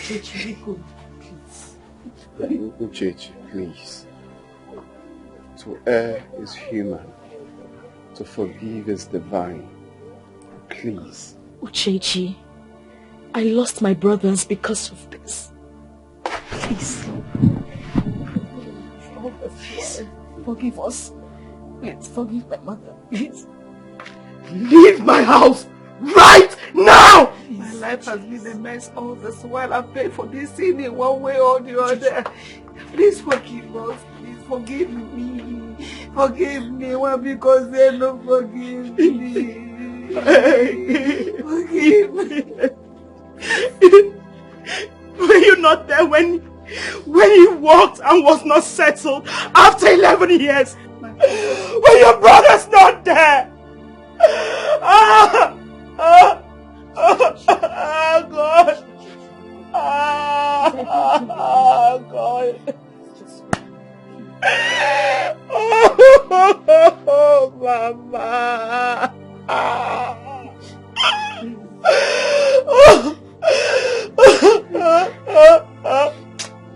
Uchechi, please. To err is human. To forgive is divine. Please. Uchechi, I lost my brothers because of this. Please. Please. Forgive us. Please forgive my mother. Please. Leave my house right now! My life has been a mess all this while. I've paid for this sin in one way or the other. Please forgive us. Please forgive me. Forgive me. Why? Because they don't forgive me. Forgive me. Were you not there when he walked and was not settled after 11 years? Were your brothers not there? God. God. Oh, Mama.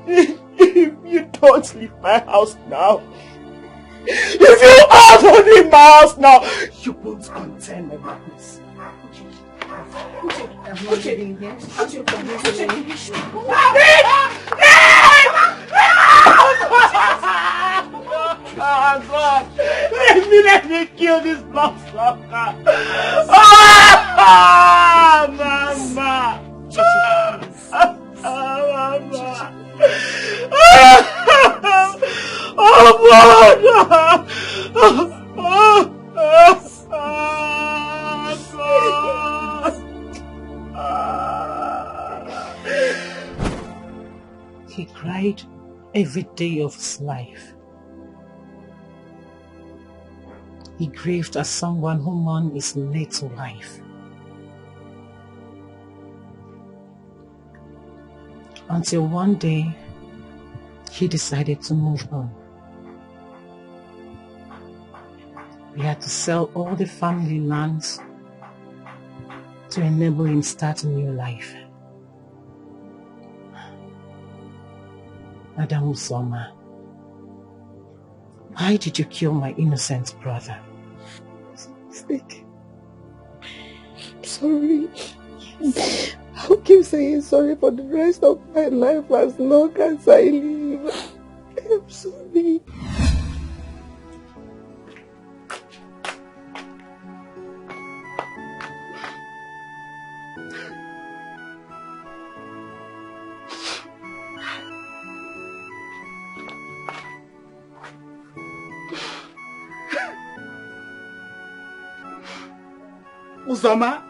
If you don't leave my house now, if you are not in my house now, you won't contain my weakness. Oh God! Let me kill this bloodsucker! Ah, Mama! Mama! Oh God! He cried every day of his life. He grieved as someone who mourned his late life. Until one day, he decided to move on. We had to sell all the family lands to enable him start a new life. Madam Usoma, why did you kill my innocent brother? It's a mistake. I'm sorry. I'll keep saying sorry for the rest of my life as long as I live. I'm sorry. Uzoma,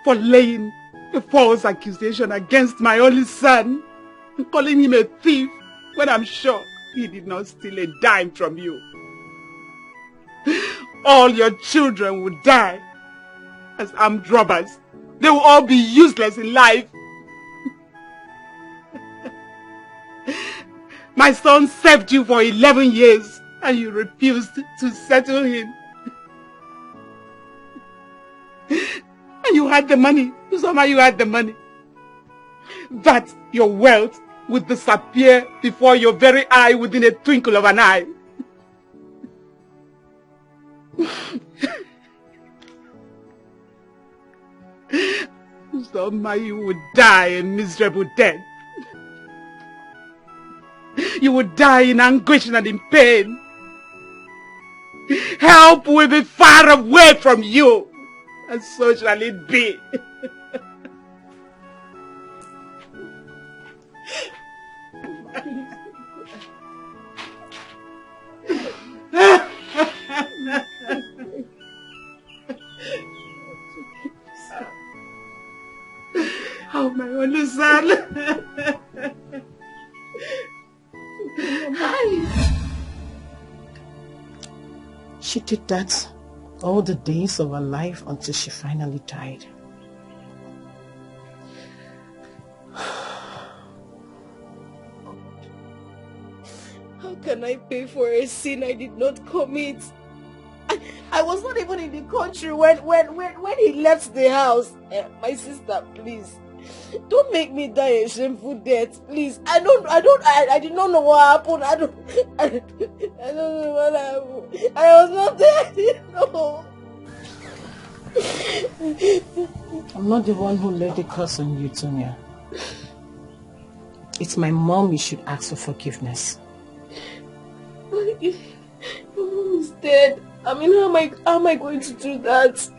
for laying a false accusation against my only son, calling him a thief when I'm sure he did not steal a dime from you. All your children will die as armed robbers. They will all be useless in life. My son served you for 11 years and you refused to settle him. And you had the money. Somehow you had the money. That your wealth would disappear before your very eye within a twinkle of an eye. Soma, you would die a miserable death. You would die in anguish and in pain. Help will be far away from you, and so shall it be. Oh, my only son. She did that all the days of her life until she finally died. How can I pay for a sin I did not commit? I was not even in the country when he left the house. My sister, please. Don't make me die a shameful death, please. I did not know what happened. I don't know what happened. I was not there, no. I'm not the one who laid the curse on you, Tonya. It's my mom you should ask for forgiveness. My mom is dead. I mean, how am I going to do that?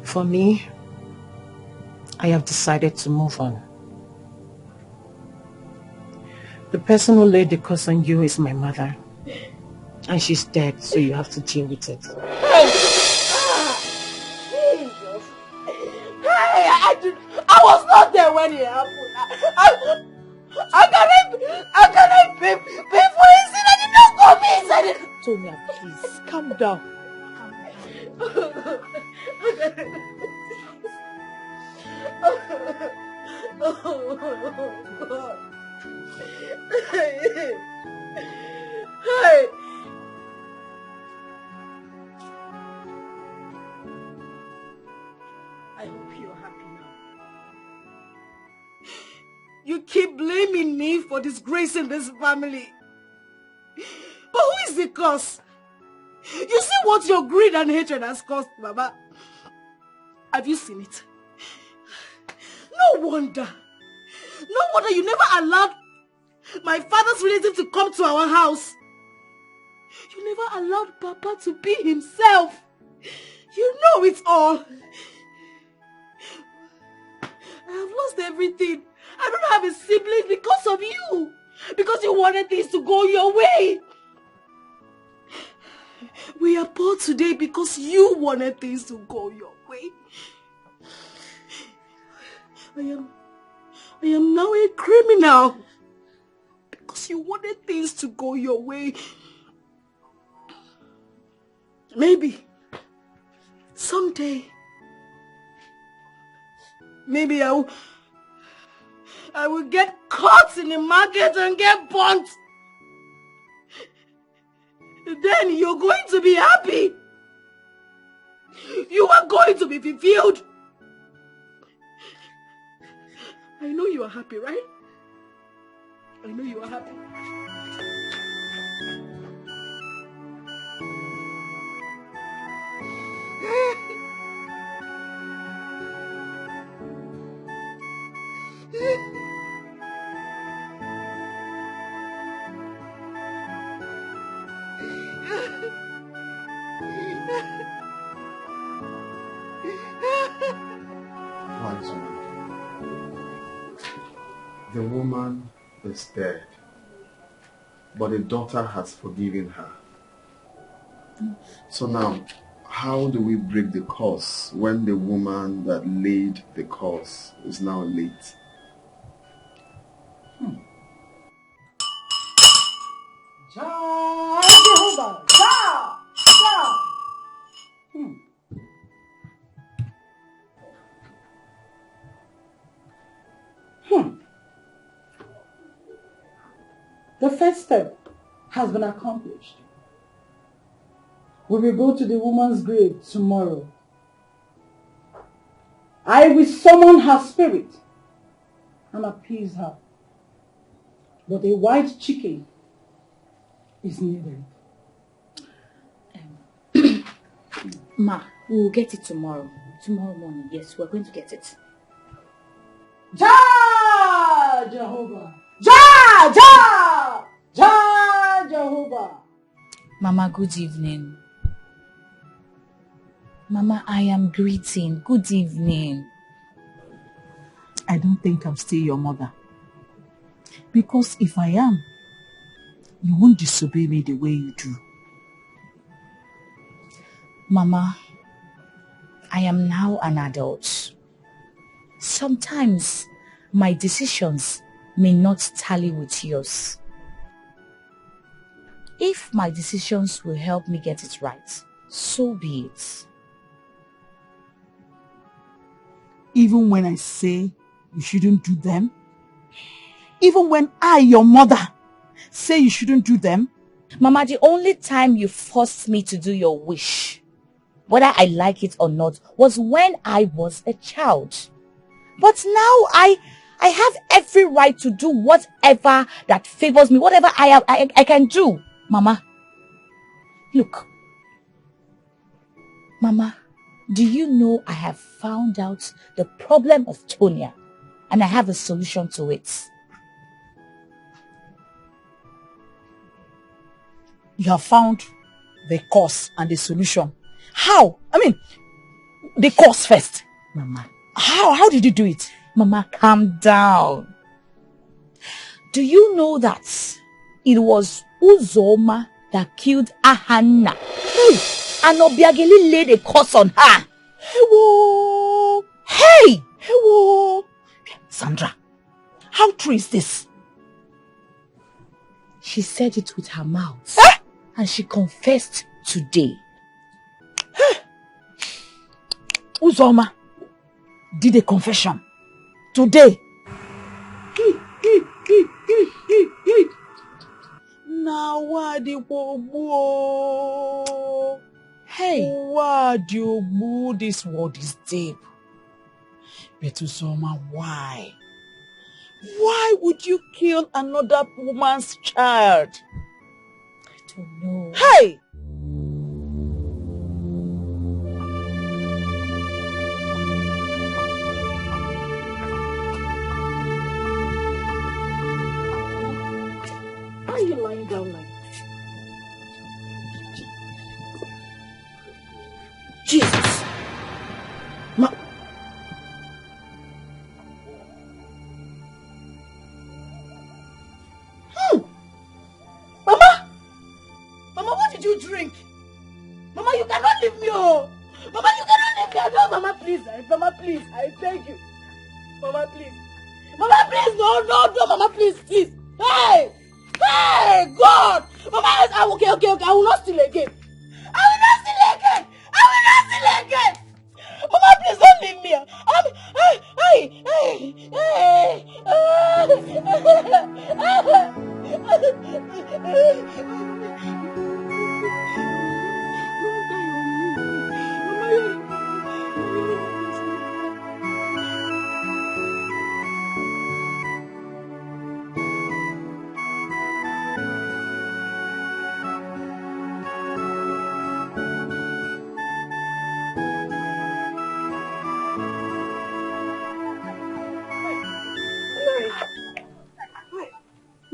For me, I have decided to move on. The person who laid the curse on you is my mother. And she's dead, so you have to deal with it. I was not there when it happened. How can I pay for a sin I did not commit? Tonya, please, calm down. Oh, God. Hey. I hope you're happy now. You keep blaming me for disgracing this family. But who is the cause? You see what your greed and hatred has caused, Baba? Have you seen it? No wonder you never allowed my father's relative to come to our house. You never allowed Papa to be himself. You know it all. I have lost everything. I don't have a sibling because of you. Because you wanted things to go your way. We are poor today because you wanted things to go your way. I am now a criminal because you wanted things to go your way. Maybe someday, maybe I will get caught in the market and get burnt. Then you're going to be happy. You are going to be fulfilled. I know you are happy, right? I know you are happy. Wise woman. The woman is dead, but the daughter has forgiven her. So now, how do we break the curse when the woman that laid the curse is now late? Jehovah! The first step has been accomplished. We will go to the woman's grave tomorrow. I will summon her spirit and appease her. But a white chicken is needed. Ma, we will get it tomorrow. Tomorrow morning, yes, we're going to get it. Ja Jehovah! Ja Jehovah! Mama, good evening. Mama, I am greeting. Good evening. I don't think I'm still your mother. Because if I am, you won't disobey me the way you do. Mama, I am now an adult. Sometimes my decisions may not tally with yours. If my decisions will help me get it right, so be it. Even when I say you shouldn't do them, even when I, your mother, say you shouldn't do them. Mama, the only time you forced me to do your wish, whether I like it or not, was when I was a child. But now I have every right to do whatever that favors me, whatever I can do. Mama, look. Mama, do you know I have found out the problem of Tonya and I have a solution to it? You have found the cause and the solution. How? I mean, the cause first. Mama. How did you do it? Mama, calm down. Do you know that it was Uzoma that killed Ahana? And Obiageli laid a curse on her. Hello. Hey! Hello. Sandra, how true is this? She said it with her mouth. And she confessed today. Uzoma did a confession today. Now what the Hey, what do this world is deep. But Uzoma, why? Why would you kill another woman's child? I don't know. Hey! Why are you lying down like Jesus! Mama, what did you drink? Mama, you cannot leave me, oh! Mama, you cannot leave me! No, Mama, please. Mama, please. I beg you. Mama, please. Mama, please. No, Mama, please. Hey! Hey, God! Mama, okay. I will not steal again. Mama, please don't leave me.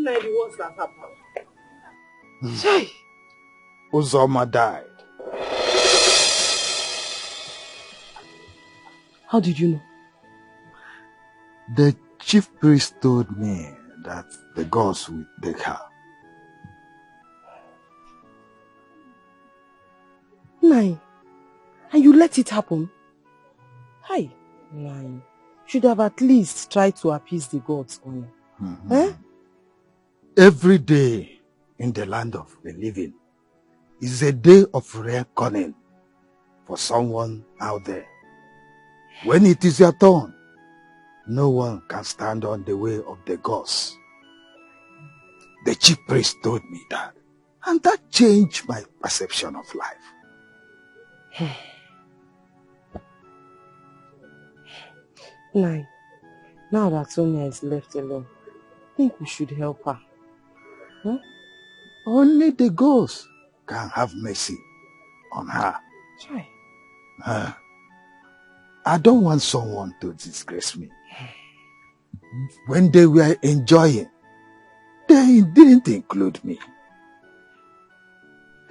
Maybe what's that happened? Uzoma died. How did you know? The chief priest told me that the gods would take her. Nine. And you let it happen? Hi. Nine. Should have at least tried to appease the gods on you. Eh? Every day in the land of the living is a day of reckoning for someone out there. When it is your turn, no one can stand on the way of the gods. The chief priest told me that, and that changed my perception of life. Nine. Now that Sonia is left alone, I think we should help her. Huh? Only the gods can have mercy on her. Try. I don't want someone to disgrace me. When they were enjoying, they didn't include me.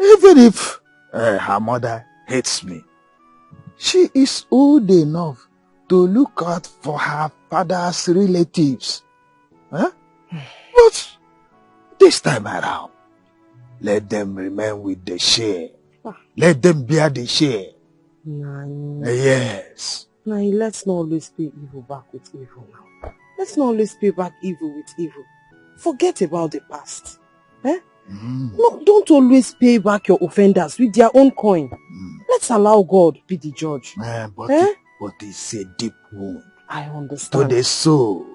Even if her mother hates me, she is old enough to look out for her father's relatives. Huh? But this time around, let them remain with the share. Let them bear the share. Yes. Nani, let's not always pay evil back with evil now. Let's not always pay back evil with evil. Forget about the past. Eh? No, don't always pay back your offenders with their own coin. Let's allow God be the judge. But it's a deep wound. I understand. To the soul.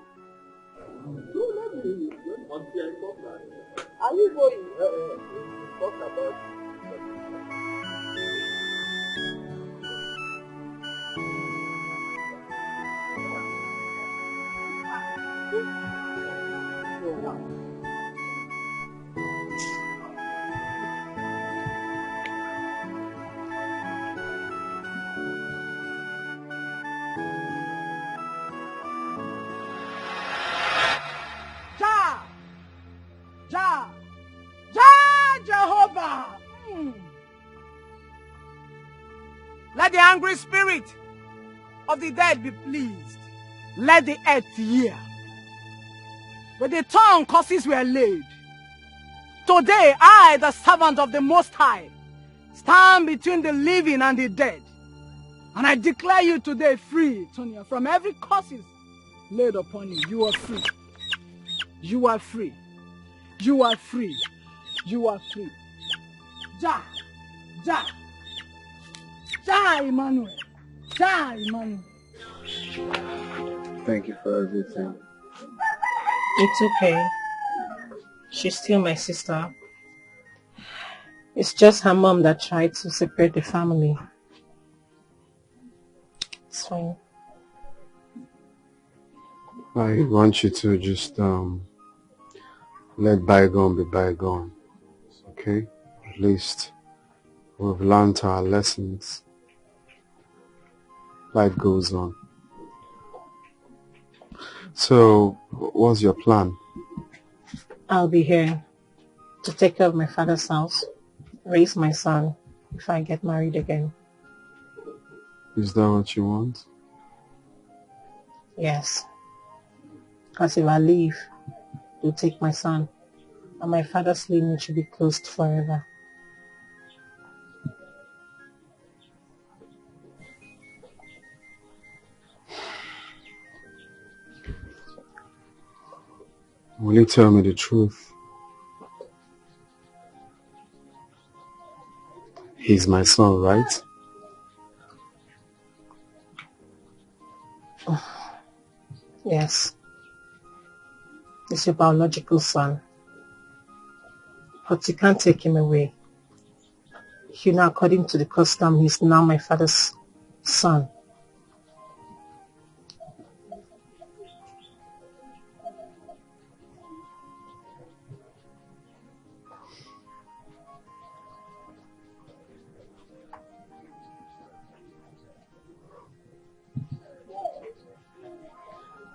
Are you going to talk about Jehovah! Let the angry spirit of the dead be pleased. Let the earth hear. Where the tongue curses were laid. Today I, the servant of the Most High, stand between the living and the dead. And I declare you today free, Tonya, from every curses laid upon you. You are free. You are free. You are free. You are free. Ja, Emmanuel. Ja, Emmanuel. Thank you for everything. It's okay. She's still my sister. It's just her mom that tried to separate the family. It's fine. I want you to just let bygone be bygone. Okay? At least we've learned our lessons. Life goes on. So, what's your plan? I'll be here to take care of my father's house, raise my son if I get married again. Is that what you want? Yes. Because if I leave, they'll take my son, and my father's lineage should be closed forever. Will you tell me the truth? He's my son, right? Yes. He's your biological son. But you can't take him away. You know, according to the custom, he's now my father's son.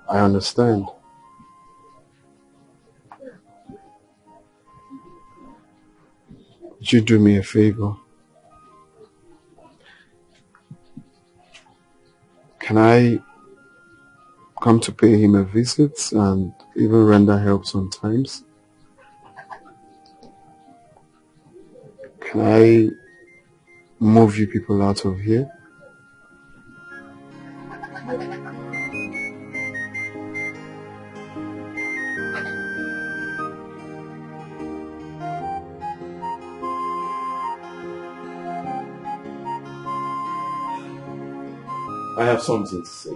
I understand. Would you do me a favor? Can I come to pay him a visit and even render help sometimes? Can I move you people out of here? I have something to say.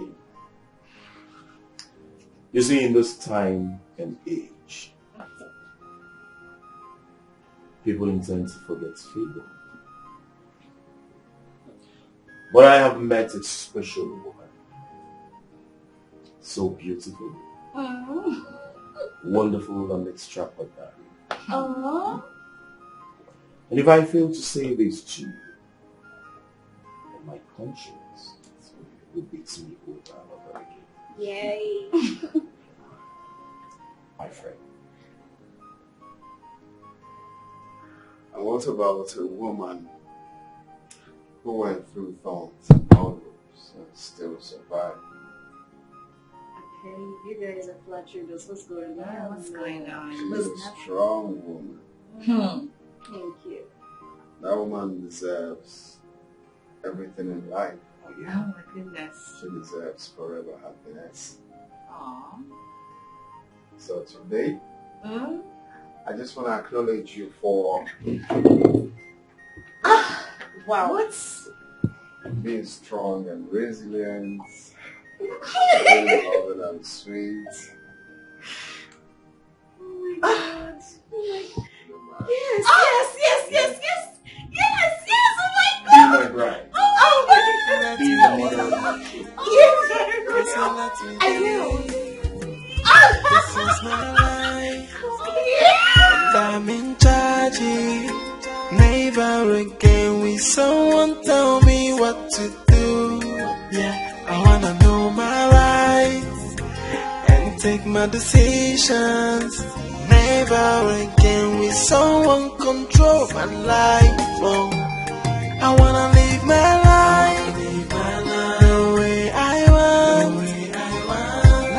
You see, in this time and age, people intend to forget favor. But I have met a special woman. So beautiful, wonderful, and extraordinary. And if I fail to say this to you, my conscience who beats me over and over again. Yay. My friend. And what about a woman who went through thorns and thorns and still survived? Okay, you guys are flattering us. What's going on? What's going on? She's a strong woman. Thank you. That woman deserves everything in life. Oh my goodness. She deserves forever happiness. Aww. So today, Hmm? I just want to acknowledge you for Wow. What's being strong and resilient, being loving and sweet. Oh my god. Yes, yes, yes, yes, yes, yes, oh my Be god. my bride. Oh my god. Be the mother of my children. Yes, I will. This is my life, and I'm in charge. Never again will someone tell me what to do. Yeah, I wanna know my rights and take my decisions. Never again will someone control my life. Oh, I wanna live my life the way I want.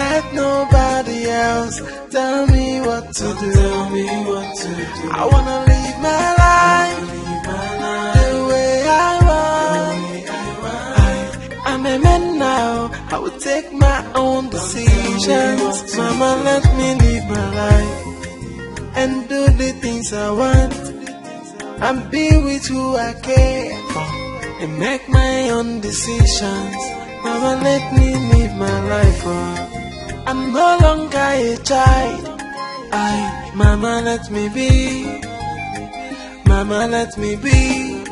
Let nobody else tell me what to do. I wanna live my life the way I want. I'm a man now. I will take my own decisions. Mama, let me live my life and do the things I want, and be with who I care for, and make my own decisions. Mama, let me live my life. I'm no longer a child. Mama, let me be. Mama, let me be.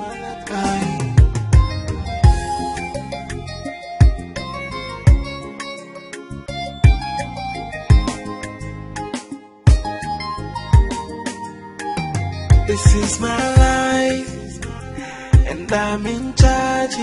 This is my life, and I'm in charge.